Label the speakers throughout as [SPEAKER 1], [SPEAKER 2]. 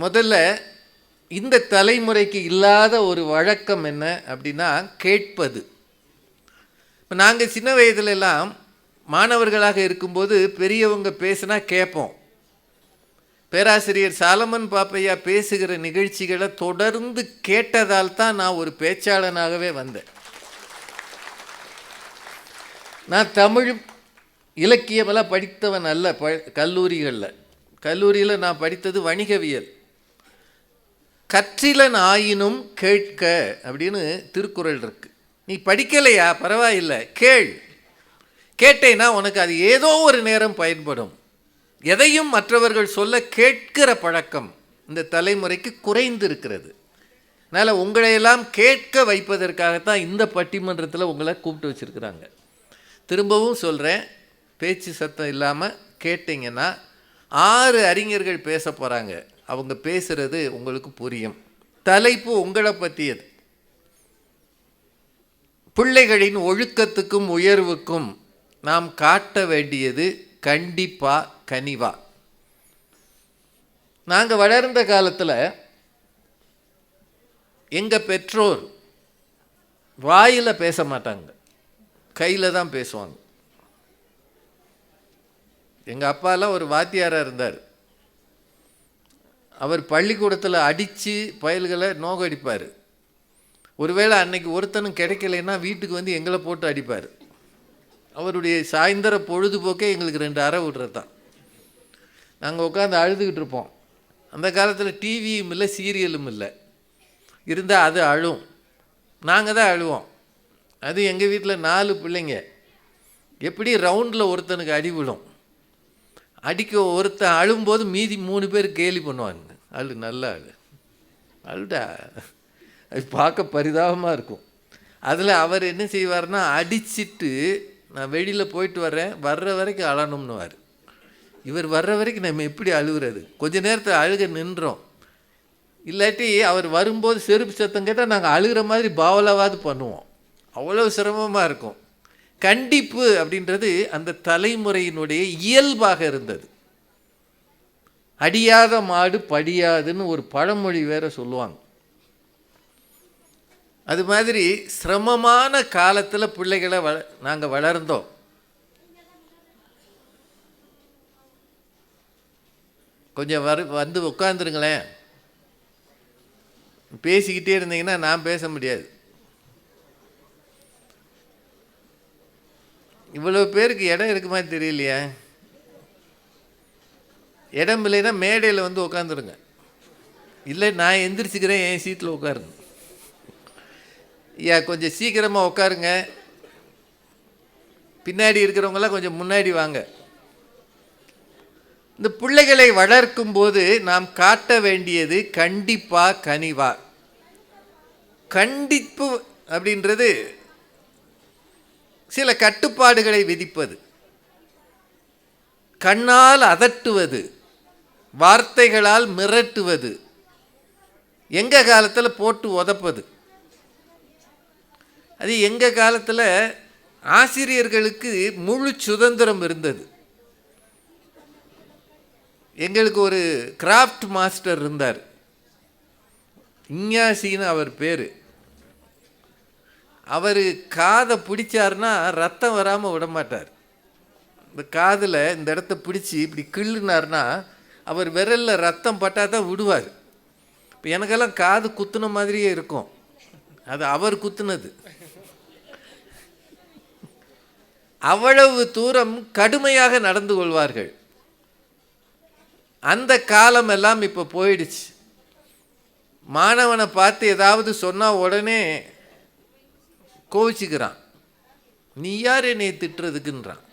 [SPEAKER 1] முதல்ல இந்த தலைமுறைக்கு இல்லாத ஒரு வழக்கம் என்ன அப்படின்னா கேட்பது. இப்போ நாங்கள் சின்ன வயதுலெல்லாம் மாணவர்களாக இருக்கும்போது பெரியவங்க பேசுனா கேட்போம். பேராசிரியர் சாலமன் பாப்பையா பேசுகிற நிகழ்ச்சிகளை தொடர்ந்து கேட்டதால் தான் நான் ஒரு பேச்சாளனாகவே வந்தேன். நான் தமிழ் இலக்கியமெல்லாம் படித்தவன் அல்ல. கல்லூரியில் நான் படித்தது வணிகவியல். கற்றிலன் ஆயினும் கேட்க அப்படின்னு திருக்குறள் இருக்கு. நீ படிக்கலையா, பரவாயில்லை, கேட்டேன்னா உனக்கு அது ஏதோ ஒரு நேரம் பயன்படும். எதையும் மற்றவர்கள் சொல்ல கேட்கிற பழக்கம் இந்த தலைமுறைக்கு குறைந்து இருக்கிறது. அதனால் உங்களையெல்லாம் கேட்க வைப்பதற்காகத்தான் இந்த பட்டிமன்றத்தில் உங்களை கூப்பிட்டு வச்சுருக்குறாங்க. திரும்பவும் சொல்கிறேன், பேச்சு சத்தம் இல்லாமல் கேட்டிங்கன்னா 6 அறிஞர்கள் பேச போகிறாங்க. அவங்க பேசுகிறது உங்களுக்கு புரியும். தலைப்பு உங்களை பற்றியது. பிள்ளைகளின் ஒழுக்கத்துக்கும் உயர்வுக்கும் நாம் காட்ட வேண்டியது கண்டிப்பா கனிவா. நாங்கள் வளர்ந்த காலத்தில் எங்கள் பெற்றோர் வாயில் பேச மாட்டாங்க, கையில் தான் பேசுவாங்க. எங்கள் அப்பாலாம் ஒரு வாத்தியாராக இருந்தார். அவர் பள்ளிக்கூடத்தில் அடித்து பயல்களை நோகடிப்பார். ஒருவேளை அன்னைக்கு ஒருத்தனும் கிடைக்கலைன்னா வீட்டுக்கு வந்து எங்களை போட்டு அடிப்பார். அவருடைய சாயந்தர பொழுதுபோக்கே எங்களுக்கு 2 அறை விடுறது தான். நாங்கள் உட்காந்து அழுதுகிட்டு இருப்போம். அந்த காலத்தில் டிவியும் இல்லை, சீரியலும் இல்லை. இருந்தால் அது அழும், நாங்கள் தான் அழுவோம். அது எங்கள் வீட்டில் 4 பிள்ளைங்க. எப்படி ரவுண்டில் ஒருத்தனுக்கு அடி விழும். அடிக்க ஒருத்தன் அழும்போது மீதி 3 பேர் கேலி பண்ணுவாங்க. அழு, நல்லா அழுடா. அது பார்க்க பரிதாபமாக இருக்கும். அதில் அவர் என்ன செய்வார்னா, அடிச்சுட்டு நான் வெளியில் போயிட்டு வர்ற வரைக்கும் அழணும்னுவார். இவர் வர்ற வரைக்கும் நம்ம எப்படி அழுகிறது? கொஞ்ச நேரத்தில் அழுக நின்றோம். இல்லாட்டி அவர் வரும்போது செருப்பு சத்தம் கேட்டால் நாங்கள் அழுகிற மாதிரி பாவலாவது பண்ணுவோம். அவ்வளோ சிரமமாக இருக்கும். கண்டிப்பு அப்படின்றது அந்த தலைமுறையினுடைய இயல்பாக இருந்தது. அடியாத மாடு படியாதுன்னு ஒரு பழமொழி வேற சொல்லுவாங்க. அது மாதிரி சிரமமான காலத்தில் பிள்ளைகளை நாங்கள் வளர்ந்தோம். கொஞ்சம் வந்து உட்காந்துருங்களேன். பேசிக்கிட்டே இருந்தீங்கன்னா நான் பேச முடியாது. இவ்வளோ பேருக்கு இடம் இருக்கு மாதிரி தெரியலையா? இடம் இல்லைன்னா மேடையில் வந்து உட்காந்துருங்க. இல்லை நான் எந்திரிச்சுக்கிறேன், என் சீட்டில் உட்காருங்க. ஐயா கொஞ்சம் சீக்கிரமாக உட்காருங்க. பின்னாடி இருக்கிறவங்களாம் கொஞ்சம் முன்னாடி வாங்க. இந்த பிள்ளைகளை வளர்க்கும் போது நாம் காட்ட வேண்டியது கண்டிப்பா கனிவா. கண்டிப்பு அப்படின்றது சில கட்டுப்பாடுகளை விதிப்பது, கண்ணால் அதட்டுவது, வார்த்தைகளால் மிரட்டுவது, எங்கள் காலத்தில் போட்டு உதப்பது. அது எங்கள் காலத்தில் ஆசிரியர்களுக்கு முழு சுதந்திரம் இருந்தது. எங்களுக்கு ஒரு கிராஃப்ட் மாஸ்டர் இருந்தார், இஞ்ஞாசின்னு அவர் பேர். அவர் காதை பிடிச்சார்னா ரத்தம் வராமல் விட மாட்டார். இந்த காதில் இந்த இடத்த பிடிச்சி இப்படி கிள்ளுனார்னா அவர் விரலில் ரத்தம் பட்டால் தான் விடுவார். இப்போ எனக்கெல்லாம் காது குத்துன மாதிரியே இருக்கும். அது அவர் குத்துனது. அவ்வளவு தூரம் கடுமையாக நடந்து கொள்வார்கள். அந்த காலம் எல்லாம் இப்போ போயிடுச்சு. மாணவனை பார்த்து ஏதாவது சொன்னால் உடனே கோவிச்சுக்கிறான். நீ யார் என்னை திட்டுறதுக்குன்றான்.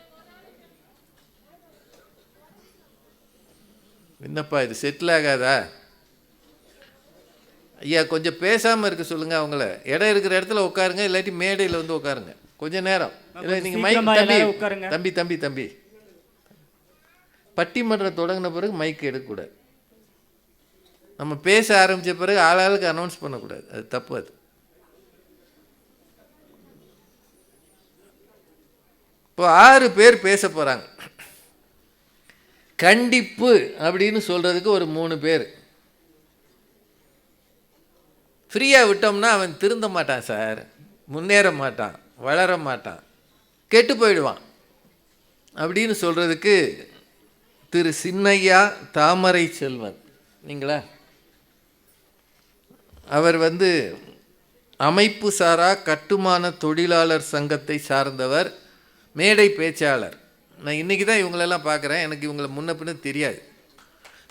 [SPEAKER 1] என்னப்பா இது செட்டில் ஆகாதா? ஐயா கொஞ்சம் பேசாமல் இருக்க சொல்லுங்கள் அவங்கள. இடம் இருக்கிற இடத்துல உட்காருங்க, இல்லாட்டி மேடையில் வந்து உட்காருங்க கொஞ்ச நேரம். இல்லை நீங்கள் மைக் தம்பி பட்டிமன்றம் தொடங்கின பிறகு மைக் எடுக்கக்கூடாது. நம்ம பேச ஆரம்பித்த பிறகு ஆளாளுக்கு அனௌன்ஸ் பண்ணக்கூடாது, அது தப்பு. அது இப்போ 6 பேர் பேச போகிறாங்க. கண்டிப்பு அப்படின்னு சொல்கிறதுக்கு ஒரு 3 பேர். ஃப்ரீயாக விட்டோம்னா அவன் திருந்த மாட்டான் சார், முன்னேற மாட்டான், வளர மாட்டான், கெட்டு போயிடுவான். அப்படின்னு சொல்கிறதுக்கு திரு சின்னையா தாமரை செல்வன் நீங்களா, அவர் அமைப்பு சாரா கட்டுமான தொழிலாளர் சங்கத்தை சார்ந்தவர், மேடை பேச்சாளர். நான் இன்றைக்கி தான் இவங்களெல்லாம் பார்க்குறேன், எனக்கு இவங்களை முன்ன பின்ன தெரியாது.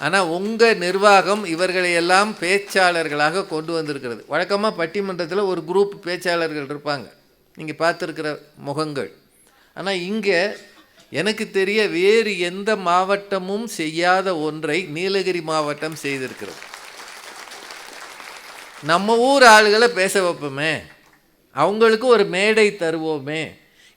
[SPEAKER 1] ஆனால் உங்கள் நிர்வாகம் இவர்களை எல்லாம் பேச்சாளர்களாக கொண்டு வந்திருக்கிறது. வழக்கமாக பட்டிமன்றத்தில் ஒரு குரூப் பேச்சாளர்கள் இருப்பாங்க, நீங்கள் பார்த்துருக்கிற முகங்கள். ஆனால் இங்கே எனக்கு தெரிய வேறு எந்த மாவட்டமும் செய்யாத ஒன்றை நீலகிரி மாவட்டம் செய்திருக்கிறது. நம்ம ஊர் ஆளுகளை பேச வைப்போமே, அவங்களுக்கு ஒரு மேடை தருவோமே,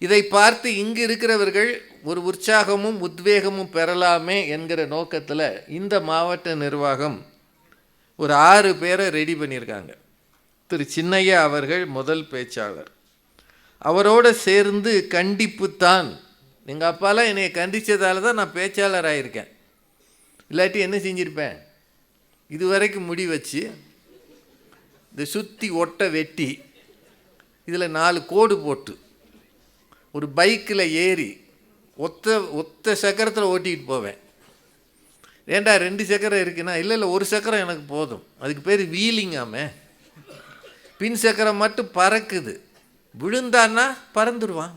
[SPEAKER 1] இதை பார்த்து இங்கு இருக்கிறவர்கள் ஒரு உற்சாகமும் உத்வேகமும் பெறலாமே என்கிற நோக்கத்தில் இந்த மாவட்ட நிர்வாகம் ஒரு 6 பேரை ரெடி பண்ணியிருக்காங்க. திரு சின்னையா அவர்கள் முதல் பேச்சாளர். அவரோடு சேர்ந்து கண்டிப்புத்தான், எங்கள் அப்பாலாம் என்னை கண்டித்ததால தான் நான் பேச்சாளர் ஆகியிருக்கேன். இல்லாட்டி என்ன செஞ்சுருப்பேன், இதுவரைக்கும் முடி வச்சு இந்த சுற்றி ஒட்டை வெட்டி இதில் 4 கோடு போட்டு ஒரு பைக்கில் ஏறி ஒத்த சக்கரத்தில் ஓட்டிகிட்டு போவேன். ஏண்டா 2 சக்கரம் இருக்குன்னா, இல்லை 1 சக்கரம் எனக்கு போதும், அதுக்கு பேர் வீலிங்காமே. பின் சக்கரம் மட்டும் பறக்குது, விழுந்தான்னா பறந்துடுவான்.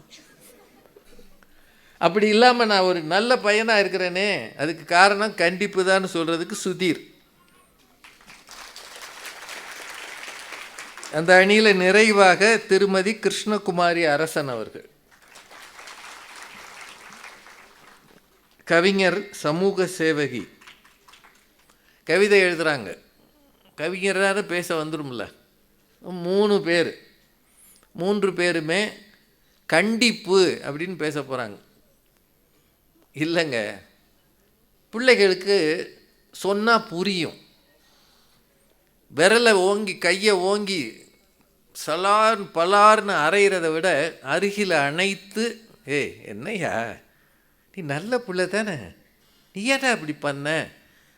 [SPEAKER 1] அப்படி இல்லாமல் நான் ஒரு நல்ல பையனாக இருக்கிறேனே, அதுக்கு காரணம் கண்டிப்பு தான் சொல்கிறதுக்கு சுதீர். அந்த அணியில் நிறைவாக திருமதி கிருஷ்ணகுமாரி அரசன் அவர்கள், கவிஞர், சமூக சேவகி, கவிதை எழுதுகிறாங்க. கவிஞராக பேச வந்துடும்ல. 3 பேர், 3 பேருமே கண்டிப்பு அப்படின்னு பேச போகிறாங்க. இல்லைங்க, பிள்ளைகளுக்கு சொன்னால் புரியும். விரலை ஓங்கி கையை ஓங்கி சலார் பலார்னு அரைகிறத விட அருகில் அணைத்து, என்னையா நீ நல்ல பிள்ளை தானே, நீ ஏடா அப்படி பண்ண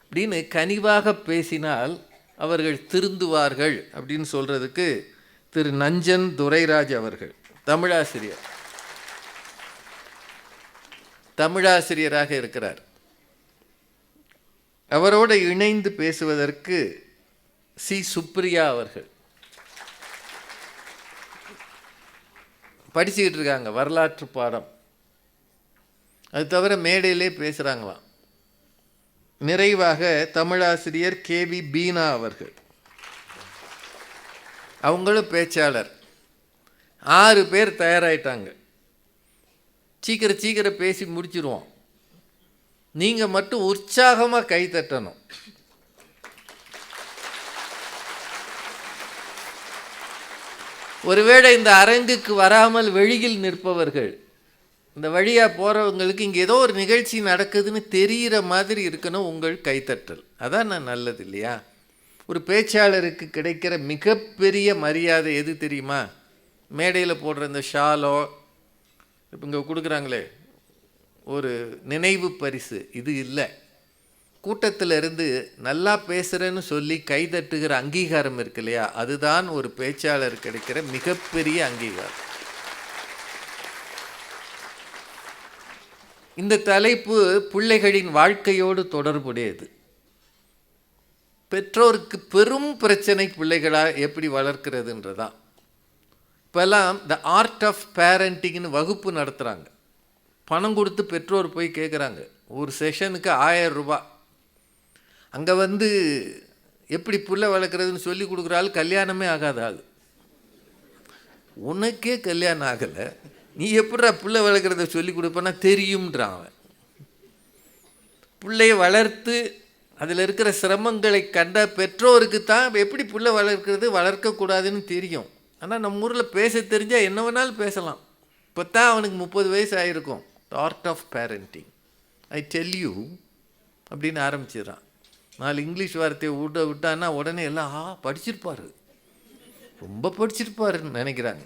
[SPEAKER 1] அப்படின்னு கனிவாக பேசினால் அவர்கள் திருந்துவார்கள் அப்படின்னு சொல்கிறதுக்கு திரு நஞ்சன் துரைராஜ் அவர்கள், தமிழாசிரியராக இருக்கிறார். அவரோடு இணைந்து பேசுவதற்கு சி சுப்ரியா அவர்கள், படிச்சுக்கிட்டு இருக்காங்க வரலாற்று பாடம். அது தவிர மேடையிலே பேசுகிறாங்களாம். நிறைவாக தமிழாசிரியர் கேவி பீனா அவர்கள், அவங்களும் பேச்சாளர். 6 பேர் தயாராகிட்டாங்க. சீக்கிரம் பேசி முடிச்சிருவோம். நீங்கள் மட்டும் உற்சாகமாக கை தட்டணும். ஒருவேளை இந்த அரங்குக்கு வராமல் வெளியில் நிற்பவர்கள், இந்த வழியாக போகிறவங்களுக்கு இங்கே ஏதோ ஒரு நிகழ்ச்சி நடக்குதுன்னு தெரிகிற மாதிரி இருக்கணும் உங்கள் கைத்தட்டல். அதான் நான் நல்லது இல்லையா? ஒரு பேச்சாளருக்கு கிடைக்கிற மிகப்பெரிய மரியாதை எது தெரியுமா? மேடையில் போடுற இந்த ஷாலோ, இப்போ இங்கே கொடுக்குறாங்களே ஒரு நினைவு பரிசு, இது இல்லை. கூட்டத்தில் இருந்து நல்லா பேசுகிறேன்னு சொல்லி கைதட்டுகிற அங்கீகாரம் இருக்கு இல்லையா, அதுதான் ஒரு பேச்சாளர் கிடைக்கிற மிகப்பெரிய அங்கீகாரம். இந்த தலைப்பு பிள்ளைகளின் வாழ்க்கையோடு தொடர்புடையது. பெற்றோருக்கு பெரும் பிரச்சனை பிள்ளைகளாக எப்படி வளர்க்கிறதுன்றதான். இப்போல்லாம் த ஆர்ட் ஆஃப் பேரண்டிங்னு வகுப்பு நடத்துகிறாங்க. பணம் கொடுத்து பெற்றோர் போய் கேட்குறாங்க, ஒரு செஷனுக்கு 1000 ரூபாய். அங்கே எப்படி புள்ள வளர்க்குறதுன்னு சொல்லி கொடுக்குற ஆள் கல்யாணமே ஆகாத ஆள். உனக்கே கல்யாணம் ஆகலை, நீ எப்படிடா புள்ள வளர்க்குறத சொல்லி கொடுப்பேன்னா தெரியும்ன்றான் அவன். பிள்ளையை வளர்த்து அதில் இருக்கிற சிரமங்களை கண்ட பெற்றோருக்கு தான் எப்படி புள்ள வளர்க்குறது வளர்க்கக்கூடாதுன்னு தெரியும். ஆனால் நம்ம ஊரில் பேச தெரிஞ்சால் என்ன வேணாலும் பேசலாம். இப்போ தான் அவனுக்கு 30 வயசு ஆகிருக்கும். The art of parenting, I tell you அப்படின்னு ஆரம்பிச்சிடறான். 4 இங்கிலீஷ் வார்த்தையை விட்டான்னா உடனே எல்லாம் படிச்சிருப்பார், ரொம்ப படிச்சிருப்பாருன்னு நினைக்கிறாங்க.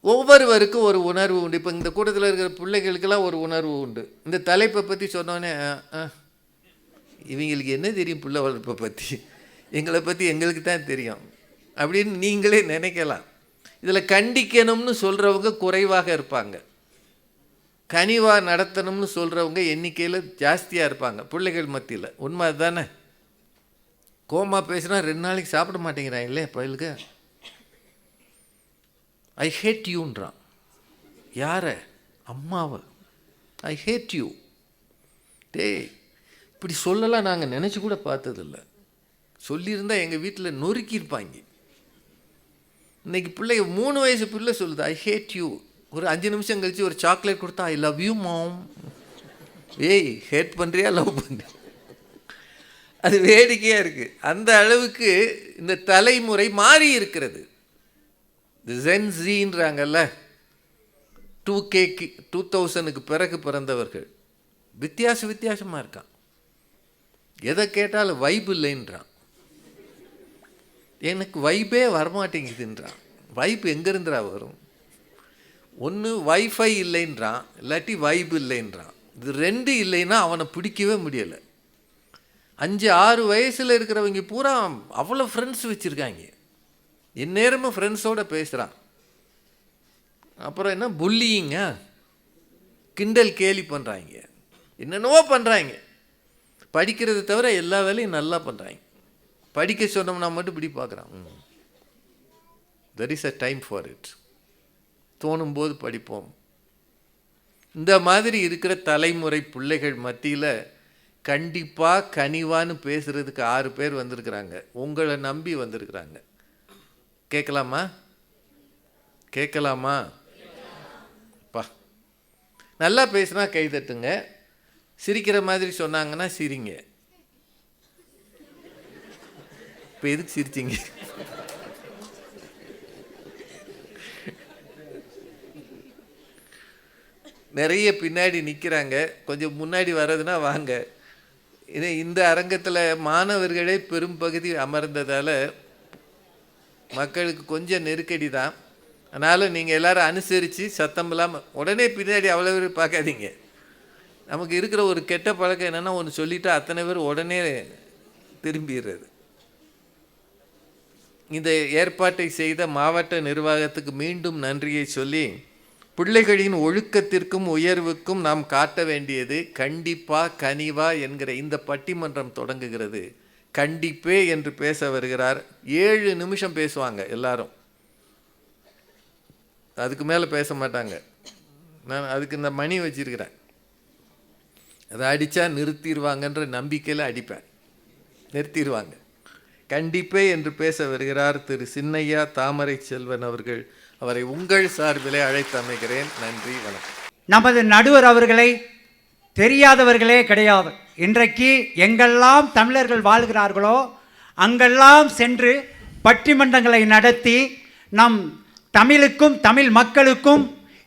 [SPEAKER 1] ஒவ்வொருவருக்கும் ஒரு உணர்வு உண்டு. இப்போ இந்த கூட்டத்தில் இருக்கிற பிள்ளைகளுக்கெல்லாம் ஒரு உணர்வு உண்டு. இந்த தலைப்பை பற்றி சொன்னோன்னே இவங்களுக்கு என்ன தெரியும் பிள்ளை வளர்ப்பை பற்றி, எங்களை பற்றி எங்களுக்கு தான் தெரியும் அப்படின்னு நீங்களே நினைக்கலாம். இதில் கண்டிக்கணும்னு சொல்கிறவங்க குறைவாக இருப்பாங்க, கனிவாக நடத்தணும்னு சொல்கிறவங்க எண்ணிக்கையில் ஜாஸ்தியாக இருப்பாங்க பிள்ளைகள் மத்தியில். உண்மை அதுதானே? கோமா பேசுனா 2 நாளைக்கு சாப்பிட மாட்டேங்கிறான் இல்லையா பயிலுக்கு. ஐ ஹேட் யூன்றான். யாரை? அம்மாவை. ஐ ஹேட் யூ. டேய், இப்படி சொல்லலாம் நாங்கள் நினச்சி கூட பார்த்ததில்ல. சொல்லியிருந்தால் எங்கள் வீட்டில் நொறுக்கியிருப்பாங்க. இன்றைக்கி பிள்ளைங்க 3 வயசு பிள்ளை சொல்லுது ஐ ஹேட் யூ. ஒரு 5 நிமிஷம் கழித்து ஒரு சாக்லேட் கொடுத்தா ஐ லவ் யூ மாம். ஏய், ஹேட் பண்ணுறியா லவ் பண்ணுறியா? அது வேடிக்கையாக இருக்குது. அந்த அளவுக்கு இந்த தலைமுறை மாறி இருக்கிறது. இந்த ஜென்ஸின்றாங்கல்ல, 2000க்கு பிறகு பிறந்தவர்கள் வித்தியாசமாக இருக்கான். எதை கேட்டாலும் வைப் இல்லைன்றான். எனக்கு வைப்பே வரமாட்டேங்குதுன்றான். வைப் எங்கேருந்துடா வரும்? ஒன்று வைஃபை இல்லைன்றான், இல்லாட்டி வைப் இல்லைன்றான். இது 2 இல்லைன்னா அவனை பிடிக்கவே முடியலை. 5-6 வயசில் இருக்கிறவங்க பூரா அவ்வளோ ஃப்ரெண்ட்ஸ் வச்சுருக்காங்க. இந்நேரமும் ஃப்ரெண்ட்ஸோடு பேசுகிறான். அப்புறம் என்ன புல்லிங்க, கிண்டல் கேலி பண்ணுறாங்க, என்னென்னவோ பண்ணுறாங்க. படிக்கிறத தவிர எல்லா வேலையும் நல்லா பண்ணுறாங்க. படிக்க சொன்னோம்னா மட்டும் இப்படி பார்க்குறான். There is a time for it. தோணும்போது படிப்போம். இந்த மாதிரி இருக்கிற தலைமுறை பிள்ளைகள் மத்தியில் கண்டிப்பாக கனிவான்னு பேசுகிறதுக்கு 6 பேர் வந்திருக்கிறாங்க. உங்களை நம்பி வந்திருக்கிறாங்க. கேட்கலாமா? கேட்கலாமா? பா, நல்லா பேசுனா கை தட்டுங்க. சிரிக்கிற மாதிரி சொன்னாங்கன்னா சிரிங்க. இப்போ எதுக்கு சிரிச்சிங்க? நிறைய பின்னாடி நிற்கிறாங்க. கொஞ்சம் முன்னாடி வர்றதுன்னா வாங்க. இந்த அரங்கத்தில் மாணவர்களே பெரும் பகுதி அமர்ந்ததால் மக்களுக்கு கொஞ்சம் நெருக்கடி தான். அதனால் நீங்கள் எல்லோரும் அனுசரித்து சத்தம் இல்லாமல் உடனே பின்னாடி அவ்வளோ பேர் பார்க்காதீங்க. நமக்கு இருக்கிற ஒரு கெட்ட பழக்கம் என்னென்னா, ஒன்று சொல்லிவிட்டு அத்தனை பேர் உடனே திரும்பிடுறது. இந்த ஏற்பாட்டை செய்த மாவட்ட நிர்வாகத்துக்கு மீண்டும் நன்றியை சொல்லி, பிள்ளைகளின் ஒழுக்கத்திற்கும் உயர்வுக்கும் நாம் காட்ட வேண்டியது கண்டிப்பா கனிவா என்கிற இந்த பட்டிமன்றம் தொடங்குகிறது. கண்டிப்பே என்று பேச வருகிறார். 7 நிமிஷம் பேசுவாங்க எல்லாரும், அதுக்கு மேலே பேச மாட்டாங்க. நான் அதுக்கு இந்த மணி வச்சிருக்கிறேன், அதை அடித்தா நிறுத்திடுவாங்கன்ற நம்பிக்கையில் அடிப்பேன். நிறுத்திடுவாங்க. கண்டிப்பே என்று பேச வருகிறார் திரு சின்னையா தாமரை செல்வன் அவர்கள். அவரை உங்கள் சார்பிலே அழைத்து அமைகிறேன். நன்றி, வணக்கம்.
[SPEAKER 2] நமது நடுவர் அவர்களை தெரியாதவர்களே கிடையாது. இன்றைக்கு எங்கெல்லாம் தமிழர்கள் வாழ்கிறார்களோ அங்கெல்லாம் சென்று பட்டிமன்றங்களை நடத்தி நம் தமிழுக்கும் தமிழ் மக்களுக்கும்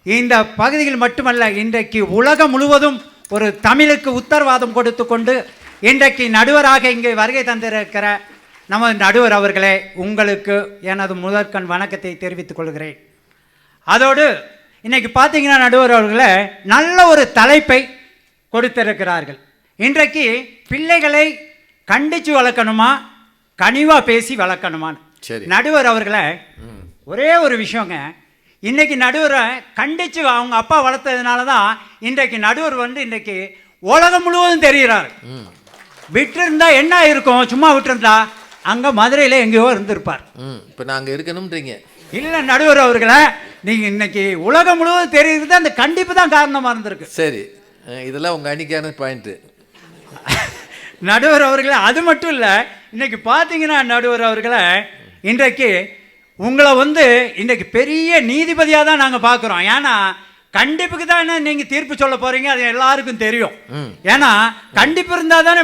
[SPEAKER 2] இந்த பகுதியில் மட்டுமல்ல, இன்றைக்கு உலகம் முழுவதும் ஒரு தமிழுக்கு உத்தரவாதம் கொடுத்து கொண்டு இன்றைக்கு நடுவராக இங்கே வருகை தந்திருக்கிற நமது நடுவர் அவர்களே, உங்களுக்கு எனது முதற்கண் வணக்கத்தை தெரிவித்துக் கொள்கிறேன். அதோடு இன்றைக்கி பார்த்தீங்கன்னா நடுவர் அவர்களே நல்ல ஒரு தலைப்பை கொடுத்திருக்கிறார்கள். இன்றைக்கு பிள்ளைகளை கண்டித்து வளர்க்கணுமா கனிவாக பேசி வளர்க்கணுமான்னு. நடுவர் அவர்களே ஒரே ஒரு விஷயங்க, இன்றைக்கி நடுவரை கண்டித்து அவங்க அப்பா வளர்த்ததுனால தான் இன்றைக்கு நடுவர் இன்றைக்கு உலகம் முழுவதும் தெரிகிறார். விட்டுருந்தா என்ன இருக்கும், சும்மா விட்டுருந்தா அங்கே மதுரையில் எங்கேயோ இருந்திருப்பார்.
[SPEAKER 1] இப்போ நாங்கள் இருக்கணும்ன்றீங்க?
[SPEAKER 2] இல்லை நடுவர் அவர்களை, நீங்கள் இன்னைக்கு உலகம் முழுவதும் தெரியுறது அந்த கண்டிப்பு தான் காரணமாக இருந்திருக்கு.
[SPEAKER 1] சரி, இதெல்லாம் உங்கள் அன்னைக்கான பாயிண்ட்டு.
[SPEAKER 2] நடுவர் அவர்களை அது மட்டும் இல்லை, இன்னைக்கு பார்த்தீங்கன்னா நடுவர் அவர்களை இன்றைக்கு உங்களை இன்றைக்கு பெரிய நீதிபதியாக தான் நாங்கள் பார்க்குறோம். ஏன்னா கண்டிப்புக்கு தான் நீங்கள் தீர்ப்பு சொல்ல போகிறீங்க, அது எல்லாருக்கும் தெரியும். ஏன்னா கண்டிப்பு இருந்தால் தானே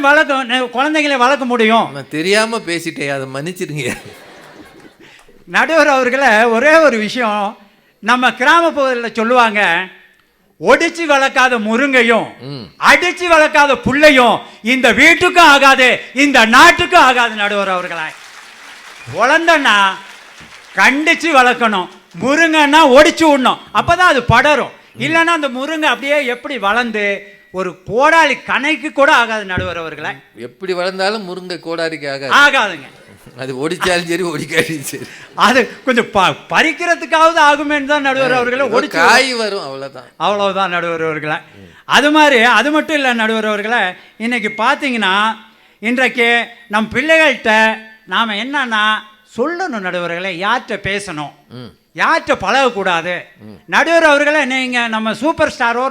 [SPEAKER 2] குழந்தைங்களை வளர்க்க முடியும்.
[SPEAKER 1] நான் தெரியாமல் பேசிட்டேன், அதை மன்னிச்சிருங்க.
[SPEAKER 2] நடுவர் அவர்களை ஒரே ஒரு விஷயம், நம்ம கிராமப்பகுதியில் சொல்லுவாங்க, ஒடிச்சு வளர்க்காத முருங்கையும் அடிச்சு வளர்க்காத புள்ளையும் இந்த வீட்டுக்கும் ஆகாது, இந்த நாட்டுக்கும் ஆகாது. நடுவர் அவர்களே, குழந்தைன்னா கண்டிச்சு வளர்க்கணும், முருங்கைன்னா ஒடிச்சு விடணும், அப்பதான் அது படரும். இல்லைன்னா அந்த முருங்கை அப்படியே எப்படி வளர்ந்து ஒரு கோடாலி கணைக்கு கூட ஆகாது. நடுவர் அவர்களை,
[SPEAKER 1] எப்படி வளர்ந்தாலும் முருங்கை கோடாரிக்கு ஆகாதுங்க. அது ஒடிச்சாலும் சரி ஒடிக்காட்டியும் சரி,
[SPEAKER 2] அது கொஞ்சம் பறிக்கிறதுக்காவது ஆகுமேன்னு தான் நடுவர் அவர்களை ஒடிச்சு
[SPEAKER 1] காய் வரும், அவ்வளோதான்.
[SPEAKER 2] அவ்வளவுதான் நடுவர் அவர்களை. அது மாதிரி அது மட்டும் இல்லை நடுவர் அவர்களை, இன்னைக்கு பார்த்தீங்கன்னா இன்றைக்கு நம் பிள்ளைகள்கிட்ட நாம் என்னன்னா சொல்லணும் நடுவர்களை, யார்கிட்ட பேசணும், யார்கிட்ட பழகக்கூடாது. நடுவர் அவர்களை நீங்கள் நம்ம சூப்பர் ஸ்டாரோ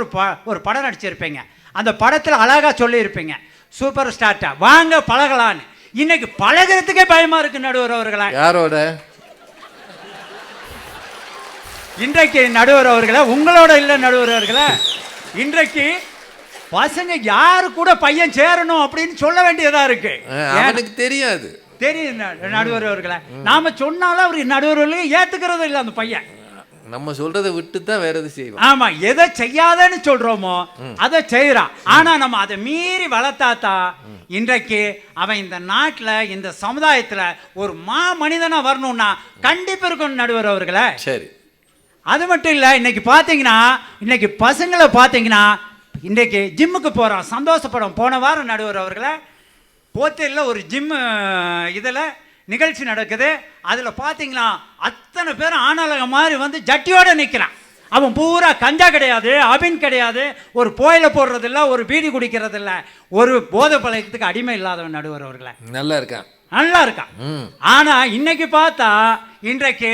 [SPEAKER 2] ஒரு படம் நடிச்சிருப்பீங்க, அந்த படத்தில் அழகாக சொல்லியிருப்பீங்க சூப்பர் ஸ்டார்ட்ட வாங்க பழகலான்னு. இன்னைக்கு பழகிறதுக்கே பயமா இருக்கு நடுவர் அவர்களை.
[SPEAKER 1] யாரோட?
[SPEAKER 2] இன்றைக்கு நடுவர் அவர்களை, உங்களோட இல்லை நடுவர் அவர்களை, இன்றைக்கு பசங்க யாரு கூட பையன் சேரணும் அப்படின்னு சொல்ல வேண்டியதா இருக்கு.
[SPEAKER 1] எனக்கு தெரியாது,
[SPEAKER 2] தெரியும் நடுவர் அவர்களை, நாம சொன்னாலும் அவர் நடுவர் அவர்களையும் ஏத்துக்கிறது இல்லை அந்த பையன்.
[SPEAKER 1] நம்ம சொல்றதை விட்டு தான் வேற எது செய்வோம்.
[SPEAKER 2] ஆமா, எதை செய்யாதன்னு சொல்றோமோ அதை செய்யறான். ஆனா நம்ம அதை மீறி வளர்த்தாத்தா இன்றைக்கு அவன் இந்த நாட்டில் இந்த சமுதாயத்துல ஒரு மனிதனா வரணும்னா கண்டிப்பா இருக்கணும் நடுவர் அவர்களை.
[SPEAKER 1] சரி,
[SPEAKER 2] அது மட்டும் இல்லை, இன்னைக்கு பார்த்தீங்கன்னா இன்னைக்கு பசங்களை பார்த்தீங்கன்னா இன்றைக்கு ஜிம்முக்கு போகிறான், சந்தோஷப்படும். போன வாரம் நடுவர் அவர்களை போத்தேரியில் ஒரு ஜிம் இதில் நிகழ்ச்சி நடக்குது. அதில் பார்த்தீங்கன்னா அத்தனை பேரும் ஆணாளக மாதிரி வந்து ஜட்டியோடு நிற்கிறான். அவன் பூரா கஞ்சா கிடையாது, அபின் கிடையாது, ஒரு புயலை போடுறதில்ல, ஒரு பீடி குடிக்கிறதில்ல, ஒரு போதை பழக்கத்துக்கு அடிமை இல்லாதவன் நடுவர் அவர்களை.
[SPEAKER 1] நல்லா இருக்கான்,
[SPEAKER 2] நல்லா இருக்கான். ஆனா இன்னைக்கு பார்த்தா இன்றைக்கு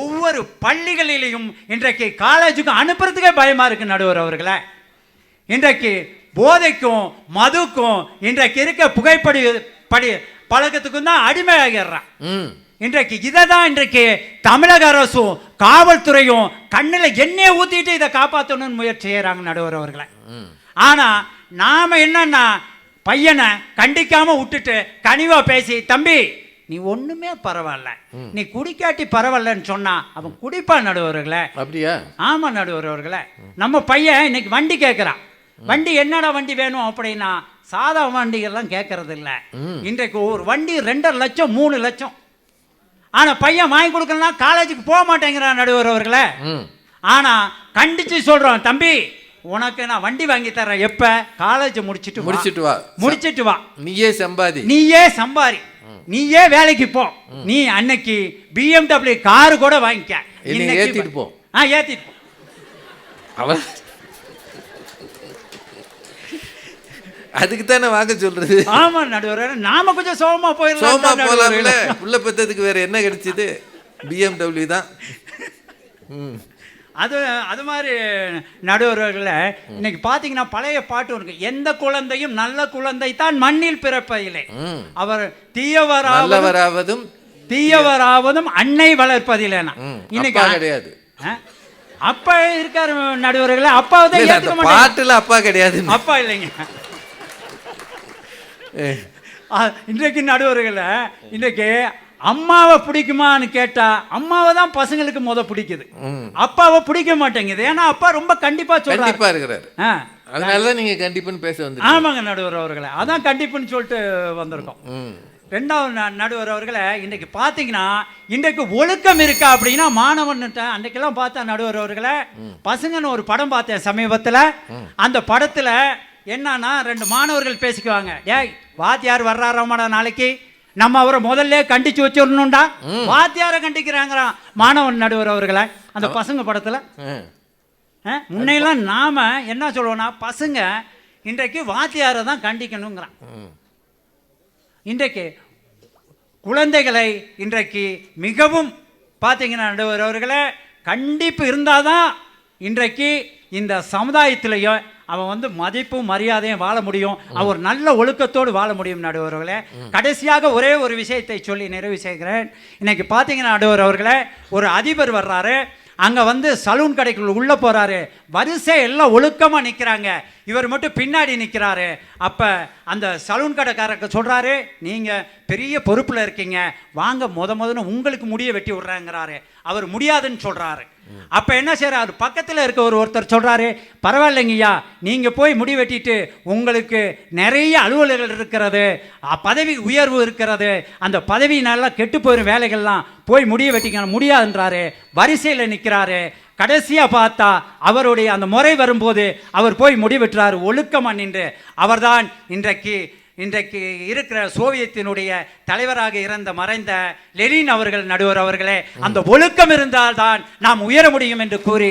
[SPEAKER 2] ஒவ்வொரு பள்ளிகளிலையும் இன்றைக்கு காலேஜுக்கும் அனுப்புறதுக்கே பயமா இருக்கு நடுவர் அவர்களை. இன்றைக்கு போதைக்கும் மதுக்கும் இன்றைக்கு இருக்க புகைப்படி பழக்கத்துக்கும் தான் அடிமையாகிறான். இன்றைக்கு இதை தான் இன்றைக்கு தமிழக அரசும் காவல்துறையும் கண்ணில் எண்ணெயை ஊத்திட்டு இதை காப்பாற்றணும்னு முயற்சி செய்யறாங்க நடுவர் அவர்களை. ஆனா நாம என்னன்னா பையனை கண்டிக்காம விட்டுட்டு கனிவா பேசி, தம்பி நீ ஒண்ணுமே பரவாயில்ல, நீ குடிக்காட்டி பரவாயில்லன்னு சொன்னா அவன் குடிப்பான் நடுவர்களே.
[SPEAKER 1] அப்படியா?
[SPEAKER 2] ஆமா நடுவர்களே. நம்ம பையன் இன்னைக்கு வண்டி கேட்கிறான். வண்டி என்னடா வண்டி வேணும் அப்படின்னா சாதா வண்டிகள்லாம் கேட்கறது இல்ல. இன்றைக்கு ஒரு வண்டி 2.5 லட்சம் 3 லட்சம். ஆனா பையன் வாங்கி கொடுக்கலாம், காலேஜுக்கு போக மாட்டேங்கிறான் நடுவர் அவர்களே. ஆனா கண்டிச்சு சொல்றோம், தம்பி உனக்கு நான் வண்டி வாங்கி தரேன், எப்ப காலேஜ் முடிச்சிட்டு வா, நீயே சம்பாரி, நீயே வேலைக்கு போ, நீ அன்னைக்கு BMW காரு கூட வாங்கிக்க,
[SPEAKER 1] ஏத்திட்டு போ.
[SPEAKER 2] ஏத்திட்டு
[SPEAKER 1] அவன் அதுக்கு தானே வாங்க சொல்றது.
[SPEAKER 2] ஆமா நடுவர், நாம கொஞ்சம் சோகமா
[SPEAKER 1] போயிடலாம்ல. புள்ள பெத்ததுக்கு வேற என்ன கிடைச்சது? BMW தான்.
[SPEAKER 2] அது மாதிரி நடுவர்களை இன்னைக்கு பார்த்தீங்கன்னா பழைய பாட்டு இருக்கு, எந்த குழந்தையும் நல்ல குழந்தை தான் மண்ணில் பிறப்பதில்லை, அவர் தீயவராவதும் அன்னை வளர்ப்பதில்லைனா. இன்னைக்கு கிடையாது, அப்பா இருக்காரு நடுவர்களை, அப்பாவை ஏத்துக்க மாட்டாங்க.
[SPEAKER 1] பாட்டுல அப்பா கிடையாது,
[SPEAKER 2] அப்பா இல்லைங்க. இன்றைக்கு நடுவர்களை இன்னைக்கு அம்மாவை பிடிக்குமான்னு கேட்டா அம்மாவை தான் பசங்களுக்கு பிடிக்குது, அப்பாவை பிடிக்க மாட்டேங்குது. ஏன்னா அப்பா ரொம்ப கண்டிப்பா
[SPEAKER 1] இருக்கிறாரு, அதனாலதான் நீங்க கண்டிப்புன்னு பேச வந்து.
[SPEAKER 2] ஆமாங்க நடுவர் அவர்களை, அதான் கண்டிப்புன்னு சொல்லிட்டு வந்திருக்கோம். ரெண்டாவது நடுவர் அவர்களை, இன்னைக்கு பார்த்தீங்கன்னா இன்றைக்கு ஒழுக்கம் இருக்கா அப்படின்னா மாணவன்கிட்ட அன்றைக்கெல்லாம் பார்த்தா நடுவர் அவர்களை, பசங்கன்னு ஒரு படம் பார்த்தேன் சமீபத்தில். அந்த படத்தில் என்னன்னா 2 மாணவர்கள் பேசிக்குவாங்க, ஏய் வாத்தியார் வர்றாராமாடா நாளைக்கு, நம்ம அவரை முதல்ல கண்டிச்சு வச்சிடணும்டா, வாத்தியாரை கண்டிக்கிறாங்கிறான் மாணவன் நடுவர் அவர்களை. அந்த பசங்க படத்தில் முன்னையெல்லாம் நாம என்ன சொல்லுவோம்னா பசங்க இன்றைக்கு வாத்தியாரை தான் கண்டிக்கணுங்கிறான். இன்றைக்கு குழந்தைகளை இன்றைக்கு மிகவும் பார்த்தீங்கன்னா நடுவர் அவர்களை கண்டிப்பு இருந்தாதான் இன்றைக்கு இந்த சமுதாயத்திலேயே அவன் வந்து மதிப்பும் மரியாதையும் வாழ முடியும், அவன் ஒரு நல்ல ஒழுக்கத்தோடு வாழ முடியும் நடுவர் அவர்களே. கடைசியாக ஒரே ஒரு விஷயத்தை சொல்லி நிறைவு செய்கிறேன். இன்னைக்கு பார்த்தீங்கன்னா நடுவர் அவர்களே, ஒரு அதிபர் வர்றாரு, அங்கே வந்து சலூன் கடைக்குள்ள உள்ளே போகிறாரு, வரிசை எல்லாம் ஒழுக்கமாக நிற்கிறாங்க, இவர் மட்டும் பின்னாடி நிற்கிறாரு. அப்போ அந்த சலூன் கடைக்காரருக்கு சொல்கிறாரு, நீங்கள் பெரிய பொறுப்பில் இருக்கீங்க, வாங்க முதன்னு உங்களுக்கு முடிய வெட்டி விட்றாங்கிறாரு. அவர் முடியாதுன்னு சொல்கிறாரு. அப்போ என்ன செய்கிறார், பக்கத்தில் இருக்க ஒருத்தர் சொல்கிறாரு, பரவாயில்லைங்கய்யா நீங்கள் போய் முடி வெட்டிட்டு உங்களுக்கு நிறைய அலுவலர்கள் இருக்கிறது, பதவி உயர்வு இருக்கிறது, அந்த பதவி நல்லா கெட்டு போயிடும் வேலைகள்லாம், போய் முடிய வெட்டிக்க முடியாதுன்றாரு. வரிசையில் நிற்கிறாரு. கடைசியாக பார்த்தா அவருடைய அந்த முறை வரும்போது அவர் போய் முடிவெட்டுறாரு ஒழுக்கமாக நின்று. அவர்தான் இன்றைக்கு இன்றைக்கு இருக்கிற சோவியத்தினுடைய தலைவராக இருந்த மறைந்த லெனின் அவர்கள், நடுவர் அவர்களே, அந்த ஒழுக்கம் இருந்தால்தான் நாம் உயர முடியும் என்று கூறி,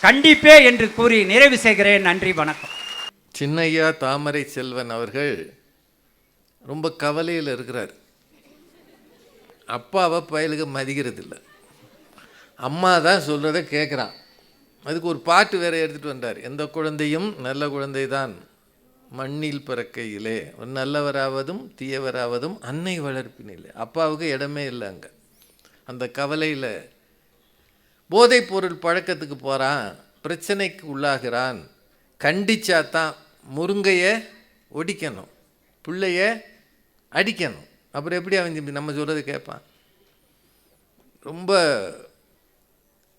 [SPEAKER 2] கண்டிப்பே என்று கூறி நிறைவு செய்கிறேன். நன்றி, வணக்கம்.
[SPEAKER 1] சின்னையா தாமரை செல்வன் அவர்கள் ரொம்ப கவலையில் இருக்கிறார். அப்பாவை பயலுக்கு மதிக்கிறது இல்லை, அம்மா தான் சொல்கிறத கேட்குறான். அதுக்கு ஒரு பாட்டு வேற எடுத்துகிட்டு வந்தார். எந்த குழந்தையும் நல்ல குழந்தை தான் மண்ணில் பிறக்கையிலே, நல்லவராவதும் தீயவராவதும் அன்னை வளர்ப்பினிலே. அப்பாவுக்கு இடமே இல்லை அங்கே. அந்த கவலையில் போதைப் பொருள் பழக்கத்துக்கு போகிறான், பிரச்சனைக்கு உள்ளாகிறான். கண்டிச்சாதான் முருங்கையை ஒடிக்கணும், பிள்ளைய அடிக்கணும். அப்புறம் எப்படி அவன் நம்ம சொல்கிறது கேட்பான்? ரொம்ப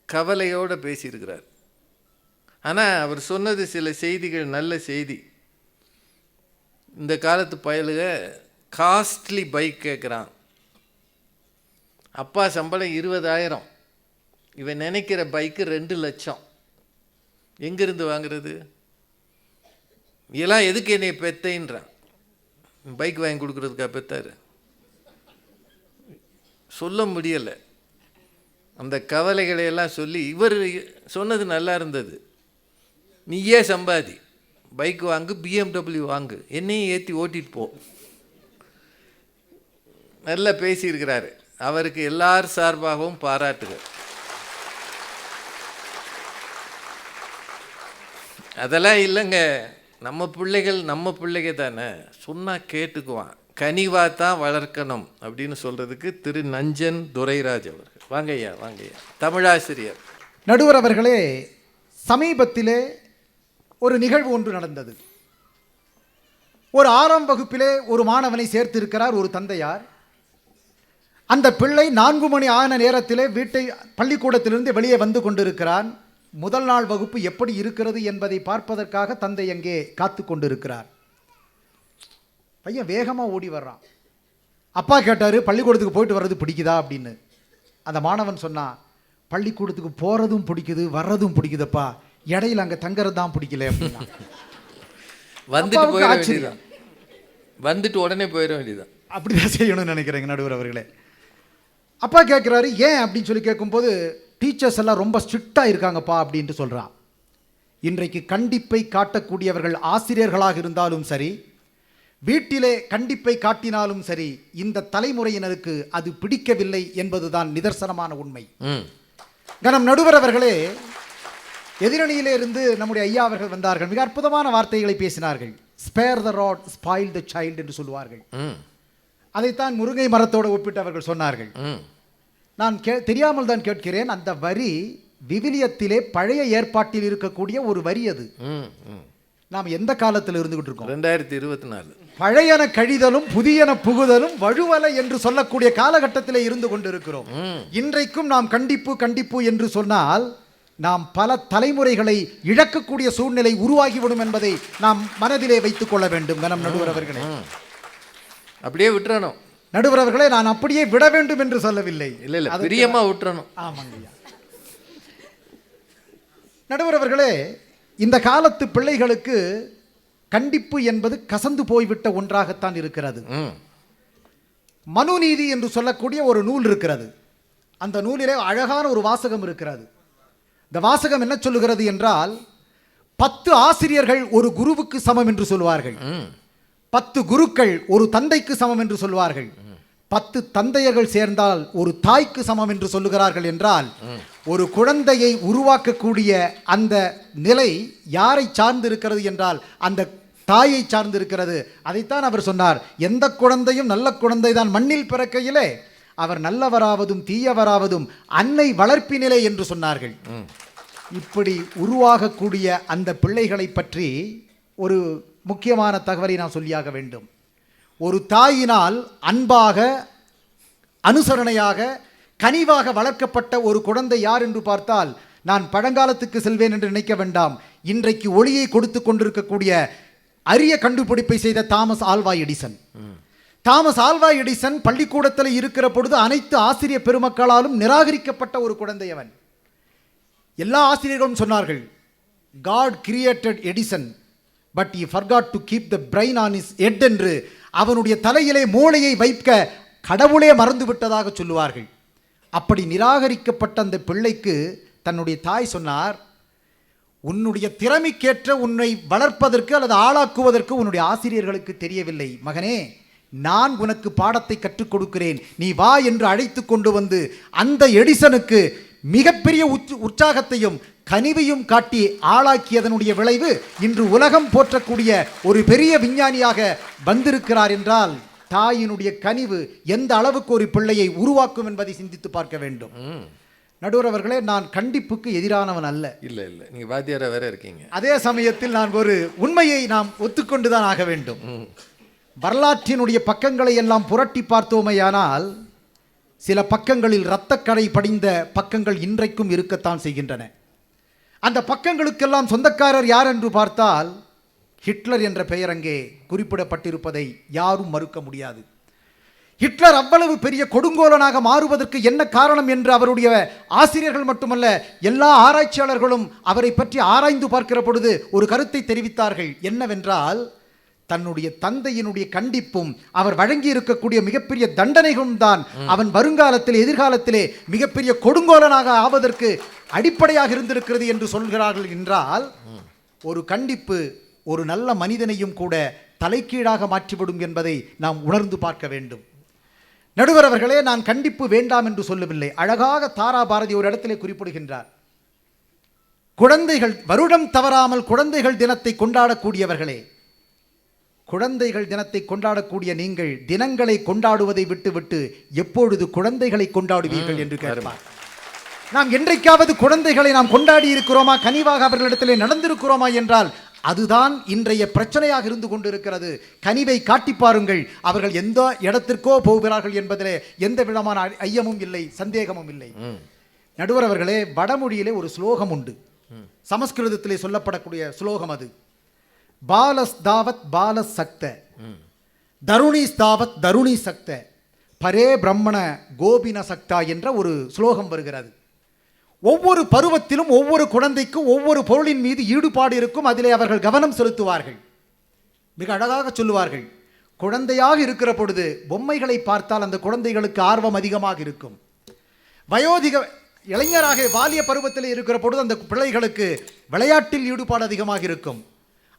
[SPEAKER 1] கவலையோடு பேசியிருக்கிறார். ஆனால் அவர் சொன்னது சில செய்திகள் நல்ல செய்தி. இந்த காலத்து பயலுக காஸ்ட்லி பைக் கேட்குறான். அப்பா சம்பளம் 20,000, இவன் நினைக்கிற பைக்கு 2 லட்சம். எங்கேருந்து வாங்குறது? இதெல்லாம் எதுக்கு என்னை பெத்தைன்றான். பைக் வாங்கி கொடுக்குறதுக்கா பெத்தாரு? சொல்ல முடியலை. அந்த கவலைகளையெல்லாம் சொல்லி இவர் சொன்னது நல்லா இருந்தது. நீயே சம்பாதி, பைக் வாங்கு, BMW வாங்கு, என்னையும் ஏற்றி ஓட்டிட்டு போ. நல்லா பேசியிருக்கிறாரு. அவருக்கு எல்லார் சார்பாகவும் பாராட்டுகள். அதெல்லாம் இல்லைங்க, நம்ம பிள்ளைங்க தானே, சொன்னால் கேட்டுக்குவான். கனிவாக தான் வளர்க்கணும் அப்படின்னு சொல்கிறதுக்கு திரு நஞ்சன் துரைராஜ் அவர்கள். வாங்கய்யா, வாங்கய்யா. தமிழாசிரியர்.
[SPEAKER 3] நடுவர் அவர்களே, சமீபத்திலே ஒரு நிகழ்வு ஒன்று நடந்தது. ஒரு 6ஆம் வகுப்பிலே ஒரு மாணவனை சேர்த்திருக்கிறார் ஒரு தந்தையார். அந்த பிள்ளை 4 மணி ஆன நேரத்திலே பள்ளிக்கூடத்திலிருந்து வெளியே வந்து கொண்டிருக்கிறான். முதல் நாள் வகுப்பு எப்படி இருக்கிறது என்பதை பார்ப்பதற்காக தந்தை அங்கே காத்து கொண்டிருக்கிறார். பையன் வேகமாக ஓடி வர்றான். அப்பா கேட்டார், பள்ளிக்கூடத்துக்கு போயிட்டு வர்றது பிடிக்குதா அப்படின்னு. அந்த மாணவன் சொன்னான், பள்ளிக்கூடத்துக்கு போகிறதும் பிடிக்குது, வர்றதும் பிடிக்குதுப்பா, இடையில அங்கே தங்குறது தான் பிடிக்கல அப்படின்னா.
[SPEAKER 1] வந்துட்டு உடனே போயிட வேண்டியதான்.
[SPEAKER 3] அப்படிதான் செய்யணும்னு நினைக்கிறேங்க நடுவர் அவர்களே. அப்பா கேட்குறாரு, ஏன் அப்படின்னு சொல்லி கேட்கும்போது, டீச்சர்ஸ் எல்லாம் ரொம்ப ஸ்ட்ரிக்டாக இருக்காங்கப்பா அப்படின்ட்டு சொல்கிறான். இன்றைக்கு கண்டிப்பை காட்டக்கூடியவர்கள் ஆசிரியர்களாக இருந்தாலும் சரி, வீட்டிலே கண்டிப்பை காட்டினாலும் சரி, இந்த தலைமுறையினருக்கு அது பிடிக்கவில்லை என்பதுதான் நிதர்சனமான உண்மை. கனம் நடுவர் அவர்களே, எதிரணியிலே இருந்து நம்முடைய ஐயா அவர்கள் வந்தார்கள். மிக அற்புதமான வார்த்தைகளை பேசினார்கள். Spare the rod, spoil the child என்று சொல்வார்கள். அதைத்தான் முருங்கை மரத்தோடு ஒப்பிட்டு அவர்கள் சொன்னார்கள். நான் தெரியாமல் தான் கேட்கிறேன், அந்த வரி விவிலியத்திலே பழைய ஏற்பாட்டில் இருக்கக்கூடிய ஒரு வரி. அது நாம் எந்த காலத்தில் இருந்துகிட்டு இருக்கோம்?
[SPEAKER 1] 2024.
[SPEAKER 3] பழையன கழிதலும் புதியன புகுதலும் வழுவலை என்று சொல்லக்கூடிய காலகட்டத்திலே இருந்து கொண்டிருக்கிறோம். இன்றைக்கும் நாம் கண்டிப்பு என்று சொன்னால் நாம் பல தலைமுறைகளை இழக்கக்கூடிய சூழ்நிலை உருவாகிவிடும் என்பதை நாம் மனதிலே வைத்துக் கொள்ள வேண்டும். கனம் நடுவர் அவர்களே,
[SPEAKER 1] அப்படியே விட்டுறணும்.
[SPEAKER 3] நடுவர் அவர்களே, நான் அப்படியே விட வேண்டும் என்று சொல்லவில்லை.
[SPEAKER 1] இல்லை, பிரியமா விட்டுறணும்.
[SPEAKER 3] ஆமாங்க நடுவர் அவர்களே, இந்த காலத்து பிள்ளைகளுக்கு கண்டிப்பு என்பது கசந்து போய்விட்ட ஒன்றாகத்தான் இருக்கிறது. மனுநீதி என்று சொல்லக்கூடிய ஒரு நூல் இருக்கிறது. அந்த நூலிலே அழகான ஒரு வாசகம் இருக்கிறது. இந்த வாசகம் என்ன சொல்லுகிறது என்றால், 10 ஆசிரியர்கள் ஒரு குருவுக்கு சமம் என்று சொல்வார்கள், 10 குருக்கள் ஒரு தந்தைக்கு சமம் என்று சொல்வார்கள், 10 தந்தையர்கள் சேர்ந்தால் ஒரு தாய்க்கு சமம் என்று சொல்லுகிறார்கள். என்றால் ஒரு குழந்தையை உருவாக்கக்கூடிய அந்த நிலை யாரை சார்ந்து இருக்கிறது என்றால் அந்த தாயை சார்ந்து இருக்கிறது. அதைத்தான் அவர் சொன்னார், எந்த குழந்தையும் நல்ல குழந்தை தான் மண்ணில் பிறக்கையிலே அவர் நல்லவராவதும் தீயவராவதும் அன்னை வளர்ப்பினிலே என்று சொன்னார்கள். இப்படி உருவாகக்கூடிய அந்த பிள்ளைகளை பற்றி ஒரு முக்கியமான தகவலை நான் சொல்லியாக வேண்டும். ஒரு தாயினால் அன்பாக, அனுசரணையாக, கனிவாக வளர்க்கப்பட்ட ஒரு குழந்தை யார் என்று பார்த்தால், நான் பழங்காலத்துக்கு செல்வேன் என்று நினைக்க வேண்டாம், இன்றைக்கு ஒளியை கொடுத்து கொண்டிருக்கக்கூடிய அரிய கண்டுபிடிப்பை செய்த Thomas Alva Edison. Thomas Alva Edison பள்ளிக்கூடத்தில் இருக்கிற பொழுது அனைத்து ஆசிரியர் பெருமக்களாலும் நிராகரிக்கப்பட்ட ஒரு குழந்தை அவன். எல்லா ஆசிரியர்களும் சொன்னார்கள், God created Edison but he forgot to keep the brain on his head என்று அவனுடைய தலையிலே மூளையை வைக்க கடவுளே மறந்து விட்டதாக சொல்லுவார்கள். அப்படி நிராகரிக்கப்பட்ட அந்த பிள்ளைக்கு தன்னுடைய தாய் சொன்னார், உன்னுடைய திறமைக்கேற்ற உன்னை வளர்ப்பதற்கு அல்லது ஆளாக்குவதற்கு உன்னுடைய ஆசிரியர்களுக்கு தெரியவில்லை. மகனே, நான் உனக்கு பாடத்தை கற்றுக் கொடுக்கிறேன், நீ வா என்று அழைத்து கொண்டு வந்து அந்த எடிசனுக்கு மிகப்பெரிய உற்சாகத்தையும் கனிவையும் காட்டி ஆளாக்கியதனுடைய விளைவு இன்று உலகம் போற்றக்கூடிய ஒரு பெரிய விஞ்ஞானியாக வந்திருக்கிறார் என்றால் தாயினுடைய கனிவு எந்த அளவுக்கு ஒரு பிள்ளையை உருவாக்கும் என்பதை சிந்தித்து பார்க்க வேண்டும். நடுவர் அவர்களே, நான் கண்டிப்புக்கு எதிரானவன் அல்ல.
[SPEAKER 1] இல்லை நீங்கள் வாத்தியாரா வேற இருக்கீங்க.
[SPEAKER 3] அதே சமயத்தில் நான் ஒரு உண்மையை நாம் ஒத்துக்கொண்டுதான் ஆக வேண்டும். வரலாற்றினுடைய பக்கங்களை எல்லாம் புரட்டி பார்த்தோமேயானால் சில பக்கங்களில் இரத்தக்கரை படிந்த பக்கங்கள் இன்றைக்கும் இருக்கத்தான் செய்கின்றன. அந்த பக்கங்களுக்கெல்லாம் சொந்தக்காரர் யார் என்று பார்த்தால் ஹிட்லர் என்ற பெயர் அங்கே குறிப்பிடப்பட்டிருப்பதை யாரும் மறுக்க முடியாது. ஹிட்லர் அவ்வளவு பெரிய கொடுங்கோலனாக மாறுவதற்கு என்ன காரணம் என்று அவருடைய ஆசிரியர்கள் மட்டுமல்ல, எல்லா ஆராய்ச்சியாளர்களும் அவரை பற்றி ஆராய்ந்து பார்க்கிற பொழுது ஒரு கருத்தை தெரிவித்தார்கள். என்னவென்றால், தன்னுடைய தந்தையினுடைய கண்டிப்பும் அவர் வழங்கி இருக்கக்கூடிய மிகப்பெரிய தண்டனைகளும் தான் அவன் வருங்காலத்தில் எதிர்காலத்திலே மிகப்பெரிய கொடுங்கோலனாக ஆவதற்கு அடிப்படையாக இருந்திருக்கிறது என்று சொல்கிறார்கள். என்றால் ஒரு கண்டிப்பு ஒரு நல்ல மனிதனையும் கூட தலைகீழாக மாற்றிவிடும் என்பதை நாம் உணர்ந்து பார்க்க வேண்டும். நடுவர் அவர்களே, நான் கண்டிப்பு வேண்டாம் என்று சொல்லவில்லை. அழகாக தாரா பாரதி ஒரு இடத்திலே குறிப்பிடுகின்றார், குழந்தைகள் வருடம் தவறாமல் குழந்தைகள் தினத்தை கொண்டாடக்கூடியவர்களே, குழந்தைகள் தினத்தை கொண்டாடக்கூடிய நீங்கள் தினங்களை கொண்டாடுவதை விட்டுவிட்டு எப்பொழுது குழந்தைகளை கொண்டாடுவீர்கள் என்று கேட்பார். நாம் என்றைக்காவது குழந்தைகளை நாம் கொண்டாடி இருக்கிறோமா, கனிவாக அவர்களிடத்திலே நடந்திருக்கிறோமா என்றால் அதுதான் இன்றைய பிரச்சனையாக இருந்து கொண்டிருக்கிறது. கனிவை காட்டி பாருங்கள், அவர்கள் எந்த இடத்திற்கோ போகிறார்கள் என்பதிலே எந்த விதமான ஐயமும் இல்லை, சந்தேகமும் இல்லை. நடுவர் அவர்களே, வடமொழியிலே ஒரு ஸ்லோகம் உண்டு, சமஸ்கிருதத்திலே சொல்லப்படக்கூடிய ஸ்லோகம். அது பாலஸ் தாவத் பாலஸ் சக்த, தருணீஸ் தாவத் தருணி சக்த, பரே பிரம்மண கோபின சக்தா என்ற ஒரு ஸ்லோகம் வருகிறது. ஒவ்வொரு பருவத்திலும் ஒவ்வொரு குழந்தைக்கும் ஒவ்வொரு பொருளின் மீது ஈடுபாடு இருக்கும், அதிலே அவர்கள் கவனம் செலுத்துவார்கள். மிக அழகாக சொல்லுவார்கள், குழந்தையாக இருக்கிற பொழுது பொம்மைகளை பார்த்தால் அந்த குழந்தைகளுக்கு ஆர்வம் அதிகமாக இருக்கும். வயோதிக இளைஞராக பாலிய பருவத்தில் இருக்கிற பொழுது அந்த பிள்ளைகளுக்கு விளையாட்டில் ஈடுபாடு அதிகமாக இருக்கும்.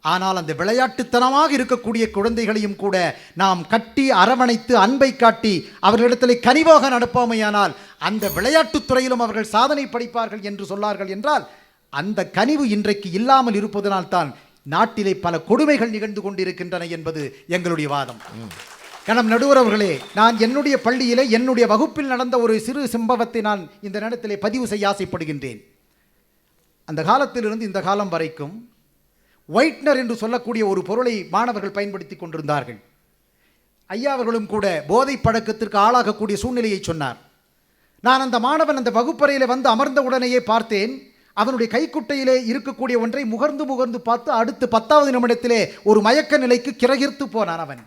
[SPEAKER 3] ஆனால் அந்த விளையாட்டுத்தனமாக இருக்கக்கூடிய குழந்தைகளையும் கூட நாம் கட்டி அரவணைத்து அன்பை காட்டி அவர்களிடத்தில் கனிவாக நடப்போமையானால் அந்த விளையாட்டுத் துறையிலும் அவர்கள் சாதனை படைப்பார்கள் என்று சொன்னார்கள். என்றால் அந்த கனிவு இன்றைக்கு இல்லாமல் இருப்பதனால்தான் நாட்டிலே பல கொடுமைகள் நிகழ்ந்து கொண்டிருக்கின்றன என்பது எங்களுடைய வாதம். கணம் நடுவர் அவர்களே, நான் என்னுடைய பள்ளியிலே என்னுடைய வகுப்பில் நடந்த ஒரு சிறு சம்பவத்தை நான் இந்த நேரத்திலே பதிவு செய்ய ஆசைப்படுகின்றேன். அந்த காலத்திலிருந்து இந்த காலம் வரைக்கும் ஒயிட்னர் என்று சொல்லக்கூடிய ஒரு பொருளை மாணவர்கள் பயன்படுத்தி கொண்டிருந்தார்கள். ஐயா அவர்களும் கூட போதை பழக்கத்திற்கு ஆளாகக்கூடிய சூழ்நிலையை சொன்னார். நான் அந்த மாணவன் அந்த வகுப்பறையில் வந்து அமர்ந்த உடனேயே பார்த்தேன், அவனுடைய கைக்குட்டையிலே இருக்கக்கூடிய ஒன்றை முகர்ந்து முகர்ந்து பார்த்து அடுத்து 10வது நிமிடத்திலே ஒரு மயக்க நிலைக்கு கிரகிர்த்து போனான். அவன்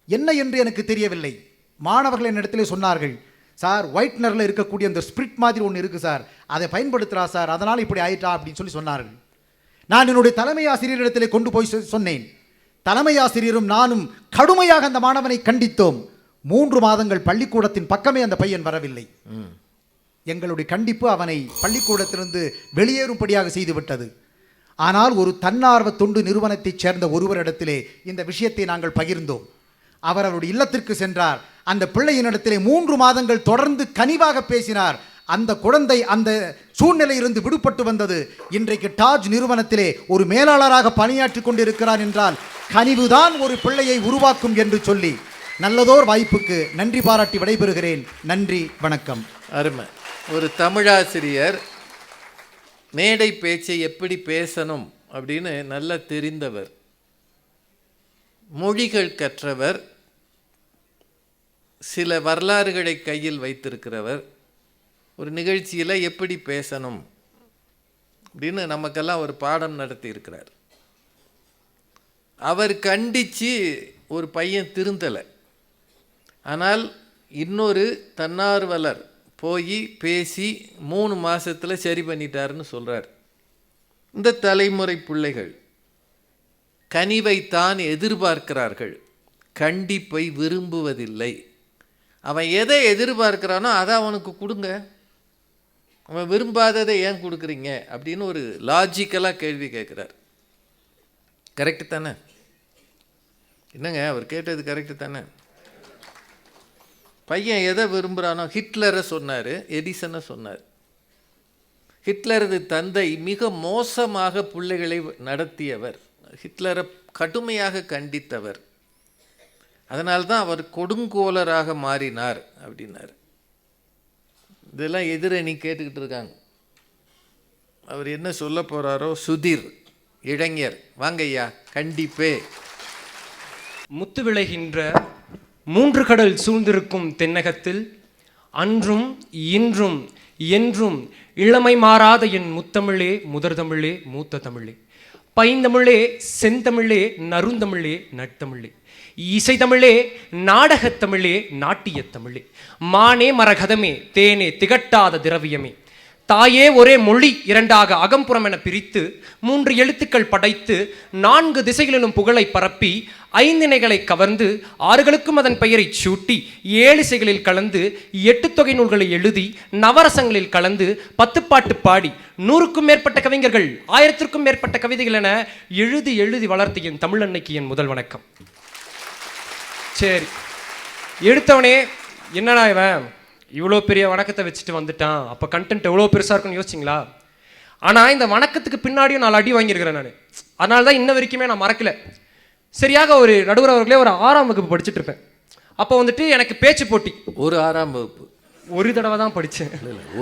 [SPEAKER 3] என்ன என்று எனக்கு தெரியவில்லை. மாணவர்கள் என்னிடத்திலே சொன்னார்கள், சார் ஒயிட்னரில் இருக்கக்கூடிய அந்த ஸ்பிரிட் மாதிரி ஒன்று இருக்குது சார், அதை பயன்படுத்துகிறா சார், அதனால் இப்படி ஆயிட்டா அப்படின்னு சொன்னார்கள். நான் என்னுடைய தலைமை ஆசிரியரிடத்திலே கொண்டு போய் சொன்னேன். தலைமை ஆசிரியரும் நானும் கடுமையாக அந்த மாணவனை கண்டித்தோம். 3 மாதங்கள் பள்ளிக்கூடத்தின் பக்கமே அந்த பையன் வரவில்லை. எங்களுடைய கண்டிப்பு அவனை பள்ளிக்கூடத்திலிருந்து வெளியேறும்படியாக செய்துவிட்டது. ஆனால் ஒரு தன்னார்வ தொண்டு நிறுவனத்தைச் சேர்ந்த ஒருவரிடத்திலே இந்த விஷயத்தை நாங்கள் பகிர்ந்தோம். அவர் அவருடைய இல்லத்திற்கு சென்றார். அந்த பிள்ளையினிடத்திலே 3 மாதங்கள் தொடர்ந்து கனிவாக பேசினார். அந்த குழந்தை அந்த சூழ்நிலையிலிருந்து விடுபட்டு வந்தது. இன்றைக்கு டாஜ் நிறுவனத்திலே ஒரு மேலாளராக பணியாற்றி கொண்டிருக்கிறார். என்றால் கனிவுதான் ஒரு பிள்ளையை உருவாக்கும் என்று சொல்லி நல்லதோர் வாய்ப்புக்கு நன்றி பாராட்டி விடைபெறுகிறேன். நன்றி, வணக்கம்.
[SPEAKER 1] அருமை. ஒரு தமிழாசிரியர் மேடை பேச்சை எப்படி பேசணும் அப்படின்னு நல்லா தெரிந்தவர், மொழிகள் கற்றவர், சில வரலாறுகளை கையில் வைத்திருக்கிறவர், ஒரு நிகழ்ச்சியில் எப்படி பேசணும் அப்படின்னு நமக்கெல்லாம் ஒரு பாடம் நடத்தி இருக்கிறார். அவர் கண்டித்து ஒரு பையன் திருந்தலை, ஆனால் இன்னொரு தன்னார்வலர் போய் பேசி 3 மாதத்தில் சரி பண்ணிட்டாருன்னு சொல்கிறார். இந்த தலைமுறை பிள்ளைகள் கனிவைத்தான் எதிர்பார்க்கிறார்கள், கண்டிப்பை விரும்புவதில்லை. அவன் எதை எதிர்பார்க்கிறானோ அதை அவனுக்கு கொடுங்க, அவன் விரும்பாததை ஏன் கொடுக்குறீங்க அப்படின்னு ஒரு லாஜிக்கலாக கேள்வி கேட்குறார். கரெக்டு தானே? என்னங்க அவர் கேட்டது கரெக்டு தானே? பையன் எதை விரும்புகிறானோ, ஹிட்லரை சொன்னார், எடிசனை சொன்னார். ஹிட்லரது தந்தை மிக மோசமாக பிள்ளைகளை நடத்தியவர், ஹிட்லரை கடுமையாக கண்டித்தவர், அதனால்தான் அவர் கொடுங்கோலராக மாறினார் அப்படின்னார். இதெல்லாம் எதிரணி கேட்டுக்கிட்டு இருக்காங்க. அவர் என்ன சொல்ல போகிறாரோ, சுதீர் இளைஞர் வாங்க ஐயா, கண்டிப்பே.
[SPEAKER 4] முத்து விளைகின்ற 3 கடல் சூழ்ந்திருக்கும் தென்னகத்தில் அன்றும் இன்றும் என்றும் இளமை மாறாத என் முத்தமிழே, முதற் தமிழே, மூத்த தமிழே, பைந்தமிழே, செந்தமிழே, நறுந்தமிழே, நட்டமிழே, இசைத்தமிழே, நாடகத்தமிழே, நாட்டியத்தமிழே, மானே மரகதமே, தேனே, திகட்டாத திரவியமே, தாயே ஒரே மொழி இரண்டாக அகம்புறம் என பிரித்து 3 எழுத்துக்கள் படைத்து 4 திசைகளிலும் புகழை பரப்பி 5 இணைகளை கவர்ந்து 6களுக்கும் அதன் பெயரை சூட்டி 7 இசைகளில் கலந்து 8 தொகை நூல்களை எழுதி நவரசங்களில் கலந்து 10 பாட்டு பாடி 100க்கும் மேற்பட்ட கவிஞர்கள் 1000க்கும் மேற்பட்ட கவிதைகள் என எழுதி எழுதி வளர்த்த என் தமிழ் அன்னைக்கு என் முதல் வணக்கம். சரி, எடுத்தவனே என்னடா இவன் இவ்வளோ பெரிய வணக்கத்தை வச்சுட்டு வந்துட்டான், அப்போ கண்டென்ட் எவ்வளோ பெருசாக இருக்குன்னு யோசிச்சிங்களா? ஆனால் இந்த வணக்கத்துக்கு பின்னாடியும் 4 அடி வாங்கியிருக்கிறேன் நான். அதனால தான் இன்ன வரைக்குமே நான் மறக்கல. சரியாக ஒரு நடுவர் அவர்களே ஒரு 6ஆம் வகுப்பு படிச்சுட்டு இருப்பேன். அப்போ வந்துட்டு எனக்கு பேச்சு போட்டி.
[SPEAKER 1] ஒரு 6ஆம் வகுப்பு?
[SPEAKER 4] ஒரு தடவை தான் படித்தேன்.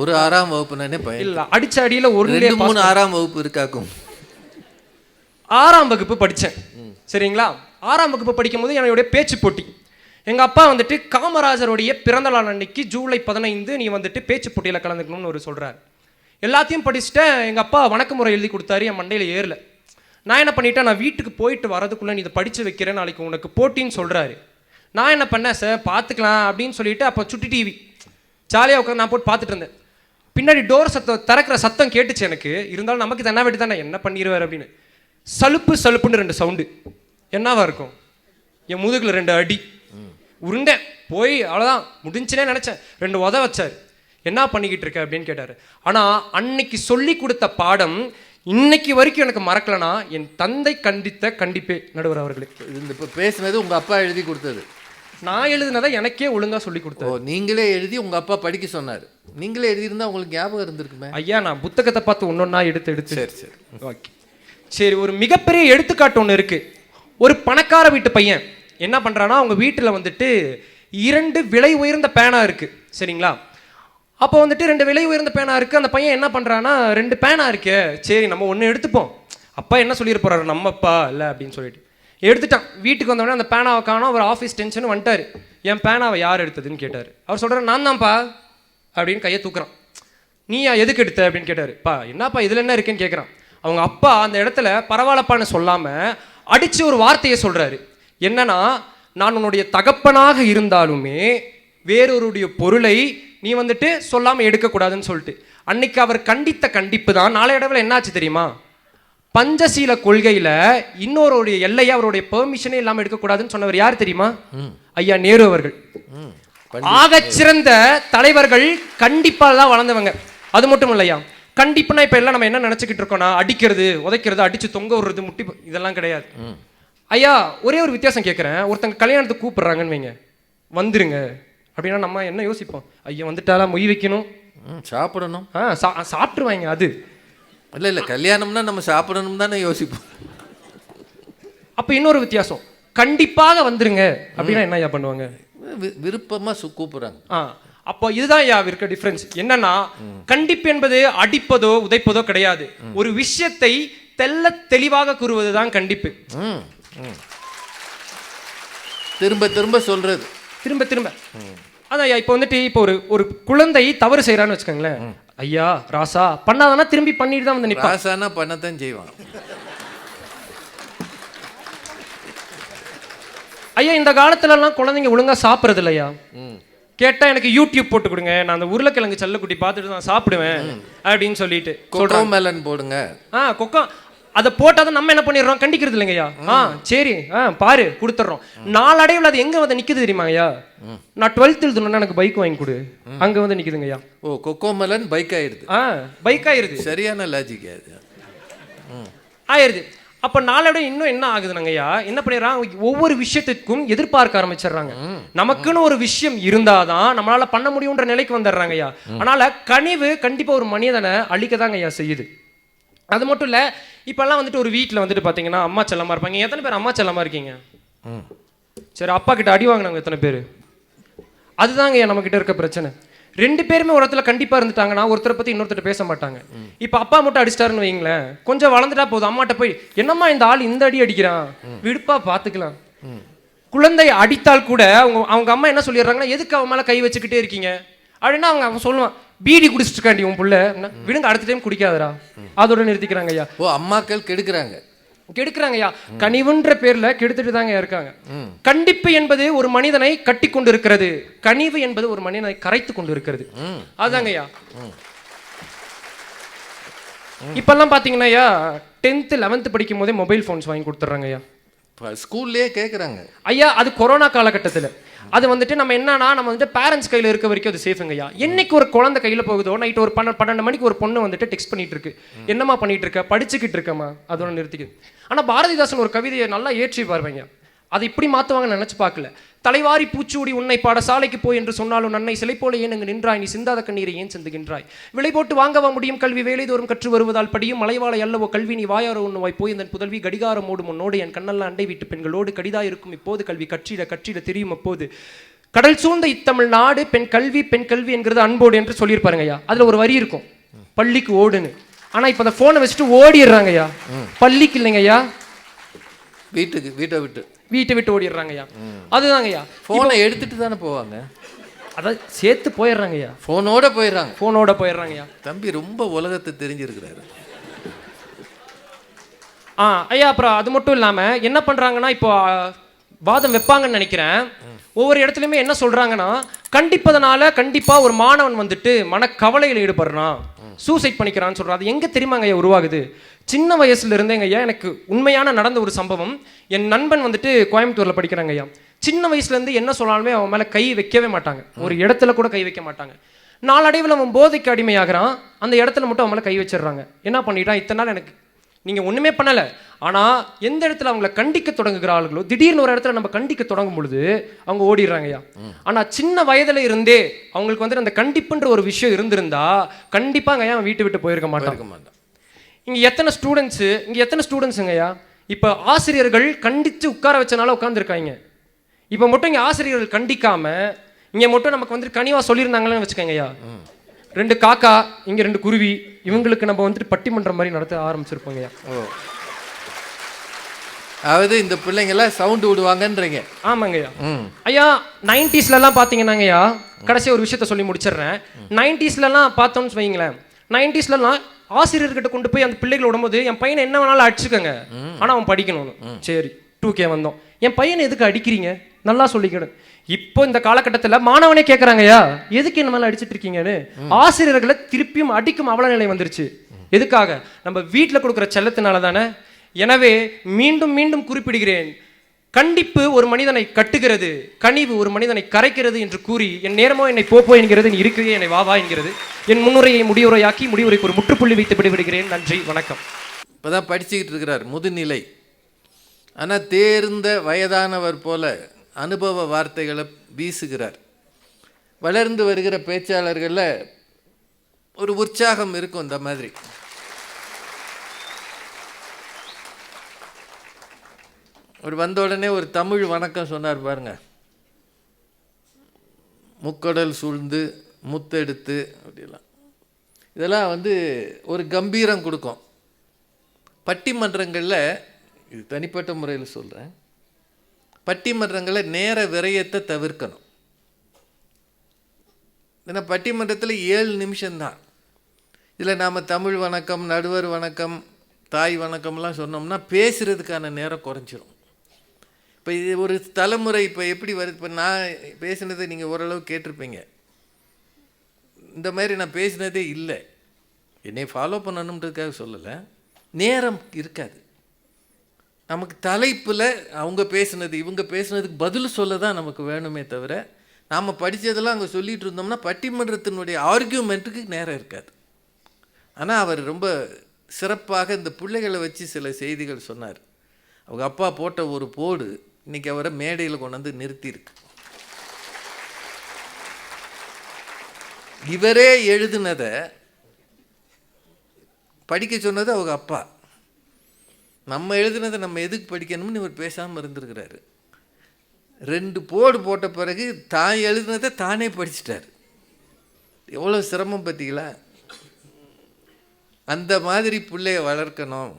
[SPEAKER 1] ஒரு 6ஆம் வகுப்புனே
[SPEAKER 4] இல்லை, அடிச்ச அடியில் 1
[SPEAKER 1] 3 6ஆம் வகுப்பு இருக்காக்கும்.
[SPEAKER 4] 6ஆம் வகுப்பு படித்தேன். சரிங்களா? 6ஆம் வகுப்பு படிக்கும் போது என்னுடைய பேச்சு போட்டி. எங்கள் அப்பா வந்துட்டு காமராஜருடைய பிறந்த நாள் அன்னைக்கு ஜூலை 15 நீ வந்துட்டு பேச்சு போட்டியில் கலந்துக்கணும்னு ஒரு சொல்கிறார். எல்லாத்தையும் படிச்சுட்டேன். எங்கள் அப்பா வணக்க முறை எழுதி கொடுத்தாரு, என் மண்டையில் ஏறல. நான் என்ன பண்ணிட்டேன், நான் வீட்டுக்கு போயிட்டு வரதுக்குள்ளே நீ இதை படித்து வைக்கிறேன், நாளைக்கு உனக்கு போட்டின்னு சொல்கிறாரு. நான் என்ன பண்ணேன், சார் பார்த்துக்கலாம் அப்படின்னு சொல்லிட்டு அப்போ சுட்டி டிவி ஜாலியாக உட்காந்து நான் போட்டு பார்த்துட்டு இருந்தேன். பின்னாடி டோர் சத்தம் திறக்கிற சத்தம் கேட்டுச்சு எனக்கு. இருந்தாலும் நமக்கு தென்ன வெட்டி தானே என்ன பண்ணிடுவார் அப்படின்னு. சலுப்பு சலுப்புன்னு 2 சவுண்டு. என்னவா இருக்கும்? என் முதுகில் 2 அடி உருண்டேன். போய் அவ்வளோதான் முடிஞ்சுனே நினச்சேன். 2 உத வச்சார். என்ன பண்ணிக்கிட்டு இருக்க அப்படின்னு கேட்டார். ஆனால் அன்னைக்கு சொல்லி கொடுத்த பாடம் இன்னைக்கு வரைக்கும் எனக்கு மறக்கலனா, என் தந்தை கண்டித்த கண்டிப்பே நடுவர் அவர்களே.
[SPEAKER 1] இந்த இப்போ பேசுனது உங்கள் அப்பா எழுதி கொடுத்தது?
[SPEAKER 4] நான் எழுதுனதை எனக்கே ஒழுங்காக சொல்லி கொடுத்தோம்.
[SPEAKER 1] நீங்களே எழுதி உங்கள் அப்பா படிக்க சொன்னார். நீங்களே எழுதியிருந்தா உங்களுக்கு ஞாபகம் இருந்திருக்குமே.
[SPEAKER 4] ஐயா, நான் புத்தகத்தை பார்த்து ஒன்றொன்னா எடுத்து
[SPEAKER 1] சரி சரி
[SPEAKER 4] ஓகே சரி. ஒரு மிகப்பெரிய எடுத்துக்காட்டு ஒன்று இருக்குது. ஒரு பணக்கார வீட்டு பையன் என்ன பண்ணுறான்னா, அவங்க வீட்டில் வந்துட்டு 2 விலை உயர்ந்த பேனா இருக்குது. சரிங்களா? அப்போ வந்துட்டு 2 விலை உயர்ந்த பேனா இருக்குது. அந்த பையன் என்ன பண்ணுறான்னா, 2 பேனா இருக்கே, சரி நம்ம ஒன்று எடுத்துப்போம். அப்பா என்ன சொல்லிட்டு போகிறாரு, நம்மப்பா இல்லை அப்படின்னு சொல்லிட்டு எடுத்துட்டான். வீட்டுக்கு வந்தோடனே அந்த பேனாவை காணோம். அவர் ஆஃபீஸ் டென்ஷன் வந்துட்டார். என் பேனாவை யார் எடுத்ததுன்னு கேட்டார். அவர் சொல்கிறார், நான் தான்ப்பா அப்படின்னு கையை தூக்குறான். நீயா எதுக்கு எடுத்த அப்படின்னு கேட்டார். பா என்னப்பா இதில் என்ன இருக்குன்னு கேட்குறான். அவங்க அப்பா அந்த இடத்துல பரவாயில்லப்பான்னு சொல்லாமல் அடித்து ஒரு வார்த்தையை சொல்கிறாரு. என்னன்னா, நான் உன்னுடைய தகப்பனாக இருந்தாலுமே வேறொருடைய பொருளை நீ வந்துட்டு சொல்லாமல் எடுக்கக்கூடாதுன்னு சொல்லிட்டு அன்னைக்கு அவர் கண்டித்த கண்டிப்பு தான் நாளைய இடத்துல என்னாச்சு தெரியுமா? பஞ்சசீல கொள்கையில் இன்னொருடைய எல்லையை அவருடைய பெர்மிஷனே இல்லாமல் எடுக்கக்கூடாதுன்னு சொன்னவர் யார் தெரியுமா? ஐயா நேரு அவர்கள். ஆகச்சிறந்த தலைவர்கள் கண்டிப்பாக தான் வளர்ந்தவங்க. அது மட்டும் இல்லையா, கண்டிப்புனா இப்போ எல்லாம் நம்ம என்ன நினச்சிக்கிட்டு இருக்கோம்னா, அடிக்கிறது உதைக்கிறது அடித்து தொங்க விடுறது முட்டி இதெல்லாம் கிடையாது. ஐயா ஒரே ஒரு வித்தியாசம் கேட்குறேன். ஒருத்தங்க கல்யாணத்துக்கு கூப்பிட்றாங்கன்னு வைங்க, வந்துருங்க அப்படின்னா நம்ம என்ன யோசிப்போம்? ஐயா வந்துட்டாலா மொய் வைக்கணும்,
[SPEAKER 1] சாப்பிடணும்,
[SPEAKER 4] சாப்பிட்ருவாங்க. அது
[SPEAKER 1] இல்லை இல்லை, கல்யாணம்னா நம்ம சாப்பிடணும் தானே யோசிப்போம்.
[SPEAKER 4] அப்போ இன்னொரு வித்தியாசம், கண்டிப்பாக வந்துருங்க அப்படின்னா என்ன ஐயா பண்ணுவாங்க?
[SPEAKER 1] விருப்பமாக கூப்பிட்றாங்க.
[SPEAKER 4] அப்போ இதுதான் ஐயா இருக்க டிஃப்ரென்ஸ். என்னன்னா, கண்டிப்பு என்பது அடிப்பதோ உதைப்பதோ கிடையாது. ஒரு விஷயத்தை தெல்ல தெளிவாக கூறுவது தான் கண்டிப்பு.
[SPEAKER 1] திரும்ப திரும்ப சொல்றது,
[SPEAKER 4] திரும்ப திரும்ப. அதான் ஐயா, இப்போ வந்துட்டு இப்போ ஒரு குழந்தை தவறு செய்யறான்னு வச்சுக்கோங்களேன். ஐயா ராசா பண்ணாதானா திரும்பி பண்ணிட்டு தான் வந்து நிற்பான்.
[SPEAKER 1] ராசானா பண்ணத்தான் செய்வான்.
[SPEAKER 4] ஐயா இந்த காலத்துலலாம் குழந்தைங்க ஒழுங்கா சாப்பிட்றது இல்லையா? கேட்டால் எனக்கு யூடியூப் போட்டு கொடுங்க, நான் அந்த உருளைக்கிழங்கு செல்லக்குட்டி பார்த்துட்டு நான் சாப்பிடுவேன் அப்படின்னு சொல்லிட்டு
[SPEAKER 1] கொக்கோ மெலன் போடுங்க.
[SPEAKER 4] கொக்கோ அதை போட்டால் தான் நம்ம என்ன பண்ணிடுறோம், கண்டிக்கிறது இல்லைங்கய்யா. சரி பாரு கொடுத்துட்றோம். நாளடைவில் அது எங்கே வந்து நிற்குது தெரியுமாங்கய்யா? நான் 12th எழுதணும்னா எனக்கு பைக் வாங்கி கொடு, அங்கே வந்து நிற்குதுங்கய்யா.
[SPEAKER 1] ஓ, கொக்கோமலன் பைக் ஆயிடுது.
[SPEAKER 4] பைக் ஆயிடுது.
[SPEAKER 1] சரியான லாஜிக் அது.
[SPEAKER 4] ஆயிடுது. அப்போ நாளோட இன்னும் என்ன ஆகுதுனாங்கய்யா, என்ன பண்ணிடுறாங்க, ஒவ்வொரு விஷயத்துக்கும் எதிர்பார்க்க ஆரம்பிச்சிடுறாங்க. நமக்குன்னு ஒரு விஷயம் இருந்தாதான் நம்மளால பண்ண முடியுன்ற நிலைக்கு வந்துடுறாங்கய்யா. அதனால கனிவு கண்டிப்பா ஒரு மனிதனை அழிக்க தாங்க ஐயா செய்யுது. அது மட்டும் இல்லை, இப்போல்லாம் வந்துட்டு ஒரு வீட்டில் வந்துட்டு பார்த்தீங்கன்னா அம்மா செல்லமாக இருப்பாங்க. எத்தனை பேர் அம்மா செல்லமாக இருக்கீங்க? சரி, அப்பா கிட்ட அடி வாங்கினாங்க எத்தனை பேர்? அதுதாங்க ஐயா நம்மக்கிட்ட இருக்க பிரச்சனை. 2 பேருமே ஒரு இடத்துல கண்டிப்பாக இருந்துட்டாங்கன்னா ஒருத்தரை பற்றி இன்னொருத்தர் பேச மாட்டாங்க. இப்போ அப்பா மட்டும் அடிச்சிட்டாருன்னு வைங்களேன், கொஞ்சம் வளர்ந்துட்டா போதும் அம்மாட்ட போய் என்னம்மா இந்த ஆள் இந்த அடி அடிக்கிறான், விடுப்பா பார்த்துக்கலாம். குழந்தை அடித்தால் கூட அவங்க அம்மா என்ன சொல்லிடுறாங்கன்னா, எதுக்கு அவன் மேலே கை வச்சுக்கிட்டே இருக்கீங்க அப்படின்னா அவன் சொல்லுவான், பீடி குடிச்சிட்டு இருக்காண்டி உன் புள்ள, விடுங்க அடுத்த டைம் குடிக்காதரா, அதோட நிறுத்திக்கிறாங்க ஐயா.
[SPEAKER 1] ஓ, அம்மாக்கள் கெடுக்கிறாங்க
[SPEAKER 4] ஐயா. கனிவுன்ற பேர்ல கெடுத்துட்டு தாங்க இருக்காங்க. கண்டிப்பு என்பது ஒரு மனிதனை கட்டி கொண்டு இருக்கிறது, கனிவு என்பது ஒரு மனிதனை கரைத்து கொண்டு இருக்கிறது. அதுதாங்க ஐயா. இப்பெல்லாம் பாத்தீங்கன்னா ஐயா 10th 11th படிக்கும் போதே மொபைல் போன்ஸ் வாங்கி கொடுத்துட்றாங்க ஐயா.
[SPEAKER 1] ஸ்கூல்லேயே கேட்குறாங்க
[SPEAKER 4] ஐயா. அது கொரோனா காலகட்டத்தில் அது வந்துட்டு நம்ம என்னன்னா, நம்ம வந்துட்டு பேரண்ட்ஸ் கையில் இருக்க வரைக்கும் அது சேஃபுங்க ஐயா. என்னைக்கு ஒரு குழந்தை கையில் போகுதோ, நைட்டு ஒரு 12 மணிக்கு ஒரு பொண்ணு வந்துட்டு டெக்ஸ்ட் பண்ணிட்டு இருக்கு, என்னம்மா பண்ணிட்டு இருக்க, படிச்சுக்கிட்டு இருக்கம்மா, அதோட நிறுத்திக்குது. ஆனால் பாரதிதாசன் ஒரு கவிதையை நல்லா ஏற்றி பாருவீங்க, அதை இப்படி மாற்றுவாங்கன்னு நினச்சி பார்க்கல. தலைவாரி பூச்சூடி உன்னை பாடசாலைக்கு போய் என்று சொன்னாலும் நன்னை சிலை போல ஏன் அங்கு நின்றாய், நீ சிந்தாத கண்ணீரை ஏன் சிந்துகின்றாய், விலை போட்டு வாங்கவா முடியும் கல்வி, வேலை தோறும் கற்று வருவதால் படியும் மலைவாழை அல்லவோ கல்வி, நீ வாயார உண்ணுவாய் போய் இந்த புதல்வி கடிகாரம் ஓடும் உன்னோடு, என் கண்ணெல்லாம் அண்டை வீட்டு பெண்களோடு கடிதா இருக்கும் இப்போது, கல்வி கற்றிட தெரியும் அப்போது, கடல் சூழ்ந்த இத்தமிழ் நாடு, பெண் கல்வி என்கிறது அன்போடு என்று சொல்லியிருப்பாருங்க ஐயா. அதில் ஒரு வரி இருக்கும், பள்ளிக்கு ஓடுன்னு. ஆனால் இப்போ அந்த ஃபோனை வச்சுட்டு ஓடிடுறாங்க ஐயா. பள்ளிக்கு இல்லைங்க ஐயா, வீட்டை விட்டு ஓடிடுறாங்க ஐயா. அதுதாங்க ஐயா.
[SPEAKER 1] ஃபோனை எடுத்துட்டு தானே போவாங்க,
[SPEAKER 4] அதான் சேர்த்து போயிடுறாங்க ஐயா.
[SPEAKER 1] ஃபோனோட போயிடுறாங்க
[SPEAKER 4] ஐயா.
[SPEAKER 1] தம்பி ரொம்ப உலகத்தை தெரிஞ்சிருக்கிறாரு.
[SPEAKER 4] ஐயா அப்புறம் அது மட்டும் இல்லாமல் என்ன பண்ணுறாங்கன்னா, இப்போ வாதம் வைப்பாங்கன்னு நினைக்கிறேன். ஒவ்வொரு இடத்துலையுமே என்ன சொல்கிறாங்கன்னா, கண்டிப்பதனால கண்டிப்பாக ஒரு மாணவன் வந்துட்டு மனக்கவலையில் ஈடுபடுறான், சூசைட் பண்ணிக்கிறான்னு சொல்கிறான். அது எங்கே தெரியுமாங்க ஐயா உருவாகுது? சின்ன வயசுல இருந்தேங்க ஐயா எனக்கு உண்மையான நடந்த ஒரு சம்பவம். என் நண்பன் வந்துட்டு கோயம்புத்தூரில் படிக்கிறாங்க ஐயா. சின்ன வயசுலேருந்து என்ன சொன்னாலுமே அவன் மேலே கை வைக்கவே மாட்டாங்க, ஒரு இடத்துல கூட கை வைக்க மாட்டாங்க. நாளடைவில் அவன் போதைக்கு அடிமையாகிறான், அந்த இடத்துல மட்டும் அவன் மேலே கை வச்சிடுறாங்க. என்ன பண்ணிட்டான், இத்தனை நாள் எனக்கு நீங்கள் ஒன்றுமே பண்ணலை, ஆனால் எந்த இடத்துல அவங்கள கண்டிக்க தொடங்குகிறார்களோ, திடீர்னு ஒரு இடத்துல நம்ம கண்டிக்க தொடங்கும் பொழுது அவங்க ஓடிடுறாங்க ஐயா. ஆனால் சின்ன வயதில் இருந்தே அவங்களுக்கு வந்துட்டு அந்த கண்டிப்புன்ற ஒரு விஷயம் இருந்திருந்தா கண்டிப்பாங்க ஐயா அவன் வீட்டை விட்டு போயிருக்க மாட்டான். இங்கே எத்தனை ஸ்டூடெண்ட்ஸுங்க ஐயா இப்போ ஆசிரியர்கள் கண்டித்து உட்கார வச்சனால உட்காந்துருக்காங்க. இப்போ மட்டும் இங்கே ஆசிரியர்கள் கண்டிக்காமல் இங்கே மட்டும் நமக்கு வந்துட்டு கனிவாக சொல்லியிருந்தாங்களேன்னு வச்சுக்கோங்க ஐயா, 2 காக்கா இங்கே 2 குருவி, இவங்களுக்கு நம்ம வந்துட்டு பட்டிமன்றம் மாதிரி நடத்த ஆரம்பிச்சிருப்போங்க ஐயா.
[SPEAKER 1] அதாவது இந்த பிள்ளைங்கெல்லாம் சவுண்டு விடுவாங்கன்றீங்க.
[SPEAKER 4] ஆமாங்க ஐயா. ஐயா 90ஸ்லாம் பார்த்தீங்கன்னாங்க ஐயா, கடைசியாக ஒரு விஷயத்த சொல்லி முடிச்சிடுறேன். 90ஸ்லாம் பார்த்தோம்னு வைங்களேன், 90ஸ்லாம் ஆசிரியர்கிட்ட கொண்டு போய் அந்த பிள்ளைகள் விடும்போது, என் பையனை என்ன வேணாலும் அடிச்சுக்கோங்க ஆனால் அவன் படிக்கணும்னு. சரி 2K வந்தோம், என் பையனை எதுக்கு அடிக்கிறீங்க, நல்லா சொல்லிக்கணும். இப்போ இந்த காலகட்டத்தில் மாணவனே கேட்குறாங்கய்யா, எதுக்கு என்ன மேலே அடிச்சுட்டு இருக்கீங்கன்னு. ஆசிரியர்களை திருப்பியும் அடிக்கும் அவல நிலை வந்துருச்சு. எதுக்காக? நம்ம வீட்டில் கொடுக்குற செல்லத்தினால தானே. எனவே மீண்டும் மீண்டும் குறிப்பிடுகிறேன், கண்டிப்பு ஒரு மனிதனை கட்டுகிறது, கனிவு ஒரு மனிதனை கரைக்கிறது என்று கூறி, என் நேரமோ என்னை போப்போ என்கிறது, நீ இருக்கிறே என்னை வா என்கிறது. என் முன்னுரையை முடிவுரையாக்கி முடிவுரைக்கு ஒரு முற்றுப்புள்ளி வைத்து விடுவிடுகிறேன். நன்றி, வணக்கம்.
[SPEAKER 1] இப்போதான் படிச்சுக்கிட்டு இருக்கிறார், முதுநிலை. ஆனால் தேர்ந்த வயதானவர் போல அனுபவ வார்த்தைகளை வீசுகிறார். வளர்ந்து வருகிற பேச்சாளர்களில் ஒரு உற்சாகம் இருக்கும். இந்த மாதிரி ஒரு வந்த உடனே ஒரு தமிழ் வணக்கம் சொன்னார் பாருங்க, முக்கடல் சூழ்ந்து முத்தெடுத்து அப்படிலாம். இதெல்லாம் ஒரு கம்பீரம் கொடுக்கும். பட்டிமன்றங்களில், இது தனிப்பட்ட முறையில் சொல்கிறேன், பட்டிமன்றங்களில் நேர விரயத்தை தவிர்க்கணும். ஏன்னா பட்டிமன்றத்தில் 7 நிமிஷம்தான். இதில் நாம் தமிழ் வணக்கம், நடுவர் வணக்கம், தாய் வணக்கம்லாம் சொன்னோம்னா பேசுகிறதுக்கான நேரம் குறைஞ்சிரும். இப்போ இது ஒரு தலைமுறை இப்போ எப்படி வருது, இப்போ நான் பேசினதை நீங்கள் ஓரளவு கேட்டிருப்பீங்க. இந்த மாதிரி நான் பேசினதே இல்லை, என்னை ஃபாலோ பண்ணணுன்றதுக்காக சொல்லலை. நேரம் இருக்காது. நமக்கு தலைப்பில் அவங்க பேசுனது இவங்க பேசுனதுக்கு பதில் சொல்ல தான் நமக்கு வேணுமே தவிர, நாம் படித்ததெல்லாம் அங்கே சொல்லிகிட்டு இருந்தோம்னா பட்டிமன்றத்தினுடைய ஆர்கியூமெண்ட்டுக்கு நேரம் இருக்காது. ஆனால் அவர் ரொம்ப சிறப்பாக இந்த பிள்ளைகளை வச்சு சில செய்திகள் சொன்னார். அவங்க அப்பா போட்ட ஒரு போடு இன்றைக்கி அவரை மேடையில் கொண்டு வந்து நிறுத்தியிருக்கு. இவரே எழுதுனதை படிக்க சொன்னது அவங்க அப்பா. நம்ம எழுதுனதை நம்ம எதுக்கு படிக்கணும்னு இவர் பேசாமல் இருந்திருக்கிறாரு. 2 போடு போட்ட பிறகு தான் எழுதுனதை தானே படிச்சிட்டார். எவ்வளோ சிரமம் பார்த்தீங்களா? அந்த மாதிரி பிள்ளைய வளர்க்கணும்.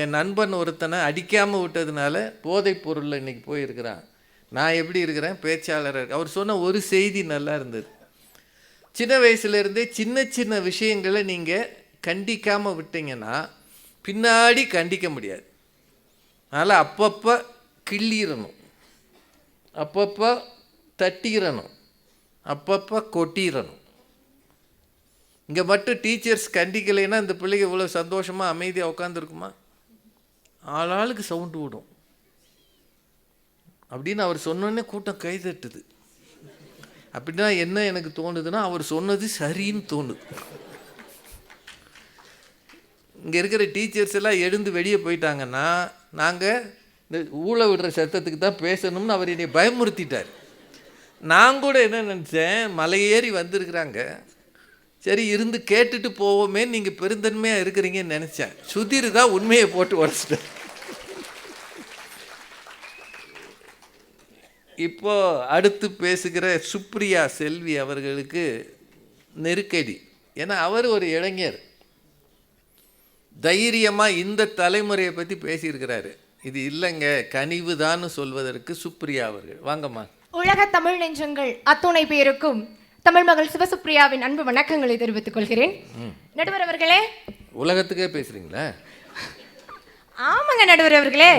[SPEAKER 1] என் நண்பன் ஒருத்தனை அடிக்காமல் விட்டதுனால போதைப் பொருளில் இன்றைக்கி போயிருக்கிறான். நான் எப்படி இருக்கிறேன்? பேச்சாளர். அவர் சொன்ன ஒரு செய்தி நல்லா இருந்தது. சின்ன வயசுலேருந்தே சின்ன சின்ன விஷயங்களை நீங்கள் கண்டிக்காமல் விட்டீங்கன்னா பின்னாடி கண்டிக்க முடியாது. அதனால் அப்பப்போ கிள்ளிடணும், அப்பப்போ தட்டிடணும், அப்பப்போ கொட்டிடணும். இங்கே மட்டும் டீச்சர்ஸ் கண்டிக்கலைன்னா இந்த பிள்ளைங்க இவ்வளோ சந்தோஷமாக அமைதியாக உட்காந்துருக்குமா? ஆளாளுக்கு சவுண்டு விடும். அப்படின்னு அவர் சொன்னோன்னே கூட்டம் கைதட்டுது. அப்படின்னா என்ன எனக்கு தோணுதுன்னா, அவர் சொன்னது சரின்னு தோணுது. இங்கே இருக்கிற டீச்சர்ஸ் எல்லாம் எழுந்து வெளியே போயிட்டாங்கன்னா நாங்கள் இந்த ஊழ விடுற சத்தத்துக்கு தான் பேசணும்னு அவர் என்னை பயமுறுத்திட்டார். நான் கூட என்ன நினச்சேன், மலையேறி வந்திருக்கிறாங்க, சரி இருந்து கேட்டுட்டு போவோமே, நீங்கள் பெருந்தன்மையாக இருக்கிறீங்கன்னு நினச்சேன். சுதீர் தான் உண்மையை போட்டு உடச்சிட்டேன். இப்போ அடுத்து பேசுகிற சுப்ரியா செல்வி அவர்களுக்கு நெருக்கடி. ஏன்னா அவர் ஒரு இளைஞர், தைரியமாக இந்த தலைமுறையை பற்றி பேசியிருக்கிறாரு. இது இல்லைங்க கனிவு தான் சொல்வதற்கு சுப்ரியா அவர்கள். வாங்கம்மா.
[SPEAKER 5] உலக தமிழ் நெஞ்சங்கள் அத்துணை பேருக்கும் தமிழ் மகள் சிவசுப்ரியாவின் அன்பு வணக்கங்களை தெரிவித்துக் கொள்கிறேன். நடுவர் அவர்களே,
[SPEAKER 1] உலகத்துக்கே பேசுறீங்களா?
[SPEAKER 5] ஆமாங்க நடுவர் அவர்களே,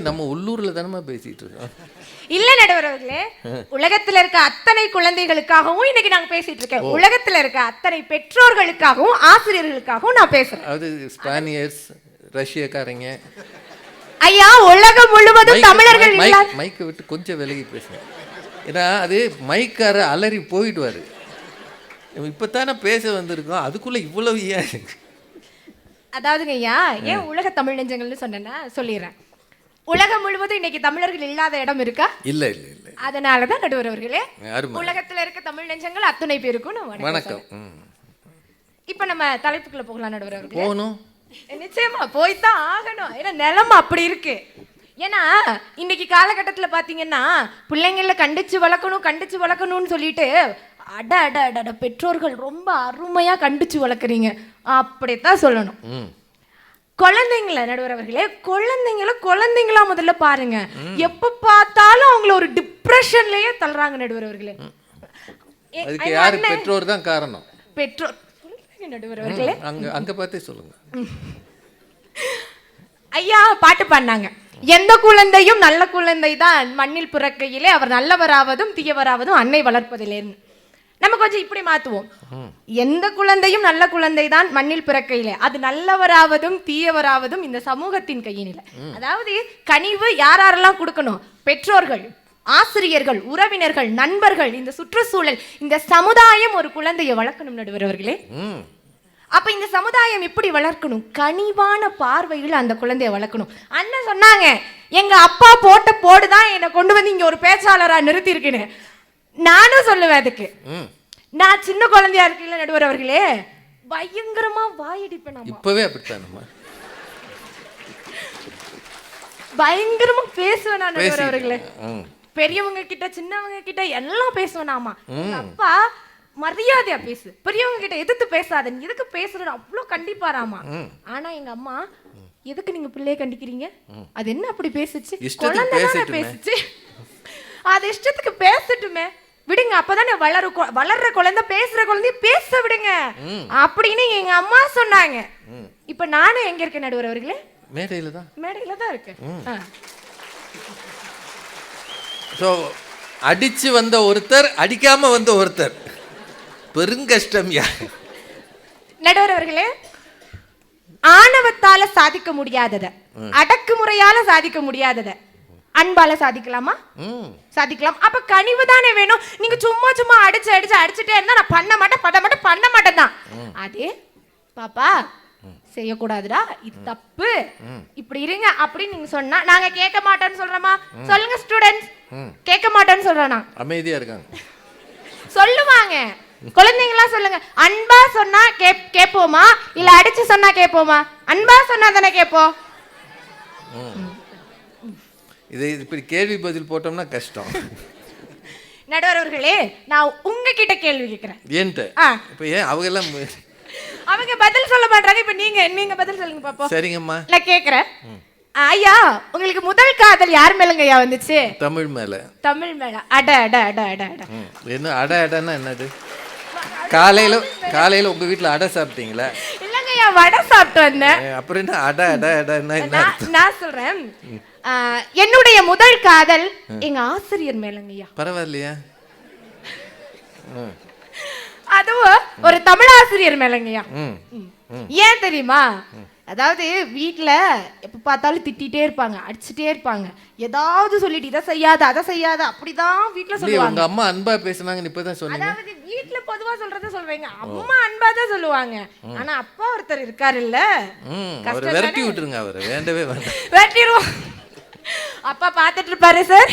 [SPEAKER 1] நம்ம உள்ளூர்ல தானே பேசிட்டு இருக்கோம்.
[SPEAKER 5] இல்ல நடுவர் அவர்களே, உலகத்துல இருக்க அத்தனை குழந்தைகளுக்காகவும் இன்னைக்கு நாங்க பேசிட்டு இருக்கேன். உலகத்துல இருக்க அத்தனை பெற்றோர்களுக்காகவும் ஆசிரியர்களுக்காகவும் நான் பேசுறேன்.
[SPEAKER 1] அது ஸ்பானியர்ஸ், ரஷ்யக்காரங்க.
[SPEAKER 5] ஐயா, உலகம் முழுவதும் தமிழர்கள்
[SPEAKER 1] மைக்கை விட்டு கொஞ்சம் விலகி பேசுங்க. ஏன்னா அது மைக்கார அலறி போயிடுவாரு. இப்பதானே பேச வந்திருக்கோம், அதுக்குள்ள இவ்வளவு ஏன்?
[SPEAKER 5] அதாவதுங்க ஐயா, ஏன் உலக தமிழ் நெஞ்சங்கள்னு சொன்னேன்னா சொல்லிடுறேன். உலகம் முழுவதும் இன்னைக்கு தமிழர்கள் இல்லாத இடம் இருக்கா?
[SPEAKER 1] இல்ல இல்ல இல்ல.
[SPEAKER 5] அதனாலதான் நடுவர் அவர்களே, உலகத்துல இருக்க தமிழ் நெஞ்சங்கள் அத்துணை பேருக்கும்
[SPEAKER 1] வணக்கம்.
[SPEAKER 5] இப்ப நம்ம தலைப்புக்குள்ள போகலாம் நடுவர் அவர்களே.
[SPEAKER 1] போகணும்,
[SPEAKER 5] நிச்சயமா போய்தான் ஆகணும். ஏன்னா நிலைமை அப்படி இருக்கு. ஏன்னா இன்னைக்கு காலகட்டத்தில் பார்த்தீங்கன்னா பிள்ளைங்கள கண்டிச்சு வளர்க்கணும்னு சொல்லிட்டு அட அட அட பெற்றோர்கள் ரொம்ப அருமையாக கண்டிச்சு வளர்க்குறீங்க அப்படித்தான் சொல்லணும். குழந்தைங்கள நடுவர் அவர்களே, குழந்தைங்களா முதல்ல பாருங்க. எப்ப பார்த்தாலும் அவங்கள ஒரு டிப்ரெஷன்லயே தள்ளுறாங்க நடுவர் அவர்களே.
[SPEAKER 1] அதுக்கு யாரு? பெற்றோர் தான் காரணம்.
[SPEAKER 5] பெற்றோர் நடுவர் அவர்களே,
[SPEAKER 1] அங்க பார்த்தே சொல்லுங்க.
[SPEAKER 5] ஐயா பாட்டு பாடினாங்க, எந்த குழந்தையும் நல்ல குழந்தை தான் மண்ணில் பிறக்கையிலே அவர் நல்லவராவதும் தீயவராவதும் அன்னை வளர்ப்பதிலேன்னு. நம்ம கொஞ்சம் இப்படி மாத்துவோம், எந்த குழந்தையும் நல்ல குழந்தை தான் மண்ணில் பிறக்கையிலே அது நல்லவராவதும் தீயவராவதும் இந்த சமூகத்தின் கையினில. அதாவது கனிவு யாரெல்லாம் கொடுக்கணும்? பெற்றோர்கள், ஆசிரியர்கள், உறவினர்கள், நண்பர்கள், இந்த சுற்றுச்சூழல், இந்த சமுதாயம் ஒரு குழந்தையை வளர்க்கணும் நடுவர் அவர்களே. அப்ப இந்த சமுதாயம் எப்படி வளர்க்கணும்? கனிவான பார்வையில் அந்த குழந்தைய வளர்க்கணும். அண்ணன் சொன்னாங்க, எங்க அப்பா போட்ட போடுதான் என்னை கொண்டு வந்து இங்க ஒரு பேச்சாளரா நிறுத்தி இருக்குன்னு. நானும் சொல்லுவேன் அதுக்கு. நான் சின்ன குழந்தையா இருக்கீங்களா நடுவர் அவர்களே, பயங்கரமா வாயடிப்பேன்.
[SPEAKER 1] இப்பவே அப்படித்தானம்மா,
[SPEAKER 5] பயங்கரமா பேசுவேன் நான் நடுவர் அவர்களே. பெரியவங்க கிட்ட சின்னவங்க கிட்ட எல்லாம் பேசுவேனாமா. அப்பா மரியாதையா பேசு, பெரியவங்க கிட்ட எதிர்த்து பேசாத, நீ எதுக்கு பேசுறது அவ்வளோ கண்டிப்பாராமா. ஆனா எங்க அம்மா, எதுக்கு நீங்க பிள்ளைய கண்டிக்கிறீங்க? அது என்ன அப்படி பேசுச்சு? குழந்தை பேசுச்சு, அது இஷ்டத்துக்கு பேசட்டுமே விடுங்க, அப்பதானே வளர்ற குழந்தை, பேசுற குழந்தைய பேச விடுங்க அப்படின்னு எங்க அம்மா சொன்னாங்க. இப்ப நானும் எங்க இருக்கேன் நடுவர் அவர்களே? மேடையில தான் இருக்கேன்.
[SPEAKER 1] அடிச்சு வந்த ஒருத்தர், அடிக்காம வந்த ஒருத்தர், பெருங்கஷ்டம். யார்
[SPEAKER 5] நடுவர் அவர்களே? ஆணவத்தால சாதிக்க முடியாதத, அடக்குமுறையால சாதிக்க முடியாதத அன்பால சாதிக்கலாமா? சாதிக்கலாம். அப்ப கனிவு தானே வேணும். நீங்க சும்மா சும்மா அடிச்சுட்டே இருந்தா நான் பண்ண மாட்டேன் தான். அதே பாப்பா செய்யக்கூடாதுடா, இது தப்பு, இப்படி இருங்க அப்படின்னு நீங்க சொன்னா நாங்க கேட்க மாட்டோம்னு சொல்றோமா? சொல்லுங்க ஸ்டூடெண்ட்ஸ், கேட்க மாட்டோம்னு சொல்றோம்.
[SPEAKER 1] அமைதியா இருக்காங்க, சொல்லுவாங்க.
[SPEAKER 5] குழந்தைங்களா சொல்லுங்க, அன்பா சொன்னா கேட்போமா இல்ல அடிச்சு சொன்னா கேட்போமா? அன்பா சொன்னா தானே கேட்போம்.
[SPEAKER 1] இதை இப்படி கேள்வி பதில் போட்டோம்னா கஷ்டம்.
[SPEAKER 5] நடுவர் அவர்களே, நான் உங்ககிட்ட கேள்வி கேட்கிறேன்.
[SPEAKER 1] ஏன்ட்டு இப்ப ஏன் அவங்க எல்லாம்
[SPEAKER 5] அவங்க பதில் சொல்ல மாட்டாங்க, இப்ப நீங்க பதில் சொல்லுங்க பாப்போம்.
[SPEAKER 1] சரிங்கம்மா,
[SPEAKER 5] நான் கேக்குறேன். ஐயா, உங்களுக்கு முதல் காதல் யார் மேலங்க ஐயா வந்துச்சு?
[SPEAKER 1] தமிழ் மேல. தமிழ்
[SPEAKER 5] மேல. அட அட அட அட அட.
[SPEAKER 1] என்ன அட அடன்னா என்னது? காலையில உங்க வீட்டுல அடை சாப்பிட்டீங்களா?
[SPEAKER 5] இல்லங்க ஐயா, வடை சாப்பிட்டு வந்தேன்.
[SPEAKER 1] அப்புறம் என்ன அட அட அடன்னா என்ன?
[SPEAKER 5] நான் சொல்றேன், என்னுடைய முதல் காதல் எங்க ஆசிரியர் மேலங்க ஐயா.
[SPEAKER 1] பரவாயில்லையா?
[SPEAKER 5] அதுவும் ஒரு தமிழ் ஆசிரியர் மேலங்கய்யா. ஏன் தெரியுமா? அதாவது வீட்டுல எப்ப பார்த்தாலும் திட்டிட்டே இருப்பாங்க, அடிச்சுட்டே இருப்பாங்க, ஏதாவது சொல்லிட்டு இதை செய்யாத அதை செய்யாத அப்படிதான் வீட்டுல சொல்லுவாங்க.
[SPEAKER 1] உங்க அம்மா அன்பா பேசுனாங்கன்னு இப்பதான் சொன்னீங்க.
[SPEAKER 5] அதாவது வீட்டுல பொதுவா சொல்றத சொல்றீங்க, அம்மா அன்பா தான் சொல்லுவாங்க. ஆனா அப்பா ஒருத்தர் இருக்காரு இல்ல,
[SPEAKER 1] அவரை விரட்டி விட்டுருங்க, அவரை வேண்டவே வேண்டாம்,
[SPEAKER 5] விரட்டிடுவோம். அப்பா பாத்துட்டு இருப்பாரு சார்.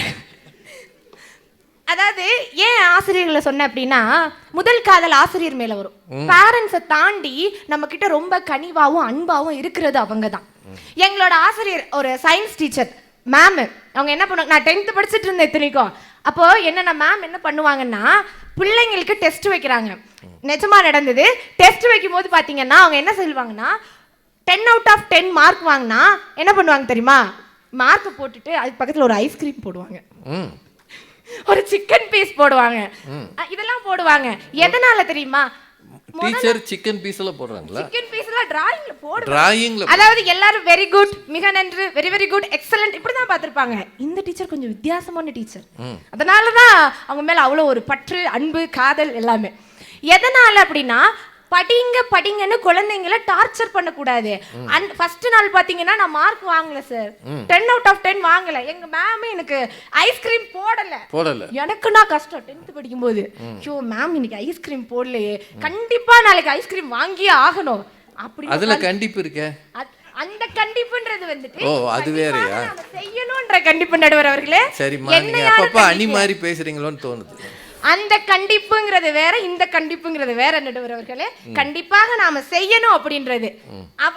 [SPEAKER 5] அதாவது ஏன் ஆசிரியர்களை சொன்ன அப்படின்னா, முதல் காதல் ஆசிரியர் மேல வரும். பேரண்ட்ஸை தாண்டி நம்ம கிட்ட ரொம்ப கனிவாவும் அன்பாவும் இருக்கிறது அவங்க தான். எங்களோட ஆசிரியர் ஒரு சயின்ஸ் டீச்சர் மேம், அவங்க என்ன பண்ணுவாங்க, நான் 10th படிச்சுட்டு இருந்தேன் இத்தனைக்கும். அப்போ என்னன்னா மேம் என்ன பண்ணுவாங்கன்னா, பிள்ளைங்களுக்கு டெஸ்ட் வைக்கிறாங்க. நிஜமா நடந்தது. டெஸ்ட் வைக்கும் போது பாத்தீங்கன்னா அவங்க என்ன சொல்லுவாங்கன்னா, 10 out of 10 மார்க் வாங்கினா என்ன பண்ணுவாங்க தெரியுமா? மார்க் போட்டுட்டு அதுக்கு பக்கத்துல ஒரு ஐஸ்கிரீம் போடுவாங்க, ஒரு சிக்கன் பீஸ் போடுவாங்க, இதெல்லாம் போடுவாங்க. எதனால தெரியுமா?
[SPEAKER 1] டீச்சர் சிக்கன் பீஸ்ல போடுறாங்களா?
[SPEAKER 5] சிக்கன் பீஸ்ல டிராயிங்ல போடுறாங்க.
[SPEAKER 1] டிராயிங்ல
[SPEAKER 5] அதாவது எல்லாரும் வெரி குட், மிக நன்று, வெரி வெரி குட், எக்ஸலென்ட் இப்படி தான் பார்த்திருப்பாங்க. இந்த டீச்சர் கொஞ்சம் வித்தியாசமான டீச்சர். அதனால தான் அவங்க மேல அவ்வளோ ஒரு பற்று, அன்பு, காதல் எல்லாமே. எதனால அப்படின்னா, படிங்கன்னு குழந்தைங்களை டார்ச்சர் பண்ணக்கூடாது. ஃபர்ஸ்ட் நாள் பாத்தீங்கன்னா நான் மார்க் வாங்கல சார், 10 out of 10 வாங்கல. எங்க மேம் எனக்கு ஐஸ்கிரீம் போடல. எனக்கு நான் கஷ்டம் 10th படிக்கும் போது, ஐயோ மேம் இன்னைக்கு ஐஸ்கிரீம் போடலையே, கண்டிப்பா நாளைக்கு ஐஸ்கிரீம் வாங்கியே ஆகணும் அப்படி.
[SPEAKER 1] அதுல கண்டிப்பு இருக்கே,
[SPEAKER 5] அந்த கண்டிப்புன்றது வந்துட்டு
[SPEAKER 1] அது வேறயா?
[SPEAKER 5] செய்யணும்ன்ற கண்டிப்பு நடுவர் அவர்களே.
[SPEAKER 1] சரிம்மா, நீங்க அப்பப்ப அணி மாதிரி பேசுறீங்களோன்னு தோணுது.
[SPEAKER 5] அந்த கண்டிப்புங்கிறது வேற, இந்த கண்டிப்புங்கிறது வேற நடுவர் அவர்களே. கண்டிப்பாக நாம செய்யணும் அப்படின்றது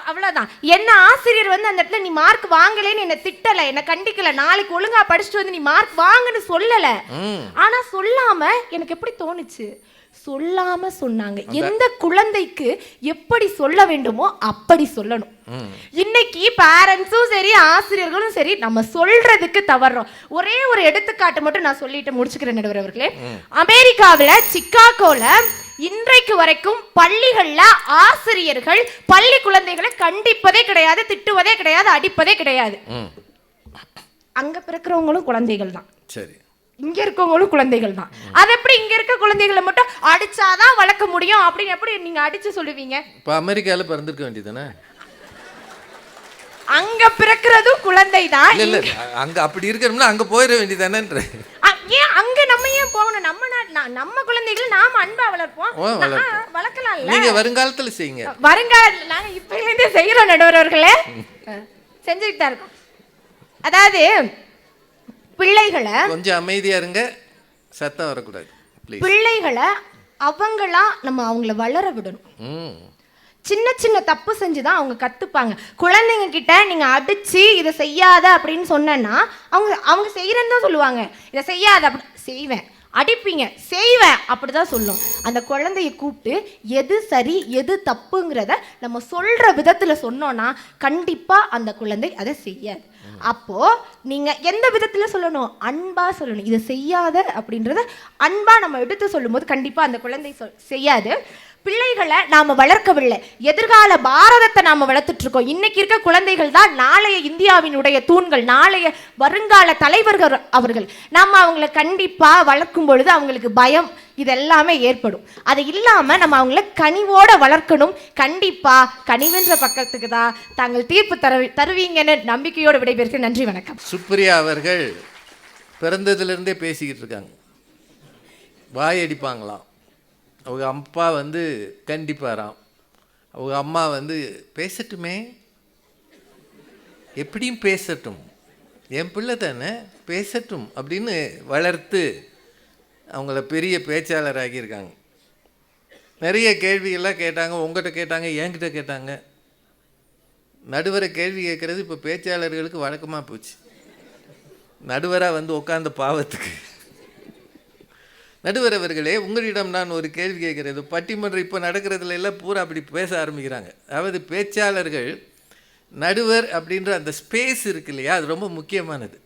[SPEAKER 5] அவ்வளவுதான். என்ன ஆசிரியர் வந்து அந்த இடத்துல நீ மார்க் வாங்கலேன்னு என்ன திட்டல, என்ன கண்டிக்கல, நாளைக்கு ஒழுங்கா படிச்சுட்டு வந்து நீ மார்க் வாங்குன்னு சொல்லல. ஆனா சொல்லாம எனக்கு எப்படி தோணுச்சு, சொல்லாம சொன்னாங்க. எந்த குழந்தைக்கு எப்படி சொல்ல வேண்டுமோ அப்படி சொல்லணும். இன்னைக்கு பேரண்ட்ஸும் சரி ஆசிரியர்களும் சரி நம்ம சொல்றதுக்கு தவறோம். ஒரே ஒரு எடுத்துக்காட்டு மட்டும் நான் சொல்லிட்டு முடிச்சுக்கிறேன் நடுவர் அவர்களே. அமெரிக்காவில் சிக்காகோல இன்றைக்கு வரைக்கும் பள்ளிகள்ல ஆசிரியர்கள் பள்ளி குழந்தைகளை கண்டிப்பதே கிடையாது, திட்டுவதே கிடையாது, அடிப்பதே கிடையாது. அங்க பிறக்கிறவங்களும் குழந்தைகள் தான், சரி, இங்க இருக்கவங்களும் குழந்தைகள் தான். அது எப்படி இங்க இருக்க குழந்தைகளை மட்டும் அடிச்சாதான் வளர்க்க முடியும் அப்படின்னு எப்படி நீங்க அடிச்சு சொல்லுவீங்க?
[SPEAKER 1] இப்ப அமெரிக்கால பிறந்திருக்க வேண்டியதானே?
[SPEAKER 5] அங்க பிறக்கிறதும் குழந்தை தான்.
[SPEAKER 1] இல்ல அங்க அப்படி இருக்கணும்னா அங்க போயிட வேண்டியதானேன்ற.
[SPEAKER 5] ஏன் அங்க நம்ம ஏன் போகணும்? நம்ம குழந்தைகளை நாம அன்பா வளர்ப்போம், வளர்க்கலாம்.
[SPEAKER 1] நீங்க வருங்காலத்துல செய்யுங்க.
[SPEAKER 5] வருங்காலத்துல நாங்க இப்ப இருந்தே செய்யறோம் நடுவர் அவர்களே, செஞ்சுக்கிட்டு தான் இருக்கோம். அதாவது பிள்ளைகளை
[SPEAKER 1] கொஞ்சம் அமைதியா இருங்க, சத்தம் வரக்கூடாது.
[SPEAKER 5] பிள்ளைகளை அவங்களா நம்ம அவங்கள வளர விடணும். சின்ன சின்ன தப்பு செஞ்சுதான் அவங்க கத்துப்பாங்க. குழந்தைங்க கிட்ட நீங்க அடிச்சு இதை செய்யாத அப்படின்னு சொன்னா அவங்க செய்யறேன்னு தான் சொல்லுவாங்க. இதை செய்யாத அப்படி செய்வேன், அடிப்பீங்க செய்வேன் அப்படிதான் சொல்லும். அந்த குழந்தைய கூப்பிட்டு எது சரி எது தப்புங்கிறத நம்ம சொல்ற விதத்துல சொன்னோம்னா கண்டிப்பா அந்த குழந்தை அதை செய்யாது. அப்போ நீங்க எந்த விதத்துல சொல்லணும்? அன்பா சொல்லணும். இதை செய்யாத அப்படின்றத அன்பா நம்ம எடுத்து சொல்லும் போது கண்டிப்பா அந்த குழந்தை செய்யாது. பிள்ளைகளை நாம வளர்க்கவில்லை, எதிர்கால பாரதத்தை நாம வளர்த்துட்டு இருக்கோம். இன்னைக்கு இருக்க குழந்தைகள் தான் நாளைய இந்தியாவினுடைய தூண்கள், நாளைய வருங்கால தலைவர்கள் அவர்கள். நம்ம அவங்களை கண்டிப்பா வளர்க்கும் பொழுது அவங்களுக்கு பயம் இதெல்லாமே ஏற்படும். அது இல்லாம நம்ம அவங்கள கனிவோட வளர்க்கணும். கண்டிப்பா கனிவென்ற பக்கத்துக்கு தான் தாங்கள் தீர்ப்பு தருவீங்கன்னு நம்பிக்கையோடு விடைபெறுகிறேன். நன்றி, வணக்கம்.
[SPEAKER 1] சுப்ரியா அவர்கள் பிறந்ததுலேருந்தே பேசிக்கிட்டு இருக்காங்க. வாய் அடிப்பாங்களாம். அவங்க அப்பா வந்து கண்டிப்பாராம். அவங்க அம்மா வந்து பேசட்டுமே, எப்படியும் பேசட்டும், என் பிள்ளை தானே பேசட்டும் அப்படின்னு வளர்த்து அவங்கள பெரிய பேச்சாளர் ஆக்கியிருக்காங்க. நிறைய கேள்விகள்லாம் கேட்டாங்க. உங்கள்கிட்ட கேட்டாங்க, என்கிட்ட கேட்டாங்க. நடுவரை கேள்வி கேட்குறது இப்போ பேச்சாளர்களுக்கு வழக்கமாக போச்சு. நடுவராக வந்து உட்காந்த பாவத்துக்கு. நடுவர் அவர்களே, உங்களிடம் நான் ஒரு கேள்வி கேட்குறது. பட்டிமன்றம் இப்போ நடக்கிறதுல எல்லாம் பூரா அப்படி பேச ஆரம்பிக்கிறாங்க. அதாவது பேச்சாளர்கள் நடுவர் அப்படின்ற அந்த ஸ்பேஸ் இருக்கு இல்லையா, அது ரொம்ப முக்கியமானது.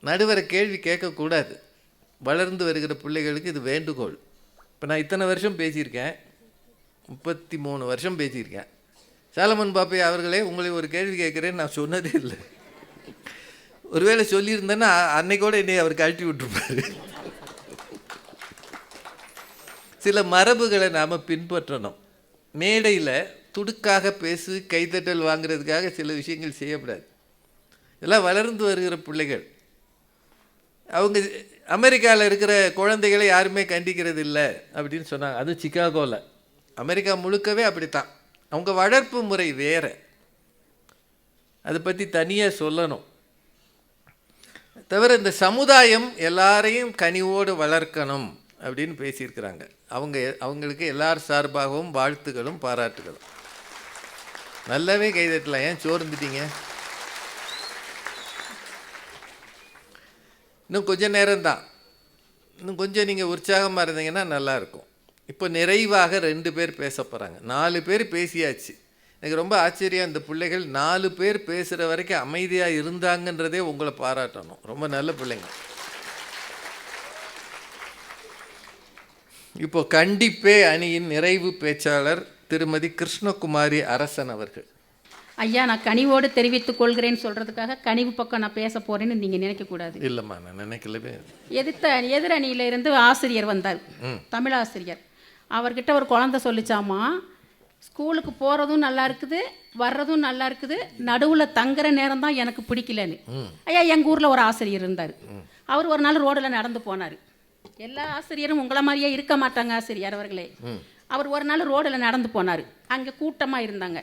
[SPEAKER 1] நடுவரை கேள்வி கேட்கக்கூடாது. வளர்ந்து வருகிற பிள்ளைகளுக்கு இது வேண்டுகோள். இப்போ நான் இத்தனை வருஷம் பேசியிருக்கேன், 33 வருஷம் பேசியிருக்கேன். சாலமன் பாப்பையா அவர்களே, உங்களை ஒரு கேள்வி கேட்குறேன்னு நான் சொன்னதே இல்லை. ஒருவேளை சொல்லியிருந்தேன்னா அன்னைக்கோடு என்னை அவர் கழட்டி விட்டுருப்பாரு. சில மரபுகளை நாம் பின்பற்றணும். மேடையில் துடுக்காக பேசு, கைத்தட்டல் வாங்கிறதுக்காக சில விஷயங்கள் செய்யக்கூடாது. இதெல்லாம் வளர்ந்து வருகிற பிள்ளைகள். அவங்க அமெரிக்காவில் இருக்கிற குழந்தைகளை யாருமே கண்டிக்கிறது இல்லை அப்படின்னு சொன்னாங்க. அதுவும் சிகாகோவில். அமெரிக்கா முழுக்கவே அப்படித்தான். அவங்க வளர்ப்பு முறை வேறு. அதை பற்றி தனியாக சொல்லணும். தவிர இந்த சமுதாயம் எல்லாரையும் கனிவோடு வளர்க்கணும் அப்படின்னு பேசியிருக்கிறாங்க. அவங்களுக்கு எல்லார் சார்பாகவும் வாழ்த்துக்களும் பாராட்டுகளும். நல்லாவே கைதட்டலாம். ஏன் சோர்ந்துட்டீங்க? இன்னும் கொஞ்சம் நேரம்தான். இன்னும் கொஞ்சம் நீங்கள் உற்சாகமாக இருந்தீங்கன்னா நல்லாயிருக்கும். இப்போ நிறைவாக 2 பேர் பேச போகிறாங்க. 4 பேர் பேசியாச்சு. எனக்கு ரொம்ப ஆச்சரியம். இந்த பிள்ளைகள் 4 பேர் பேசுகிற வரைக்கும் அமைதியாக இருந்தாங்கன்றதே உங்களை பாராட்டணும். ரொம்ப நல்ல பிள்ளைங்க. இப்போ கண்டிப்பே அணியின் நிறைவு பேச்சாளர் திருமதி கிருஷ்ணகுமாரி அரசன் அவர்கள்.
[SPEAKER 6] ஐயா, நான் கனிவோடு தெரிவித்துக் கொள்கிறேன்னு சொல்கிறதுக்காக கனிவு பக்கம் நான் பேச போகிறேன்னு நீங்கள் நினைக்கக்கூடாது.
[SPEAKER 1] இல்லைம்மா, நான் நினைக்கலவே.
[SPEAKER 6] எதிரணியில இருந்து ஆசிரியர் வந்தார், தமிழ் ஆசிரியர். அவர்கிட்ட ஒரு குழந்தை சொல்லிச்சாமா, ஸ்கூலுக்கு போகிறதும் நல்லா இருக்குது, வர்றதும் நல்லா இருக்குது, நடுவில் தங்குற நேரம் தான் எனக்கு பிடிக்கலன்னு. ஐயா, எங்கள் ஊரில் ஒரு ஆசிரியர் இருந்தார். அவர் ஒரு நாள் ரோடில் நடந்து போனார். எல்லா ஆசிரியரும் உங்களை மாதிரியே இருக்க மாட்டாங்க ஆசிரியர் அவர்களே. அவர் ஒரு நாள் ரோடில் நடந்து போனார். அங்கே கூட்டமாக இருந்தாங்க.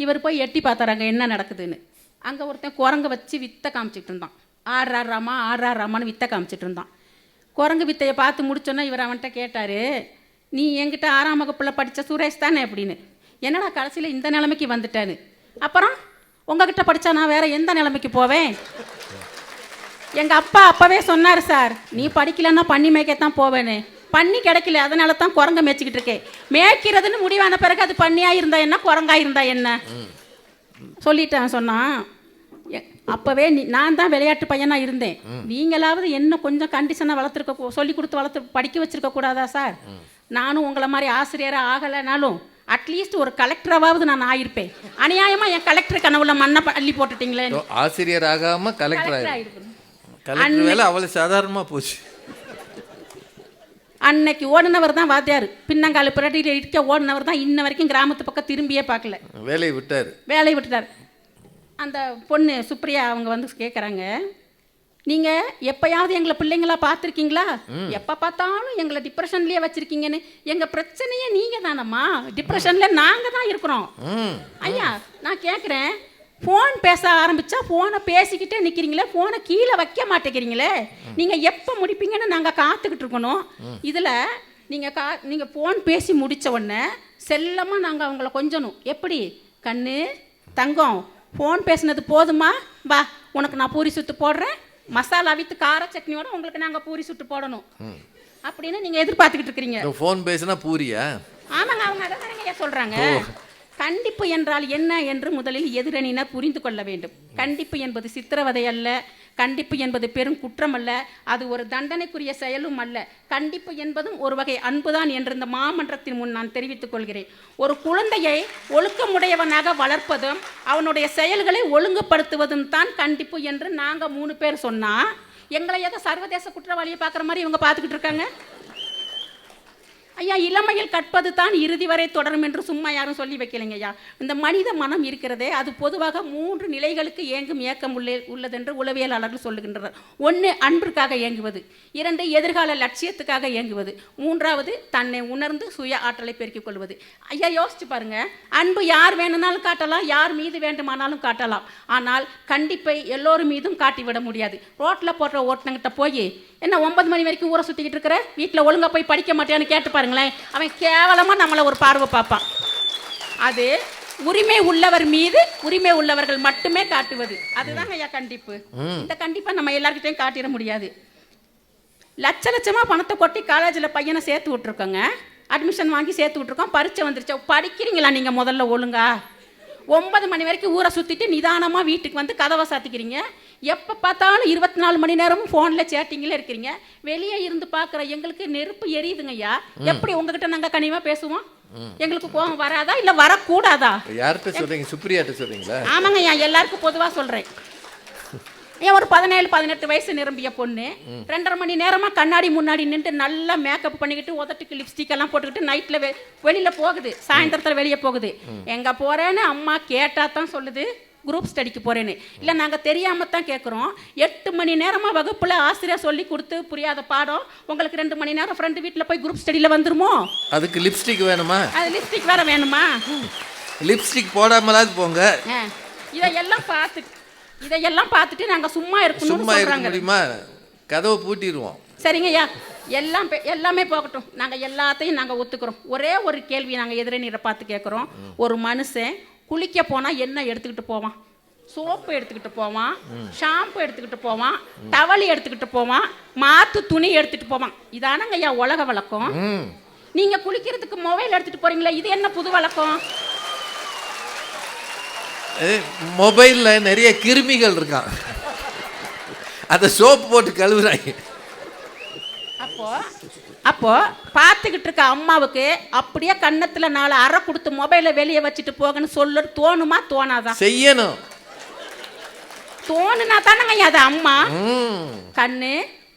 [SPEAKER 6] இவர் போய் எட்டி பார்த்தாராங்க என்ன நடக்குதுன்னு. அங்கே ஒருத்தன் குரங்க வச்சு வித்தை காமிச்சிட்டு இருந்தான். ஆடுறாராமான்னு வித்தை காமிச்சிட்டு இருந்தான். குரங்கு வித்தையை பார்த்து முடிச்சோன்னா இவர் அவன்கிட்ட கேட்டார், நீ என்கிட்ட 6ஆம் வகுப்பில் படித்த சுரேஷ் தானே அப்படின்னு. என்னடா கடைசியில் இந்த நிலைமைக்கு வந்துட்டான்னு. அப்புறம் உங்ககிட்ட படித்தா நான் வேறு எந்த நிலைமைக்கு போவேன்? எங்கள் அப்பா அப்போவே சொன்னார் சார், நீ படிக்கலன்னா பண்ணி மேய்க்கத்தான் போவேன்னு. பண்ணி கிடைக்கல, அதனால தான் குரங்க மேய்ச்சிக்கிட்டு இருக்கேன். மேய்க்கிறதுன்னு முடிவான பிறகு அது பண்ணியாக இருந்தா என்ன, குரங்காக இருந்தா என்ன சொல்லிட்டேன். சொன்னான், அப்போவே நான் தான் விளையாட்டு பையனாக இருந்தேன், நீங்களாவது என்ன கொஞ்சம் கண்டிஷனாக வளர்த்துருக்க, சொல்லி கொடுத்து படிக்க வச்சுருக்க கூடாதா சார்? நானும் உங்களை மாதிரி ஆசிரியராக ஆகலைனாலும் அட்லீஸ்ட் ஒரு கலெக்டராவது நான் ஆகிருப்பேன். அநியாயமாக என் கலெக்டர் கனவுல மண்ணை அள்ளி போட்டுட்டீங்களே.
[SPEAKER 1] ஆசிரியர் ஆகாமல் கலெக்டர் ஆகிருக்கணும். கலெக்டர் வேலை அவ்வளோ சாதாரணமாக போச்சு.
[SPEAKER 6] அன்னைக்கு ஓடினவர் தான் வாத்தியார், பின்னங்கால புரட்டி இருக்க ஓடினவர் தான் இன்ன வரைக்கும் கிராமத்து பக்கம் திரும்பியே பார்க்கல. வேலையை விட்டுட்டார். அந்த பொண்ணு சுப்ரியா அவங்க வந்து கேட்குறாங்க, நீங்கள் எப்போயாவது எங்களை பிள்ளைங்களா பார்த்துருக்கீங்களா? எப்போ பார்த்தாலும் எங்களை டிப்ரெஷன்லேயே வச்சுருக்கீங்கன்னு. எங்கள் பிரச்சனையே நீங்கள் தானம்மா, டிப்ரெஷனில் நாங்கள் தான் இருக்கிறோம். ஐயா, நான் கேட்குறேன், ஃபோன் பேச ஆரம்பித்தா ஃபோனை பேசிக்கிட்டே நிற்கிறீங்களே, ஃபோனை கீழே வைக்க மாட்டேங்கிறீங்களே. நீங்கள் எப்போ முடிப்பீங்கன்னு நாங்கள் காத்துக்கிட்டு இருக்கணும். இதில் நீங்கள் ஃபோன் பேசி முடித்த உடனே செல்லமாக நாங்கள் அவங்கள கொஞ்சணும். எப்படி? கண்ணு தங்கம், ஃபோன் பேசினது போதுமா, வா உனக்கு நான் பூரி சுட்டு போடுறேன், மசாலா வித்து கார சட்னியோட உங்களுக்கு நாங்கள் பூரி சுட்டு போடணும் அப்படின்னு நீங்கள் எதிர்பார்த்துக்கிட்டு இருக்கிறீங்க.
[SPEAKER 1] ஃபோன் பேசினா பூரியா?
[SPEAKER 6] ஆமாங்க, அவங்க அதை சொல்கிறாங்க. கண்டிப்பு என்றால் என்ன என்று முதலில் எதிரணியினர் புரிந்து கொள்ள வேண்டும். கண்டிப்பு என்பது சித்திரவதை அல்ல, கண்டிப்பு என்பது பெரும் குற்றம் அல்ல, அது ஒரு தண்டனைக்குரிய செயலும் அல்ல. கண்டிப்பு என்பதும் ஒரு வகை அன்புதான் என்று இந்த மாமன்றத்தின் முன் நான் தெரிவித்துக் கொள்கிறேன். ஒரு குழந்தையை ஒழுக்கமுடையவனாக வளர்ப்பதும் அவனுடைய செயல்களை ஒழுங்குபடுத்துவதும் தான் கண்டிப்பு என்று நாங்கள் 3 பேர் சொன்னால், எங்களை ஏதோ சர்வதேச குற்றவாளியை பார்க்குற மாதிரி இவங்க பார்த்துக்கிட்டு இருக்காங்க. ஐயா, இளமையில் கற்பது தான் இறுதி வரை தொடரும் என்று சும்மா யாரும் சொல்லி வைக்கலைங்க ஐயா. இந்த மனித மனம் இருக்கிறதே, அது பொதுவாக 3 நிலைகளுக்கு ஏங்கும் ஏக்கம் உள்ளதென்று உளவியலாளர்கள் சொல்லுகின்றனர். 1 அன்பிற்காக ஏங்குவது, 2 எதிர்கால லட்சியத்துக்காக ஏங்குவது, 3வது தன்னை உணர்ந்து சுய ஆற்றலை பெருக்கிக் கொள்வது. ஐயா, யோசிச்சு பாருங்க, அன்பு யார் வேணும்னாலும் காட்டலாம், யார் மீது வேண்டுமானாலும் காட்டலாம். ஆனால் கண்டிப்பை எல்லோரும் மீதும் காட்டிவிட முடியாது. ரோட்டில் போடுற ஓட்டுனங்கிட்ட போய் என்ன 9 மணி வரைக்கும் ஊரை சுற்றிக்கிட்டு இருக்கிற, வீட்டில் ஒழுங்காக போய் படிக்க மாட்டேன்னு கேட்டு பாருங்களேன், அவன் கேவலமாக நம்மளை ஒரு பார்வை பார்ப்பான். அது உரிமை உள்ளவர் மீது உரிமை உள்ளவர்கள் மட்டுமே காட்டுவது, அதுதாங்க ஐயா கண்டிப்பு. இந்த கண்டிப்பை நம்ம எல்லாருக்கிட்டையும் காட்டிட முடியாது. லட்சமாக பணத்தை கொட்டி காலேஜில் பையனை சேர்த்து விட்ருக்கோங்க, அட்மிஷன் வாங்கி சேர்த்து விட்ருக்கோம், பரீட்சை வந்துருச்சு. படிக்கிறீங்களா நீங்கள் முதல்ல ஒழுங்கா? 9 மணி வரைக்கும் ஊரை சுற்றிட்டு நிதானமாக வீட்டுக்கு வந்து கதவை சாத்திக்கிறீங்க. எப்போ பார்த்தாலும் 24 மணி நேரமும் ஃபோனில் சேட்டிங்கில் இருக்கிறீங்க. வெளியே இருந்து பார்க்குற எங்களுக்கு நெருப்பு எரியுதுங்க ஐயா. எப்படி உங்ககிட்ட நாங்கள் கனிவாக பேசுவோம்? எங்களுக்கு கோபம் வராதா இல்லை வரக்கூடாதா?
[SPEAKER 1] யார்கிட்ட சொல்கிறீங்க? சுப்ரியாட்ட சொல்கிறீங்களா?
[SPEAKER 6] ஆமாங்க ஐயா, எல்லாருக்கும் பொதுவாக சொல்கிறேன். ஏன் ஒரு 17-18 வயசு நிரம்பிய பொண்ணு 2.5 மணி நேரமாக கண்ணாடி முன்னாடி நின்று நல்லா மேக்கப் பண்ணிக்கிட்டு உதட்டுக்கு லிப்ஸ்டிக் எல்லாம் போட்டுக்கிட்டு நைட்டில் வெளியில் போகுது, சாயந்தரத்தில் வெளியே போகுது. எங்கே போகிறேன்னு அம்மா கேட்டால் தான் சொல்லுது குரூப் ஸ்டடிக்கு போகிறேன்னு. இல்லை நாங்கள் தெரியாமல் தான் கேட்குறோம். 8 மணி நேரமாக வகுப்பில் ஆசிரியர் சொல்லி கொடுத்து புரியாத பாடம் உங்களுக்கு 2 மணி நேரம் ஃப்ரெண்டு வீட்டில் போய் குரூப் ஸ்டடியில் வந்துருமோ?
[SPEAKER 1] அதுக்கு லிப்ஸ்டிக் வேணுமா?
[SPEAKER 6] அது லிப்ஸ்டிக் வேறு வேணுமா?
[SPEAKER 1] லிப்ஸ்டிக் போடாமலாது போங்க.
[SPEAKER 6] இதையெல்லாம் பார்த்துட்டு நாங்கள் சும்மா இருக்க
[SPEAKER 1] முடியுமா? கதவை பூட்டிடுவோம்.
[SPEAKER 6] சரிங்கய்யா, எல்லாமே போகட்டும், நாங்கள் எல்லாத்தையும் நாங்கள் ஒத்துக்கிறோம். ஒரே ஒரு கேள்வி நாங்கள் எதிரணியரை பார்த்து கேட்குறோம். ஒரு மனுஷன் குளிக்க போனால் என்ன எடுத்துக்கிட்டு போவான்? சோப்பு எடுத்துக்கிட்டு போவான், ஷாம்பு எடுத்துக்கிட்டு போவான், டவல் எடுத்துக்கிட்டு போவான், மாற்று துணி எடுத்துகிட்டு போவான். இதானங்க ஐயா உலக வழக்கம். நீங்கள் குளிக்கிறதுக்கு மொபைல் எடுத்துகிட்டு போகிறீங்களா? இது என்ன புது வழக்கம்?
[SPEAKER 1] மொபைலில் நிறைய கிருமிகள் இருக்கான், அதை சோப்பு போட்டு கழுவுறாங்க.
[SPEAKER 6] அப்போ பார்த்துக்கிட்டு இருக்க அம்மாவுக்கு அப்படியே கன்னத்துல 4 அறை கொடுத்து மொபைலை வெளியே வச்சுட்டு போகன்னு சொல்ல தோணுமா? தோணாதான்?
[SPEAKER 1] செய்யணும்.
[SPEAKER 6] தோணுனா தானங்க அது அம்மா. கண்ணு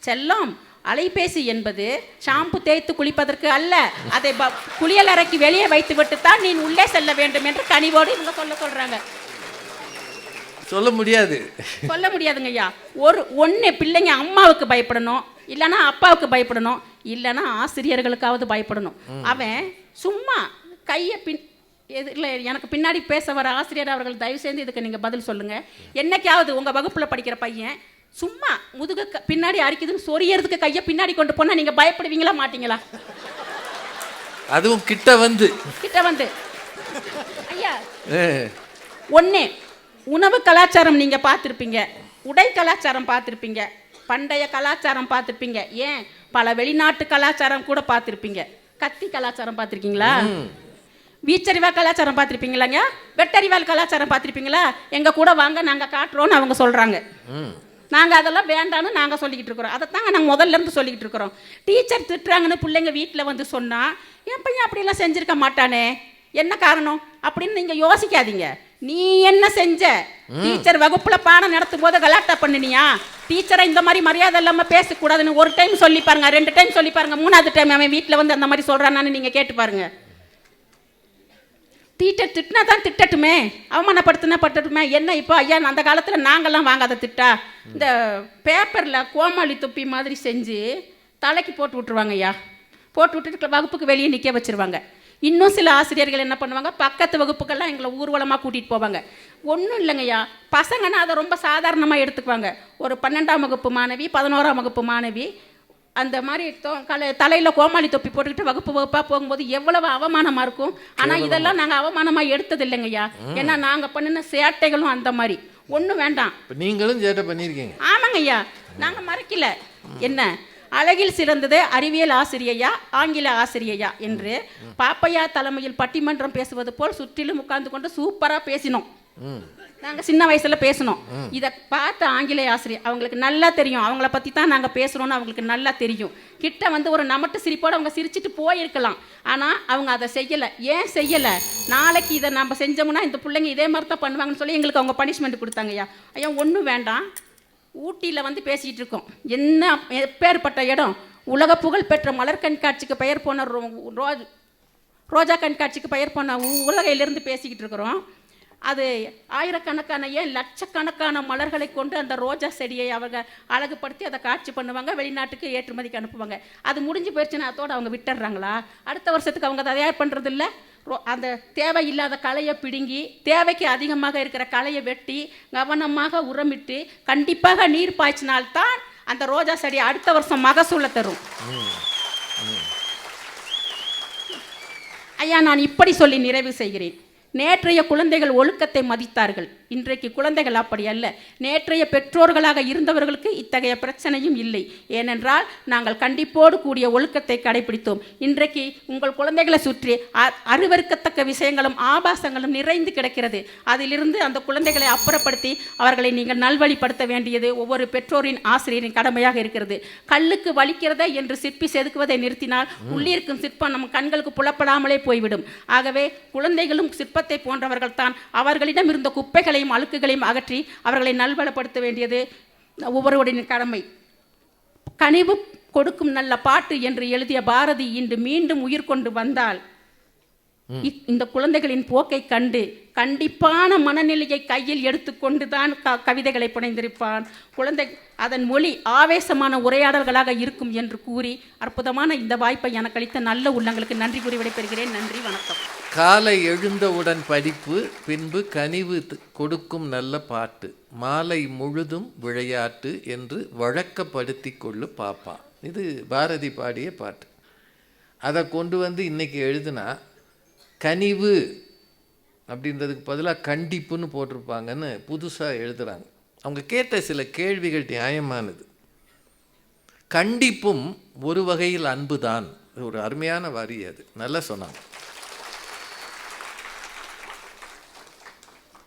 [SPEAKER 6] செல்லம், அலைபேசி என்பது ஷாம்பு தேய்த்து குளிப்பதற்கு அல்ல, அதை குளியல் அறைக்கு வெளியே வைத்து விட்டு தான் நீ உள்ளே செல்ல வேண்டும் என்று கனிவோடு இவங்க சொல்றாங்க.
[SPEAKER 1] சொல்ல
[SPEAKER 6] முடியாதுங்க ஐயா. ஒன்று பிள்ளைங்க அம்மாவுக்கு பயப்படணும், இல்லைன்னா அப்பாவுக்கு பயப்படணும், இல்லைன்னா ஆசிரியர்களுக்காவது பயப்படணும். அவன் சும்மா கையை இல்லை, எனக்கு பின்னாடி பேச வர ஆசிரியர் அவர்கள் தயவு செய்து இதுக்கு நீங்கள் பதில் சொல்லுங்கள். என்னைக்காவது உங்கள் வகுப்பில் படிக்கிற பையன் சும்மா முதுகு பின்னாடி அரிக்குதுன்னு சொரியறதுக்கு கையை பின்னாடி கொண்டு போனால் நீங்கள் பயப்படுவீங்களா மாட்டீங்களா?
[SPEAKER 1] அதுவும் கிட்ட வந்து
[SPEAKER 6] ஐயா, ஒன்று உணவு கலாச்சாரம் நீங்கள் பார்த்துருப்பீங்க, உடை கலாச்சாரம் பார்த்துருப்பீங்க, பண்டைய கலாச்சாரம் பார்த்துருப்பீங்க, ஏன் பல வெளிநாட்டு கலாச்சாரம் கூட பார்த்துருப்பீங்க. கத்தி கலாச்சாரம் பார்த்துருக்கீங்களா? வீச்சறிவால் கலாச்சாரம் பார்த்துருப்பீங்களாங்க? வெட்டறிவால் கலாச்சாரம் பார்த்துருப்பீங்களா? எங்கள் கூட வாங்க நாங்கள் காட்டுறோன்னு அவங்க சொல்கிறாங்க. நாங்கள் அதெல்லாம் வேண்டான்னு நாங்கள் சொல்லிக்கிட்டு இருக்கிறோம். அதை தாங்க நாங்கள் முதல்ல இருந்து சொல்லிக்கிட்டு இருக்கிறோம். டீச்சர் திட்டுறாங்கன்னு பிள்ளைங்க வீட்டில் வந்து சொன்னால் என் பையன் அப்படிலாம் செஞ்சுருக்க மாட்டானே, என்ன காரணம் அப்படின்னு நீங்கள் யோசிக்காதீங்க. நீ என்ன செஞ்ச? டீச்சர் வகுப்புல பாடம் நடத்தும் போது கலாட்டா பண்ணினியா? டீச்சரை இந்த மாதிரி மரியாதை இல்லாமல் பேசக்கூடாதுன்னு ஒரு டைம் சொல்லி பாருங்க, 2 டைம் சொல்லி பாருங்க, 3வது டைம் அவன் வீட்டில் வந்து அந்த மாதிரி சொல்கிறான்னு நீங்கள் கேட்டு பாருங்க. டீச்சர் திட்டினா தான் திட்டட்டுமே, அவமானப்படுத்தினா பட்டுட்டுமே. என்ன இப்போ ஐயா, அந்த காலத்தில் நாங்கள்லாம் வாங்காத திட்டா இந்த பேப்பரில் கோமாளி தொப்பி மாதிரி செஞ்சு தலைக்கு போட்டு விட்டுருவாங்க ஐயா. போட்டு விட்டுட்டு வகுப்புக்கு வெளியே நிற்க வச்சுருவாங்க. இன்னும் சில ஆசிரியர்கள் என்ன பண்ணுவாங்க, பக்கத்து வகுப்புக்கெல்லாம் எங்களை ஊர்வலமாக கூட்டிகிட்டு போவாங்க. ஒன்றும் இல்லைங்கய்யா, பசங்கன்னா அதை ரொம்ப சாதாரணமாக எடுத்துக்குவாங்க. ஒரு 12ஆம் வகுப்பு மாணவி, 11ஆம் வகுப்பு மாணவி அந்த மாதிரி தலையில் கோமாளி தொப்பி போட்டுக்கிட்டு வகுப்பாக போகும்போது எவ்வளவு அவமானமாக இருக்கும். ஆனால் இதெல்லாம் நாங்கள் அவமானமாக எடுத்தது இல்லைங்கய்யா. ஏன்னா நாங்கள் பண்ணின சேட்டைகளும் அந்த மாதிரி. ஒன்றும் வேண்டாம்,
[SPEAKER 1] நீங்களும் சேட்டை பண்ணியிருக்கீங்க.
[SPEAKER 6] ஆமாங்க ஐயா, நாங்கள் மறைக்கல. என்ன அழகில் சிறந்தது அறிவியல் ஆசிரியையா ஆங்கில ஆசிரியையா என்று பாப்பையா தலைமையில் பட்டிமன்றம் பேசுவது போல் சுற்றிலும் உட்கார்ந்து கொண்டு சூப்பராக பேசினோம். நாங்கள் சின்ன வயசுல பேசணும். இதை பார்த்த ஆங்கிலேய ஆசிரியர் அவங்களுக்கு நல்லா தெரியும், அவங்கள பற்றி தான் நாங்கள் பேசுகிறோன்னு அவங்களுக்கு நல்லா தெரியும். கிட்ட வந்து ஒரு நமட்டு சிரிப்போடு அவங்க சிரிச்சிட்டு போயிருக்கலாம். ஆனால் அவங்க அதை செய்யலை. ஏன் செய்யலை? நாளைக்கு இதை நம்ம செஞ்சோம்னா இந்த பிள்ளைங்க இதே மாதிரி தான் பண்ணுவாங்கன்னு சொல்லி எங்களுக்கு அவங்க பனிஷ்மெண்ட் கொடுத்தாங்க. ஐயா ஒன்றும் வேண்டாம், ஊட்டியில் வந்து பேசிகிட்டு இருக்கோம். என்ன எப்பேற்பட்ட இடம்! உலக புகழ் பெற்ற மலர் கண்காட்சிக்கு பெயர் போன ரோஜா கண்காட்சிக்கு பெயர் போன உலகையிலிருந்து பேசிக்கிட்டு இருக்கிறோம். அது ஆயிரக்கணக்கான ஏன் லட்சக்கணக்கான மலர்களை கொண்டு அந்த ரோஜா செடியை அவங்க அழகுபடுத்தி அதை காட்சி பண்ணுவாங்க, வெளிநாட்டுக்கு ஏற்றுமதிக்கு அனுப்புவாங்க. அது முடிஞ்சு போயிடுச்சுன்னா அதோடு அவங்க விட்டுடுறாங்களா? அடுத்த வருஷத்துக்கு அவங்க தயார் பண்ணுறது இல்லை. அந்த தேவையில்லாத களையை பிடுங்கி தேவைக்கு அதிகமாக இருக்கிற களையை வெட்டி கவனமாக உரமிட்டு கண்டிப்பாக நீர் பாய்ச்சினால்தான் அந்த ரோஜா செடி அடுத்த வருஷம் மகசூலை தரும். ஐயா, நான் இப்படி சொல்லி நிறைவு செய்கிறேன். நேற்றைய குழந்தைகள் ஒழுக்கத்தை மதித்தார்கள். இன்றைக்கு குழந்தைகள் அப்படி அல்ல. நேற்றைய பெற்றோர்களாக இருந்தவர்களுக்கு இத்தகைய பிரச்சனையும் இல்லை. ஏனென்றால் நாங்கள் கண்டிப்போடு கூடிய ஒழுக்கத்தை கடைபிடித்தோம். இன்றைக்கு உங்கள் குழந்தைகளை சுற்றி அருவருக்கத்தக்க விஷயங்களும் ஆபாசங்களும் நிறைந்து கிடக்கிறது. அதிலிருந்து அந்த குழந்தைகளை அப்புறப்படுத்தி அவர்களை நீங்கள் நல்வழிப்படுத்த வேண்டியது ஒவ்வொரு பெற்றோரின் ஆசிரியரின் கடமையாக இருக்கிறது. கல்லுக்கு வலிக்கிறதே என்று சிற்பி செதுக்குவதை நிறுத்தினால் உள்ளிருக்கும் சிற்பம் நம் கண்களுக்கு புலப்படாமலே போய்விடும். ஆகவே குழந்தைகளும் சிற்பத்தை போன்றவர்கள் தான். அவர்களிடம் இருந்த குப்பைகளையும் அழுக்குகளையும் அகற்றி அவர்களை நல்வளப்படுத்த வேண்டியது ஒவ்வொருவரின் கடமை. கனிவு கொடுக்கும் நல்ல பாட்டு என்று எழுதிய பாரதி இன்று மீண்டும் உயிர் கொண்டு வந்தால் இந்த குழந்தைகளின் போக்கை கண்டு கண்டிப்பான மனநிலையை கையில் எடுத்துக்கொண்டு தான் கவிதைகளை புனைந்திருப்பான். குழந்தை அதன் மொழி ஆவேசமான உரையாடல்களாக இருக்கும் என்று கூறி அற்புதமான இந்த வாய்ப்பை எனக்கு அளித்த நல்ல உள்ளங்களுக்கு நன்றி கூறி விடைபெறுகிறேன். நன்றி, வணக்கம்.
[SPEAKER 1] காலை எழுந்தவுடன் படிப்பு, பின்பு கனிவு கொடுக்கும் நல்ல பாட்டு, மாலை முழுதும் விளையாட்டு என்று வழக்கப்படுத்தி கொள்ளு பாப்பா. இது பாரதி பாடிய பாட்டு. அதை கொண்டு வந்து இன்னைக்கு எழுதுனா கனிவு அப்படின்றதுக்கு பதிலாக கண்டிப்புன்னு போட்டிருப்பாங்கன்னு புதுசாக எழுதுகிறாங்க. அவங்க கேட்ட சில கேள்விகள் நியாயமானது. கண்டிப்பும் ஒரு வகையில் அன்பு தான். ஒரு அருமையான வரி, அது நல்லா சொன்னாங்க.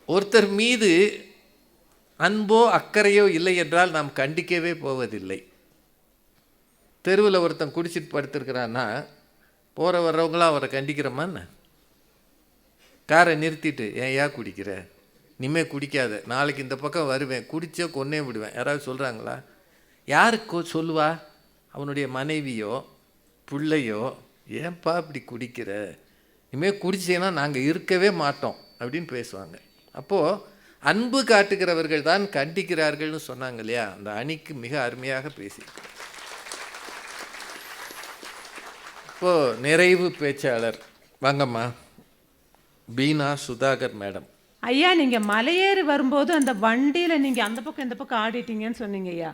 [SPEAKER 1] ஒருத்தர் மீது அன்போ அக்கறையோ இல்லை என்றால் நாம் கண்டிக்கவே போவதில்லை. தெருவில் ஒருத்தன் குடிச்சிட்டு படுத்திருக்கிறான்னா போகிற வர்றவங்களாம் அவரை கண்டிக்கிறோமான்னு? காரை நிறுத்திட்டு ஏன் குடிக்கிற, இனிமே குடிக்காத, நாளைக்கு இந்த பக்கம் வருவேன், குடிச்சோ கொன்னே விடுவேன், யாராவது சொல்கிறாங்களா? யாருக்கு சொல்லுவா? அவனுடைய மனைவியோ பிள்ளையோ, ஏன்பா இப்படி குடிக்கிற, இனிமேல் குடிச்சேன்னா நாங்கள் இருக்கவே மாட்டோம் அப்படின்னு பேசுவாங்க. அப்போது அன்பு காட்டுகிறவர்கள் தான் கண்டிக்கிறார்கள்னு சொன்னாங்க இல்லையா? அந்த அணிக்கு மிக அருமையாக பேசியிருக்கோம். இப்போது நிறைவு பேச்சாளர் வாங்கம்மா, பீனா சுதாகர் மேடம்.
[SPEAKER 7] ஐயா, நீங்கள் மலையேறி வரும்போது அந்த வண்டியில் நீங்கள் அந்த பக்கம் இந்த பக்கம் ஆடிட்டீங்கன்னு சொன்னீங்க ஐயா.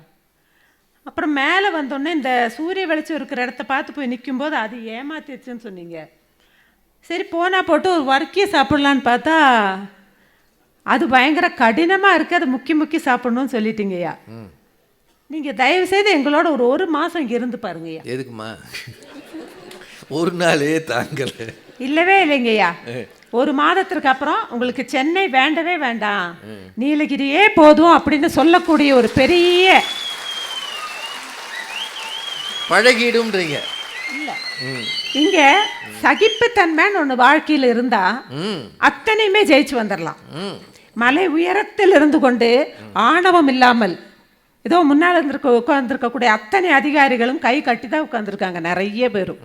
[SPEAKER 7] அப்புறம் மேலே வந்தோடனே இந்த சூரிய வெளிச்சம் இருக்கிற இடத்த பார்த்து போய் நிற்கும்போது அது ஏமாத்திடுச்சுன்னு சொன்னீங்க. சரி போனால் போட்டு ஒரு வறுக்கிய சாப்பிட்லான்னு பார்த்தா அது பயங்கர கடினமாக இருக்குது, அதை முக்கி சாப்பிட்ணுன்னு சொல்லிட்டீங்க ஐயா. நீங்கள் தயவுசெய்து எங்களோட ஒரு மாதம் இங்கே இருந்து பாருங்க ஐயா.
[SPEAKER 1] எதுக்குமா? ஒரு நாளே தாங்கலை.
[SPEAKER 7] இல்லவே இல்லைங்கய்யா. ஒரு மாதத்திற்கு அப்புறம் உங்களுக்கு சென்னை வேண்டவே வேண்டாம், நீலகிரியே போதும் அப்படின்னு சொல்லக்கூடிய ஒரு பெரிய
[SPEAKER 1] பழகிடும்ன்றீங்க.
[SPEAKER 7] இல்லை, இங்க சகிப்புத்தன்மைன்னு ஒன்று வாழ்க்கையில் இருந்தா அத்தனையுமே ஜெயிச்சு வந்துடலாம். மலை உயரத்தில் இருந்து கொண்டு ஆணவம் இல்லாமல் ஏதோ முன்னால் உட்கார்ந்துருக்கக்கூடிய அத்தனை அதிகாரிகளும் கை கட்டி தான் உட்காந்துருக்காங்க, நிறைய பேரும்.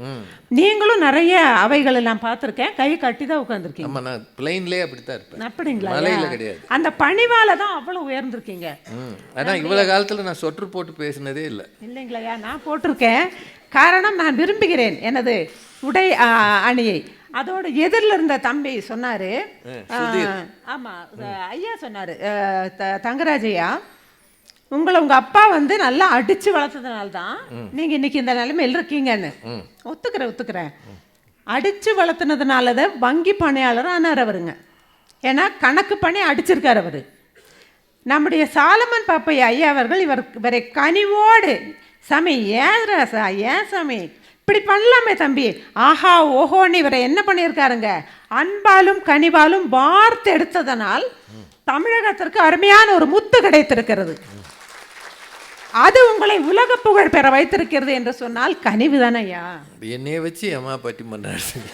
[SPEAKER 7] நீங்களும் நிறைய அவைகள் எல்லாம் பார்த்துருக்கேன், கை கட்டி தான் உட்காந்துருக்கீங்க. அப்படிங்களா? அந்த பணிவால தான் அவ்வளோ உயர்ந்திருக்கீங்க.
[SPEAKER 1] அதான் இவ்வளவு காலத்தில் நான் சொற்று போட்டு பேசினதே இல்லை.
[SPEAKER 7] இல்லைங்களா? நான் போட்டிருக்கேன். காரணம், நான் விரும்புகிறேன் எனது உடை அணியை. அதோட எதிரில் இருந்த தம்பி சொன்னாரு, ஆமா ஐயா சொன்னாரு, தங்கராஜ் ஐயா, உங்களை உங்க அப்பா வந்து நல்லா அடிச்சு வளர்த்ததுனால தான் நீங்க இன்னைக்கு இந்த நிலைமையில் இருக்கீங்கன்னு. ஒத்துக்கிறேன். அடிச்சு வளர்த்துனதுனாலதான் வங்கி பணியாளர் ஆனார் அவருங்க. ஏன்னா கணக்கு பண்ணி அடிச்சிருக்காரு அவரு. நம்முடைய சாலமன் பாப்பையா ஐயா அவர்கள் இவரை கனிவோடு, சாமி ஏன் சாமி இப்படி பண்ணலாமே தம்பி, ஆஹா ஓஹோன்னு இவரை என்ன பண்ணியிருக்காருங்க, அன்பாலும் கனிவாலும் வார்த்து எடுத்ததனால் தமிழகத்திற்கு அருமையான ஒரு முத்து கிடைத்திருக்கிறது. அது உங்களை உலக புகழ் பெற வைத்திருக்கிறது என்று சொன்னால் கனிவு தானையா?
[SPEAKER 1] என்னைய வச்சு ஏமா பட்டிமன்றம் நடத்துங்க,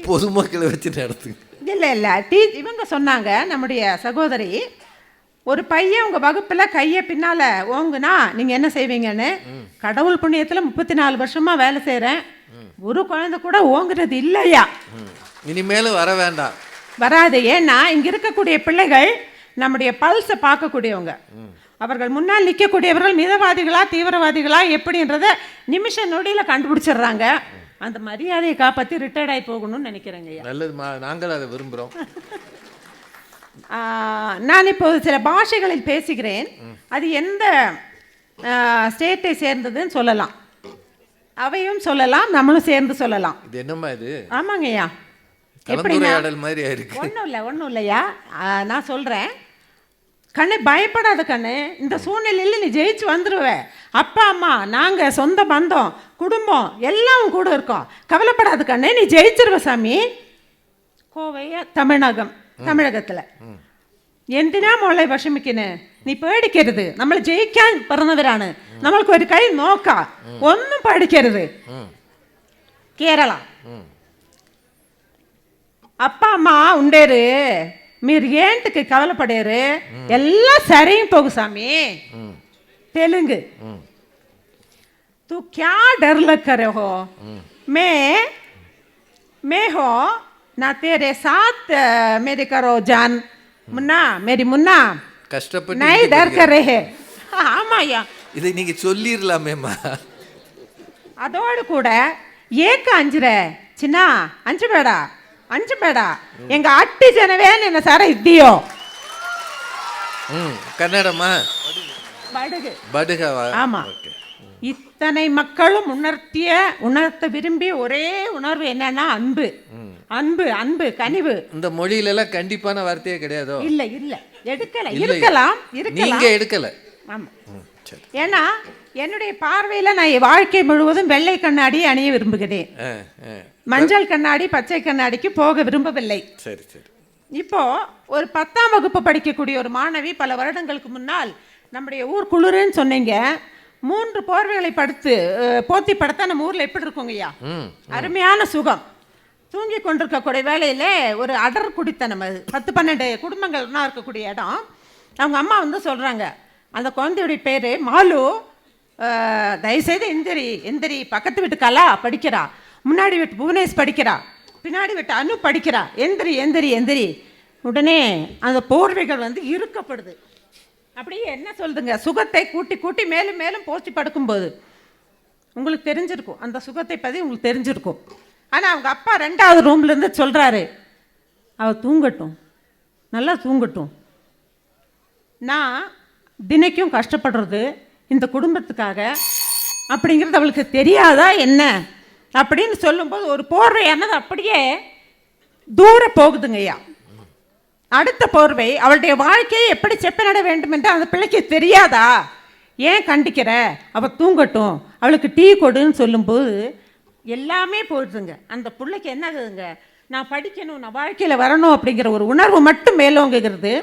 [SPEAKER 1] பொதுமக்களை வச்சு நடத்துங்க.
[SPEAKER 7] இல்லை இல்லை இவங்க சொன்னாங்க, நம்முடைய சகோதரி, ஒரு பையன் உங்கள் வகுப்பில் கையை பின்னால் ஓங்குனா நீங்கள் என்ன செய்வீங்கன்னு. கடவுள் புண்ணியத்தில் 34 வருஷமாக வேலை செய்கிறேன், ஒரு குழந்தை கூட ஓங்குறது இல்லையா.
[SPEAKER 1] இனிமேலும் வர வேண்டாம்,
[SPEAKER 7] வராது. ஏன்னா இங்கே இருக்கக்கூடிய பிள்ளைகள் நம்முடைய பல்ஸை பார்க்கக்கூடியவங்க. அவர்கள் முன்னால் நிற்கக்கூடியவர்கள் மிதவாதிகளா தீவிரவாதிகளா எப்படின்றத நிமிஷ நொடியில் கண்டுபிடிச்சிடுறாங்க. அந்த மரியாதையை காப்பாற்றி ரிட்டையர்ட் ஆகி போகணும்னு நினைக்கிறேங்க.
[SPEAKER 1] நல்லது, நாங்கள் அதை விரும்புகிறோம்.
[SPEAKER 7] நான் இப்போது சில பாஷைகளில் பேசுகிறேன். அது எந்த ஸ்டேட்டை சேர்ந்ததுன்னு சொல்லலாம், அவையும் சொல்லலாம், நம்மளும் சேர்ந்து சொல்லலாம்.
[SPEAKER 1] இது என்னம்மா இது?
[SPEAKER 7] ஆமாங்கய்யா,
[SPEAKER 1] கலந்துரையாடல் மாதிரி இருக்கு.
[SPEAKER 7] ஒன்றும் இல்லையா, நான் சொல்கிறேன். கண்ணு பயப்படாத கண்ணு, இந்த சூழ்நிலையில் நீ ஜெயிச்சு வந்துடுவ. அப்பா அம்மா நாங்கள் சொந்த பந்தம் குடும்பம் எல்லாம் கூட இருக்கோம், கவலைப்படாத கண்ணு, நீ ஜெயிச்சிருவ சாமி. கோவைய தமிழகத்தில் എന്തിനാ മോളെ വിഷമിക്കുന്നത്, നീ പേടിക്കരുത്, നമ്മൾ ജയിക്കാൻ പറഞ്ഞവരാണ്, നമ്മൾക്ക് ഒരു കൈ നോക്കാം, ഒന്നും പേടിക്കരുത്. కేరళ అప్పా అమ్మ ఉండేరు, మీరు ఏంటికి కవలపడేరు, ఎల్లా సరైన పోగు సామి. తెలుగు तू क्या डर लग करे हो, मैं हो ना तेरे साथ मेरे करो जान मुन्ना, मेरी मुन्ना
[SPEAKER 1] கஷ்டப்பட்டு
[SPEAKER 7] नहीं डर कर रहे. ஆமாயா,
[SPEAKER 1] இதை நீங்க சொல்லிரலாமேம்மா.
[SPEAKER 7] அதோடு கூட ஏக்க அஞ்சுற சின்ன அஞ்சு ಬೇಡ எங்க அட்டி ஜனவே என்ன சார இத்தியோ.
[SPEAKER 1] கன்னடமா?
[SPEAKER 7] படுகு.
[SPEAKER 1] படுகவா?
[SPEAKER 7] ஆமா. இத்தனை மக்களும் உணர்த்த விரும்பிய ஒரே உணர்வு என்னன்னா அன்பு, அன்பு, அன்பு, கனிவு.
[SPEAKER 1] இந்த மொழியில எல்லாம் கண்டிப்பான வார்த்தையே கிடையாதோ?
[SPEAKER 7] இல்ல இருக்கலாம்.
[SPEAKER 1] நீங்க எடுக்கல.
[SPEAKER 7] ஆமா. ஏன்னா என்னுடைய பார்வையில நான் வாழ்க்கை முழுவதும் வெள்ளை கண்ணாடி அணிய விரும்புகிறேன், மஞ்சள் கண்ணாடி பச்சை கண்ணாடிக்கு போக விரும்பவில்லை.
[SPEAKER 1] சரி சரி.
[SPEAKER 7] இப்போ ஒரு 10ஆம் வகுப்பு படிக்கக்கூடிய ஒரு மாணவி பல வருடங்களுக்கு முன்னால் நம்முடைய ஊர் குளிருன்னு சொன்னீங்க, 3 போர்வைகளை போத்தி படுத்தா நம்ம ஊர்ல எப்படி இருக்குங்கய்யா, அருமையான சுகம். தூங்கி கொண்டிருக்கக்கூடிய வேலையில ஒரு அடர் குடித்தனம், 10-12 குடும்பங்கள் ஒன்றா இருக்கக்கூடிய இடம். அவங்க அம்மா வந்து சொல்றாங்க, அந்த குழந்தையுடைய பேரு மாலு, தயவுசெய்து எந்திரி, பக்கத்து வீட்டு கலா படிக்கிறா, முன்னாடி வீட்டு புவனேஷ் படிக்கிறா, பின்னாடி வீட்டு அனு படிக்கிறா, எந்திரி. உடனே அந்த போர்வைகள் வந்து இறுக்கப்படுது. அப்படியே என்ன சொல்லுதுங்க, சுகத்தை கூட்டி மேலும் மேலும் போற்றி படுக்கும்போது உங்களுக்கு தெரிஞ்சிருக்கும், அந்த சுகத்தை பற்றி உங்களுக்கு தெரிஞ்சிருக்கும். ஆனால் அவங்க அப்பா 2வது ரூம்லேருந்து சொல்கிறாரு, அவள் தூங்கட்டும், நல்லா தூங்கட்டும், நான் தினைக்கும் கஷ்டப்படுறது இந்த குடும்பத்துக்காக அப்படிங்கிறது அவளுக்கு தெரியாதா என்ன அப்படின்னு சொல்லும்போது ஒரு போர்வையானது அப்படியே தூர போகுதுங்கய்யா. அடுத்த போர்வை அவளுடைய வாழ்க்கையை எப்படி செப்பனிட வேண்டும் என்று அந்த பிள்ளைக்கு தெரியாதா, ஏன் கண்டிக்கிற, அவள் தூங்கட்டும், அவளுக்கு டீ கொடுன்னு சொல்லும்போது எல்லாமே போயிடுதுங்க. அந்த பிள்ளைக்கு என்னதுங்க, நான் படிக்கணும், நான் வாழ்க்கையில் வரணும் அப்படிங்கிற ஒரு உணர்வு மட்டும் மேலோங்குகிறது.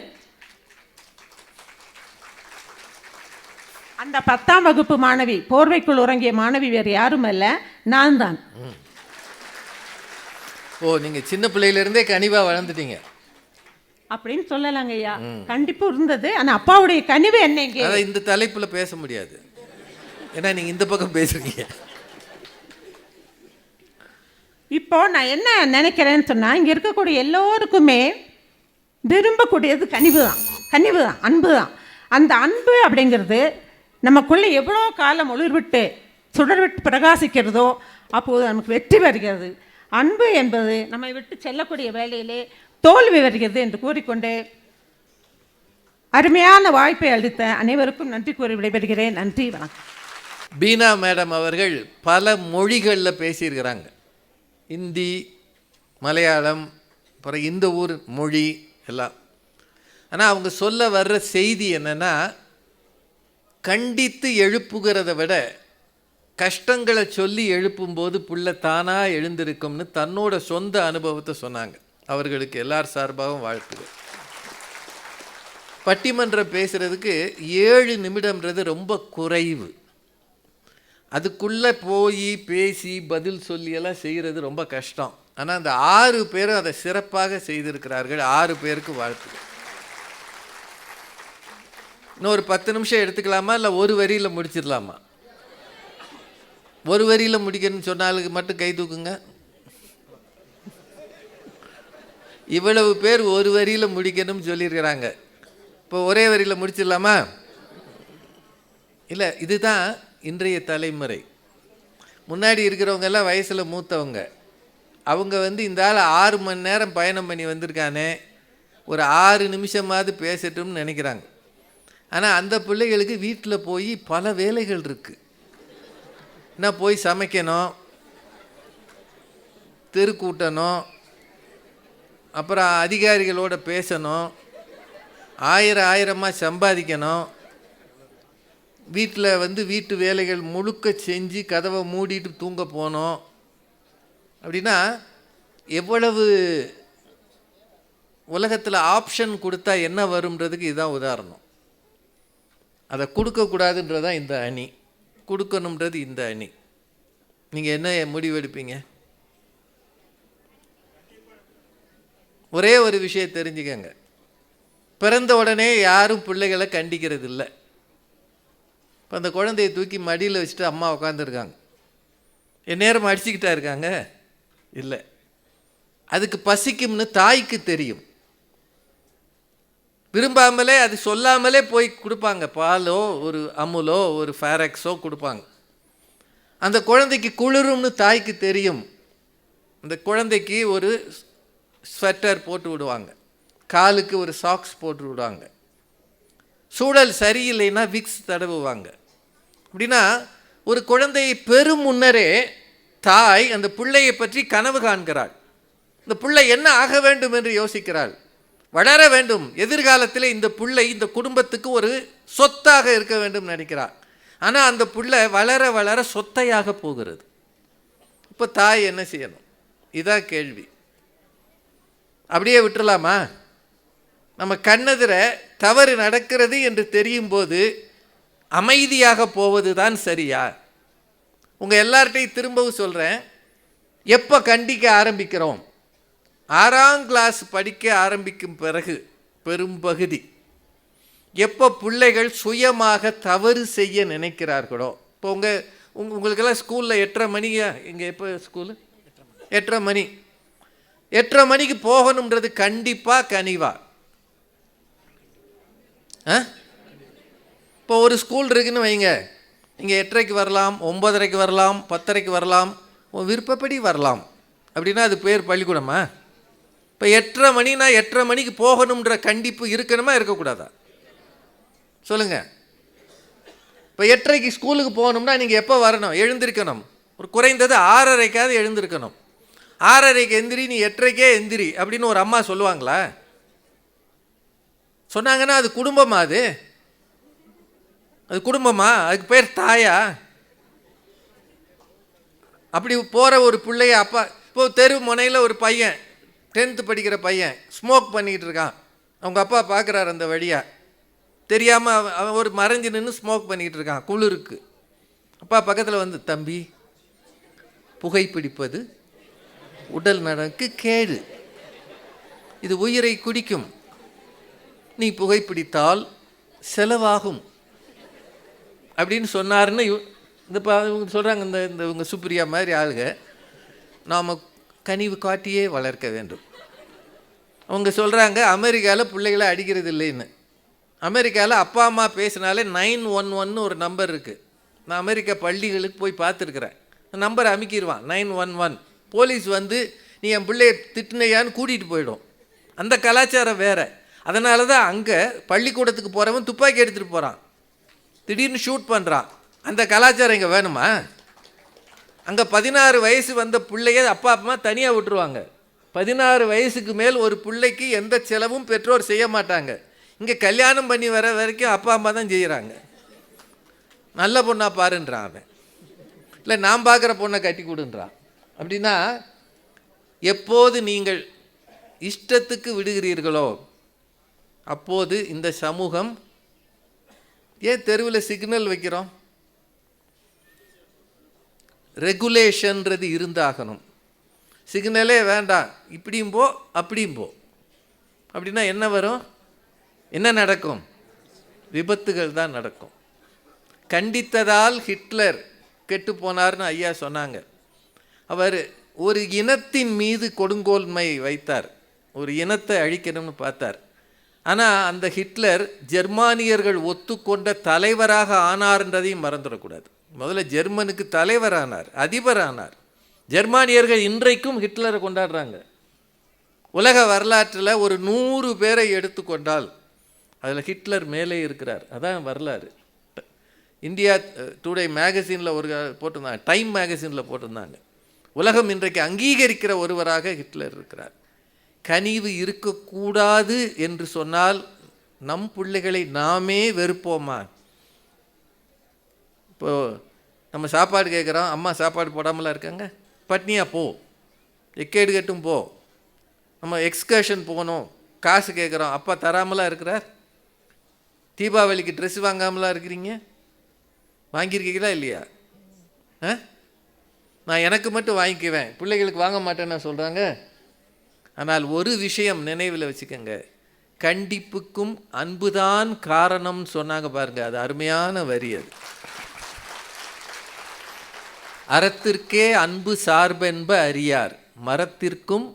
[SPEAKER 7] அந்த 10ஆம் வகுப்பு மாணவி, போர்வைக்குள் உறங்கிய மாணவி வேறு யாரும் அல்ல, நான் தான்.
[SPEAKER 1] ஓ, நீங்க சின்ன பிள்ளையிலிருந்தே கனிவா வளர்ந்துட்டீங்க
[SPEAKER 7] அப்படின்னு சொல்லலாங்க ஐயா. கண்டிப்பு இருந்தது, ஆனால் அப்பாவுடைய கனிவு என்னங்க,
[SPEAKER 1] அதை இந்த தலைப்புல பேச முடியாது, ஏன்னா நீங்க இந்த பக்கம் பேசுறீங்க.
[SPEAKER 7] இப்போ நான் என்ன நினைக்கிறேன்னு சொன்னால், இங்கே இருக்கக்கூடிய எல்லோருக்குமே விரும்பக்கூடியது கனிவு தான், அன்பு தான். அந்த அன்பு அப்படிங்கிறது நமக்குள்ளே எவ்வளோ காலம் ஒளிர்விட்டு சுடர்விட்டு பிரகாசிக்கிறதோ அப்போது நமக்கு வெற்றி வருகிறது. அன்பு என்பது நம்மை விட்டு செல்லக்கூடிய வேலையிலே தோல்வி வருகிறது என்று கூறிக்கொண்டு அருமையான வாய்ப்பை அளித்த அனைவருக்கும் நன்றி கூறி விடைபெறுகிறேன். நன்றி, வணக்கம்.
[SPEAKER 1] பீனா மேடம் அவர்கள் பல மொழிகளில் பேசியிருக்கிறாங்க, ஹிந்தி, மலையாளம், அப்புறம் இந்த ஊர் மொழி எல்லாம். ஆனால் அவங்க சொல்ல வர்ற செய்தி என்னென்னா, கண்டித்து எழுப்புகிறத விட கஷ்டங்களை சொல்லி எழுப்பும்போது புள்ள தானாக எழுந்திருக்கும்னு தன்னோட சொந்த அனுபவத்தை சொன்னாங்க. அவர்களுக்கு எல்லார் சார்பாகவும் வாழ்த்துகள். பட்டிமன்றம் பேசுகிறதுக்கு 7 நிமிடம்ன்றது ரொம்ப குறைவு. அதுக்குள்ளே போய் பேசி பதில் சொல்லியெல்லாம் செய்கிறது ரொம்ப கஷ்டம். ஆனால் அந்த 6 பேரும் அதை சிறப்பாக செய்திருக்கிறார்கள். 6 பேருக்கு வாழ்த்துகள். இன்னும் ஒரு 10 நிமிஷம் எடுத்துக்கலாமா, இல்லை ஒரு வரியில் முடிச்சிடலாமா? ஒரு வரியில் முடிக்கணும்னு சொன்னாலுக்கு மட்டும் கை தூக்குங்க. இவ்வளவு பேர் ஒரு வரியில் முடிக்கணும்னு சொல்லியிருக்கிறாங்க. இப்போ ஒரே வரியில் முடிச்சிடலாமா? இல்லை, இதுதான் இன்றைய தலைமுறை. முன்னாடி இருக்கிறவங்க எல்லாம் வயசில் மூத்தவங்க. அவங்க இந்த ஆள் 6 மணி நேரம் பயணம் பண்ணி வந்திருக்கானே, ஒரு 6 நிமிஷமாவது பேசட்டும்னு நினைக்கிறாங்க. ஆனால் அந்த பிள்ளைகளுக்கு வீட்டில் போய் பல வேலைகள் இருக்குது. என்ன, போய் சமைக்கணும், தெரு கூட்டணும், அப்புறம் அதிகாரிகளோட பேசணும், ஆயிரமாக சம்பாதிக்கணும், வீட்டில் வீட்டு வேலைகள் முழுக்க செஞ்சு கதவை மூடிட்டு தூங்க போனோம். அப்படின்னா எவ்வளவு உலகத்தில் ஆப்ஷன் கொடுத்தா என்ன வரும்ன்றதுக்கு இதுதான் உதாரணம். அதை கொடுக்கக்கூடாதுன்றதான் இந்த அணி, கொடுக்கணுன்றது இந்த அணி. நீங்கள் என்ன முடிவெடுப்பீங்க? ஒரே ஒரு விஷயம் தெரிஞ்சுக்கங்க, பிறந்த உடனே யாரும் பிள்ளைகளை கண்டிக்கிறது இல்லை. இப்போ அந்த குழந்தையை தூக்கி மடியில் வச்சுட்டு அம்மா உட்காந்துருக்காங்க, என் நேரம் அடிச்சுக்கிட்டா இருக்காங்க? இல்லை. அதுக்கு பசிக்கும்னு தாய்க்கு தெரியும். விரும்பாமலே, அது சொல்லாமலே போய் கொடுப்பாங்க. பாலோ ஒரு அமுலோ ஒரு ஃபேரக்ஸோ கொடுப்பாங்க. அந்த குழந்தைக்கு குளிரும்னு தாய்க்கு தெரியும். அந்த குழந்தைக்கு ஒரு ஸ்வெட்டர் போட்டு விடுவாங்க, காலுக்கு ஒரு சாக்ஸ் போட்டு விடுவாங்க. சூழல் சரியில்லைன்னா விக்ஸ் தடவுவாங்க. அப்படின்னா ஒரு குழந்தையை பெறும் முன்னரே தாய் அந்த பிள்ளையை பற்றி கனவு காண்கிறாள். இந்த பிள்ளை என்ன ஆக வேண்டும் என்று யோசிக்கிறாள். வளர வேண்டும், எதிர்காலத்தில் இந்த பிள்ளை இந்த குடும்பத்துக்கு ஒரு சொத்தாக இருக்க வேண்டும் நினைக்கிறாள். ஆனால் அந்த பிள்ளை வளர வளர சொத்தையாக போகிறது. இப்போ தாய் என்ன செய்யணும்? இதான் கேள்வி. அப்படியே விட்டுறலாமா? நம்ம கண்ணெதிர தவறு நடக்கிறது என்று தெரியும் போது அமைதியாக போவது தான் சரியா? உங்கள் எல்லார்ட்டையும் திரும்பவும் சொல்கிறேன், எப்போ கண்டிக்க ஆரம்பிக்கிறோம்? 6ஆம் கிளாஸ் படிக்க ஆரம்பிக்கும் பிறகு பெரும்பகுதி. எப்போ பிள்ளைகள் சுயமாக தவறு செய்ய நினைக்கிறார்களோ, இப்போ உங்களுக்கெல்லாம் ஸ்கூலில் 8:30 மணியா? இங்கே எப்போ ஸ்கூலு? 8:30 மணி. 8:30 மணிக்கு போகணுன்றது கண்டிப்பாக கனிவா? இப்போ ஒரு ஸ்கூல் இருக்குன்னு வைங்க, இங்கே 8:30க்கு வரலாம், 9:30க்கு வரலாம், 10:30க்கு வரலாம், விருப்பப்படி வரலாம். அப்படின்னா அது பேர் பள்ளிக்கூடமா? இப்போ 8:30 மணினா 8:30 மணிக்கு போகணுன்ற கண்டிப்பு இருக்கணுமா இருக்கக்கூடாதா? சொல்லுங்கள். இப்போ 8:30க்கு ஸ்கூலுக்கு போகணும்னா நீங்கள் எப்போ வரணும்? எழுந்திருக்கணும். ஒரு குறைந்தது 6:30க்காவது எழுந்திருக்கணும். 6:30க்கு எந்திரி, நீ 8:30க்கே எந்திரி அப்படின்னு ஒரு அம்மா சொல்லுவாங்களா? சொன்னாங்கன்னா அது குடும்பமா? அது குடும்பமா? அதுக்கு பேர் தாயா? அப்படி போகிற ஒரு பிள்ளைய அப்பா, இப்போ தெரு முனையில் ஒரு பையன் 10th படிக்கிற பையன் ஸ்மோக் பண்ணிக்கிட்டு இருக்கான். அவங்க அப்பா பார்க்குறாரு அந்த வழியாக, தெரியாமல் அவன் ஒரு மறைஞ்சு நின்று ஸ்மோக் பண்ணிக்கிட்டு இருக்கான் குளிருக்கு. அப்பா பக்கத்தில் தம்பி, புகைப்பிடிப்பது உடல் நலனுக்கு கேடு, இது உயிரை குடிக்கும், நீ புகைப்பிடித்தால் செலவாகும் அப்படின்னு சொன்னாருன்னு இந்த சொல்கிறாங்க. இந்த இவங்க சுப்ரியா மாதிரி ஆளுங்க, நாம் கனிவு காட்டியே வளர்க்க வேண்டும். அவங்க சொல்கிறாங்க அமெரிக்காவில் பிள்ளைகளை அடிக்கிறது இல்லைன்னு. அமெரிக்காவில் அப்பா அம்மா பேசினாலே 911 ஒரு நம்பர் இருக்குது. நான் அமெரிக்கா பள்ளிகளுக்கு போய் பார்த்துருக்குறேன். நம்பரை அமுக்கிடுவான் 911. போலீஸ் நீ என் பிள்ளையை திட்டினையான்னு கூட்டிகிட்டு போயிடும். அந்த கலாச்சாரம் வேறு. அதனால தான் அங்கே பள்ளிக்கூடத்துக்கு போகிறவன் துப்பாக்கி எடுத்துகிட்டு போகிறான், திடீர்னு ஷூட் பண்ணுறான். அந்த கலாச்சாரம் இங்கே வேணுமா? அங்கே 16 வயசு வந்த பிள்ளைய அப்பா அம்மா தனியாக விட்டுருவாங்க. 16 வயசுக்கு மேல் ஒரு பிள்ளைக்கு எந்த செலவும் பெற்றோர் செய்ய மாட்டாங்க. இங்கே கல்யாணம் பண்ணி வர வரைக்கும் அப்பா அம்மா தான் செய்கிறாங்க. நல்ல பொண்ணாக பாருன்றான் அவன். இல்லை நான் பார்க்குற பொண்ணை கட்டி கொடுன்றான். அப்படின்னா எப்போது நீங்கள் இஷ்டத்துக்கு விடுகிறீர்களோ அப்போது இந்த சமூகம், ஏன் தெருவில் சிக்னல் வைக்கிறோம்? ரெகுலேஷன்றது இருந்தாகணும். சிக்னலே வேண்டாம், இப்படியும் போ அப்படியும் போ, அப்படின்னா என்ன வரும்? என்ன நடக்கும்? விபத்துகள் தான் நடக்கும். கண்டித்ததால் ஹிட்லர் கெட்டு போனார்னு ஐயா சொன்னாங்க. அவர் ஒரு இனத்தின் மீது கொடுங்கோன்மை வைத்தார், ஒரு இனத்தை அழிக்கணும்னு பார்த்தார். ஆனால் அந்த ஹிட்லர் ஜெர்மானியர்கள் ஒத்துக்கொண்ட தலைவராக ஆனார்ன்றதையும் மறந்துடக்கூடாது. முதல்ல ஜெர்மனுக்கு தலைவரானார், அதிபரானார். ஜெர்மானியர்கள் இன்றைக்கும் ஹிட்லரை கொண்டாடுறாங்க. உலக வரலாற்றில் ஒரு 100 பேரை எடுத்துக்கொண்டால் அதில் ஹிட்லர் மேலே இருக்கிறார். அதான் வரலாறு. இந்தியா டுடே மேகசினில் ஒரு போட்டிருந்தாங்க, டைம் மேகசினில் போட்டிருந்தாங்க, உலகம் இன்றைக்கு அங்கீகரிக்கிற ஒருவராக ஹிட்லர் இருக்கிறார். கனிவு இருக்கக்கூடாது என்று சொன்னால் நம் பிள்ளைகளை நாமே வெறுப்போமா? இப்போது நம்ம சாப்பாடு கேட்குறோம், அம்மா சாப்பாடு போடாமலாம் இருக்காங்க, பட்னியாக போ, எக்கேடு கட்டும் போ. நம்ம எக்ஸ்கர்ஷன் போகணும், காசு கேட்குறோம், அப்பா தராமலாம் இருக்கிறார். தீபாவளிக்கு ட்ரெஸ் வாங்காமலாம் இருக்கிறீங்க, வாங்கியிருக்கீங்களா இல்லையா? நான் எனக்கு மட்டும் வாங்கிக்குவேன், பிள்ளைகளுக்கு வாங்க மாட்டேன்னு சொல்கிறாங்க. ஆனால் ஒரு விஷயம் நினைவில் வச்சுக்கோங்க, கண்டிப்புக்கும் அன்புதான் காரணம்னு சொன்னாங்க பாருங்க, அது அருமையான வரி. அது அறத்திற்கே அன்பு சார்பென்ப அறியார், மரத்திற்கும்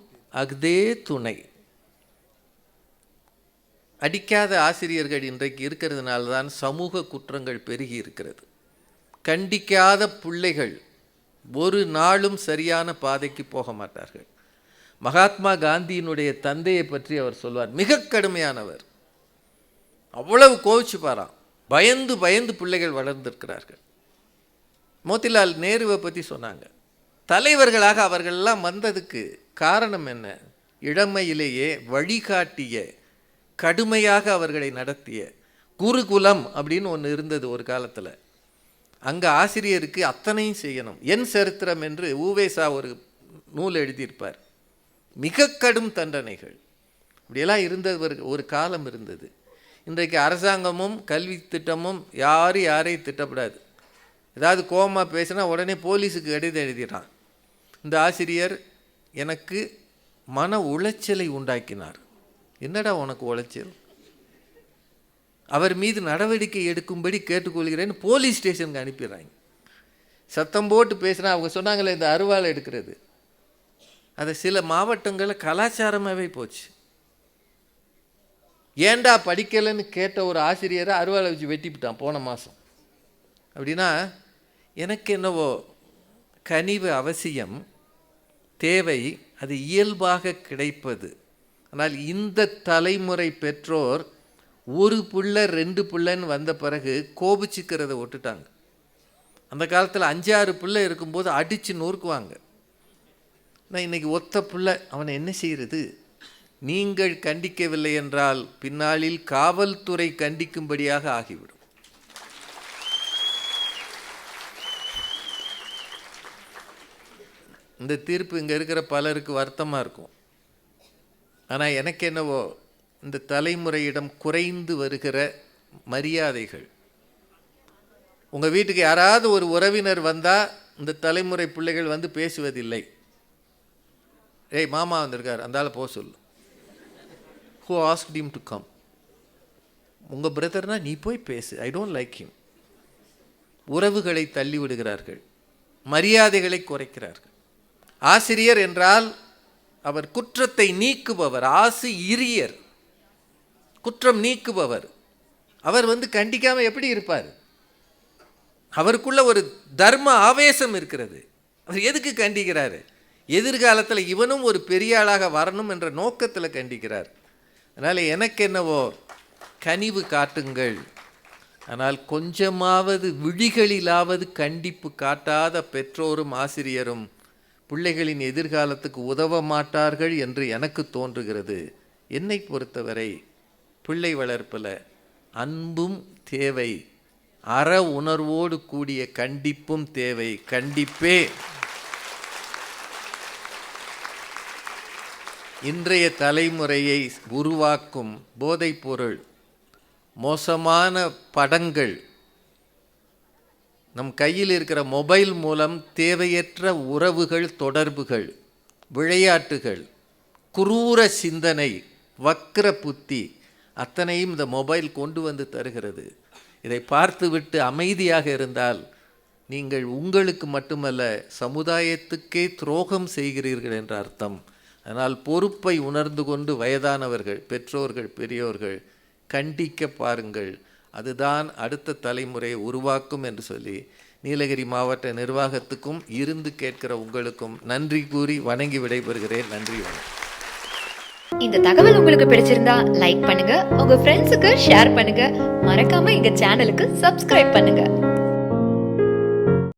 [SPEAKER 1] அஃதே துணை. அடிக்காத ஆசிரியர்கள் இன்றைக்கு இருக்கிறதுனால தான் சமூக குற்றங்கள் பெருகி இருக்கிறது. கண்டிக்காத பிள்ளைகள் ஒரு நாளும் சரியான பாதைக்கு போக மாட்டார்கள். மகாத்மா காந்தியினுடைய தந்தையை பற்றி அவர் சொல்வார், மிக கடுமையானவர், அவ்வளவு கோவிச்சுப்பாராம், பயந்து பயந்து பிள்ளைகள் வளர்ந்திருக்கிறார்கள். மோதிலால் நேருவை பற்றி சொன்னாங்க, தலைவர்களாக அவர்களெல்லாம் வந்ததுக்கு காரணம் என்ன? இளமையிலேயே வழிகாட்டிய, கடுமையாக அவர்களை நடத்திய குருகுலம் அப்படின்னு ஒன்று இருந்தது ஒரு காலத்தில். அங்கே ஆசிரியருக்கு அத்தனையும் செய்யணும். என் சரித்திரம் என்று ஊவேசா ஒரு நூல் எழுதியிருப்பார். மிக கடும் தண்டனைகள் இப்படியெல்லாம் இருந்தது ஒரு காலம் இருந்தது. இன்றைக்கு அரசாங்கமும் கல்வி திட்டமும் யாரையும் திட்டப்படாது. ஏதாவது கோபமாக பேசினா உடனே போலீஸுக்கு கடிதம் எழுதிடுறான். இந்த ஆசிரியர் எனக்கு மன உளைச்சலை உண்டாக்கினார். என்னடா உனக்கு உளைச்சல்? அவர் மீது நடவடிக்கை எடுக்கும்படி கேட்டுக்கொள்கிறேன்னு போலீஸ் ஸ்டேஷனுக்கு அனுப்பிடுறாங்க. சத்தம் போட்டு பேசினா அவங்க சொன்னாங்களே இந்த அருவாள் எடுக்கிறது, அது சில மாவட்டங்களில் கலாச்சாரமாகவே போச்சு. ஏண்டா படிக்கலைன்னு கேட்ட ஒரு ஆசிரியரை அருவாளை வச்சு வெட்டிவிட்டான் போன மாதம். அப்படின்னா எனக்கு என்னவோ கனிவு அவசியம், தேவை, அது இயல்பாக கிடைப்பது. ஆனால் இந்த தலைமுறை பெற்றோர் ஒரு புள்ள 2 பிள்ளைன்னு வந்த பிறகு கோபிச்சுக்கிறத விட்டுட்டாங்க. அந்த காலத்தில் 5-6 பிள்ளை இருக்கும்போது அடித்து நொறுக்குவாங்க. நான் இன்றைக்கி ஒத்த பிள்ளை, அவனை என்ன செய்கிறது? நீங்கள் கண்டிக்கவில்லை என்றால் பின்னாளில் காவல்துறை கண்டிக்கும்படியாக ஆகிவிடும். இந்த தீர்ப்பு இங்கே இருக்கிற பலருக்கு வருத்தமாக இருக்கும். ஆனால் எனக்கு என்னவோ இந்த தலைமுறையிடம் குறைந்து வருகிற மரியாதைகள். உங்கள் வீட்டுக்கு யாராவது ஒரு உறவினர் வந்தால் இந்த தலைமுறை பிள்ளைகள் வந்து பேசுவதில்லை. ஏய் மாமா வந்திருக்கார், அந்தால போக சொல்லு. Who asked him to come? உங்கள் பிரதர்னா நீ போய் பேசு, ஐ டோன்ட் லைக் ஹிம். உறவுகளை தள்ளி விடுகிறார்கள், மரியாதைகளை குறைக்கிறார்கள். ஆசிரியர் என்றால் அவர் குற்றத்தை நீக்குபவர், ஆசிரியர் குற்றம் நீக்குபவர். அவர் வந்து கண்டிக்காமல் எப்படி இருப்பார்? அவருக்குள்ள ஒரு தர்ம ஆவேசம் இருக்கிறது. அவர் எதுக்கு கண்டிக்கிறாரு? எதிர்காலத்தில் இவனும் ஒரு பெரிய ஆளாக வரணும் என்ற நோக்கத்தில் கண்டிக்கிறார். அதனால் எனக்கு என்னவோ கனிவு காட்டுங்கள், ஆனால் கொஞ்சமாவது விழிகளிலாவது கண்டிப்பு காட்டாத பெற்றோரும் ஆசிரியரும் பிள்ளைகளின் எதிர்காலத்துக்கு உதவ மாட்டார்கள் என்று எனக்கு தோன்றுகிறது. என்னை பொறுத்தவரை பிள்ளை வளர்ப்பில் அன்பும் தேவை, அற உணர்வோடு கூடிய கண்டிப்பும் தேவை. கண்டிப்பே இன்றைய தலைமுறையை உருவாக்கும் போதைப்பொருள், மோசமான படங்கள், நம் கையில் இருக்கிற மொபைல் மூலம் தேவையற்ற உறவுகள், தொடர்புகள், விளையாட்டுகள், குரூர சிந்தனை, வக்ர புத்தி அத்தனையும் இந்த மொபைல் கொண்டு வந்து தருகிறது. இதை பார்த்துவிட்டு அமைதியாக இருந்தால் நீங்கள் உங்களுக்கு மட்டுமல்ல சமுதாயத்துக்கே துரோகம் செய்கிறீர்கள் என்ற அர்த்தம். அதனால் பொறுப்பை உணர்ந்து கொண்டு வயதானவர்கள், பெற்றோர்கள், பெரியோர்கள் கண்டிக்க பாருங்கள். அதுதான் அடுத்த தலைமுறையை உருவாக்கும் என்று சொல்லி நீலகிரி மாவட்ட நிர்வாகத்துக்கும் இருந்து கேட்கிற உங்களுக்கும் நன்றி கூறி வணங்கி விடைபெறுகிறேன். நன்றி, வணக்கம்.
[SPEAKER 8] இந்த தகவல் உங்களுக்கு பிடிச்சிருந்தா லைக் பண்ணுங்க, உங்க ஃப்ரெண்ட்ஸுக்கு ஷேர் பண்ணுங்க, மறக்காம எங்க சேனலுக்கு சப்ஸ்கிரைப் பண்ணுங்க.